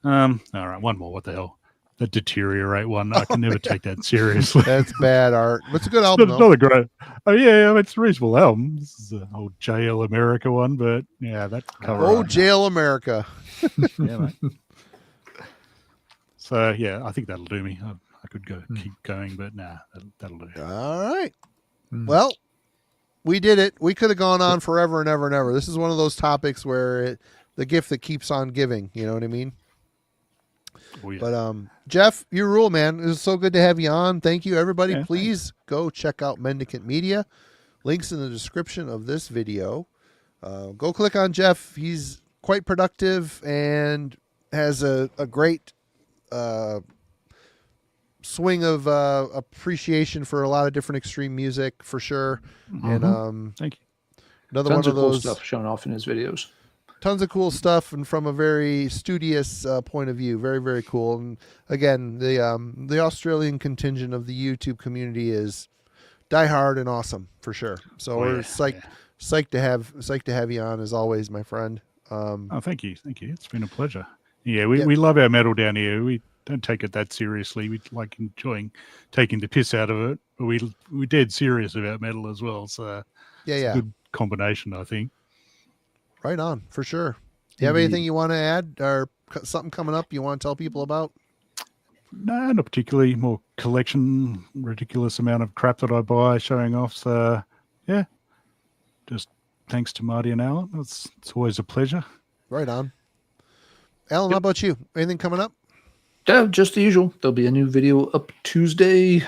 all right, one more. What the hell? The Deteriorate one. I can never take that seriously. That's bad art. But it's a good It's album, not though. a great. Oh yeah, I mean, it's a reasonable album. This is an old JL America one, but yeah, that cover. Oh, art- Jail America. yeah, mate. So yeah, I think that'll do me. I could keep going, but nah, that'll do. All right. Mm. Well, we did it. We could have gone on forever and ever and ever. This is one of those topics where the gift that keeps on giving. You know what I mean? Oh, yeah. But Jeff, you rule, man. It was so good to have you on. Thank you, everybody. Yeah, Please go check out Mendicant Media. Links in the description of this video. Go click on Jeff. He's quite productive and has a great swing of appreciation for a lot of different extreme music, for sure. And Thank you. another Tons one of of cool those stuff shown off in his videos. tons of cool stuff, and from a very studious point of view. Very, very cool. And again, the Australian contingent of the YouTube community is Die hard and awesome for sure. So Oh, we're yeah, psyched to have you on as always, my friend. Oh, thank you. It's been a pleasure. Yeah, we, Yep. we love our metal down here. We don't take it that seriously. We like enjoying taking the piss out of it, but we're dead serious about metal as well. So it's a good combination, I think. Right on, for sure. Do you have anything you want to add or something coming up you want to tell people about? No, not particularly. More collection, ridiculous amount of crap that I buy, showing off. So yeah, just thanks to Marty and Alan. It's always a pleasure. Right on. Alan, how about you? Anything coming up? Yeah, just the usual. There'll be a new video up Tuesday.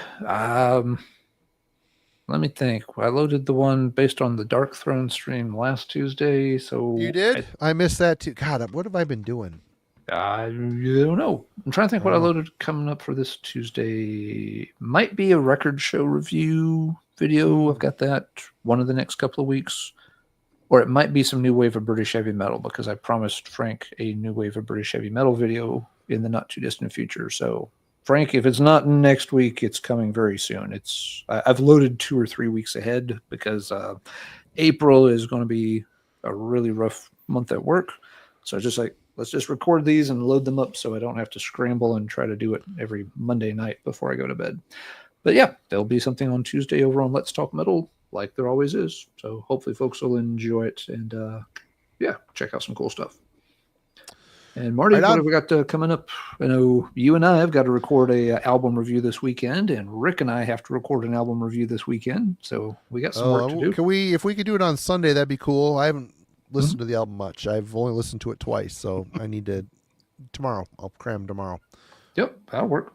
Let me think. I loaded the one based on the Dark Throne stream last Tuesday. So You did? I missed that too. God, what have I been doing? I don't know. I'm trying to think what I loaded coming up for this Tuesday. Might be a record show review video. I've got that one of the next couple of weeks. Or it might be some new wave of British heavy metal because I promised Frank a new wave of British heavy metal video in the not too distant future. So Frank, if it's not next week, it's coming very soon. I've loaded 2 or 3 weeks ahead because April is going to be a really rough month at work. So just like, let's just record these and load them up so I don't have to scramble and try to do it every Monday night before I go to bed. But yeah, there'll be something on Tuesday over on Let's Talk Metal, like there always is. So hopefully folks will enjoy it and yeah, check out some cool stuff. And Marty, what have we got coming up? I know you and I have got to record a album review this weekend, and Rick and I have to record an album review this weekend. So we got some work to do. If we could do it on Sunday, that'd be cool. I haven't listened to the album much. I've only listened to it twice, so I need to tomorrow. I'll cram tomorrow. Yep, that'll work.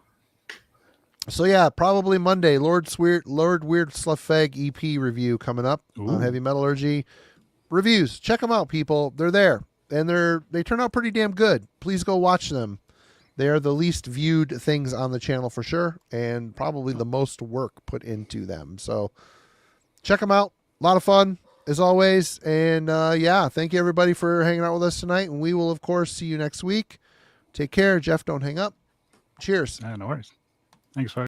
So yeah, probably Monday. Lord Weird Sluffag EP review coming up on Heavy Metallurgy reviews. Check them out, people. They're there. And they turn out pretty damn good. Please go watch them. They are the least viewed things on the channel for sure, and probably the most work put into them. So check them out. A lot of fun as always. And yeah, thank you everybody for hanging out with us tonight. And we will of course see you next week. Take care, Geoff. Don't hang up. Cheers. No worries. Thanks, folks.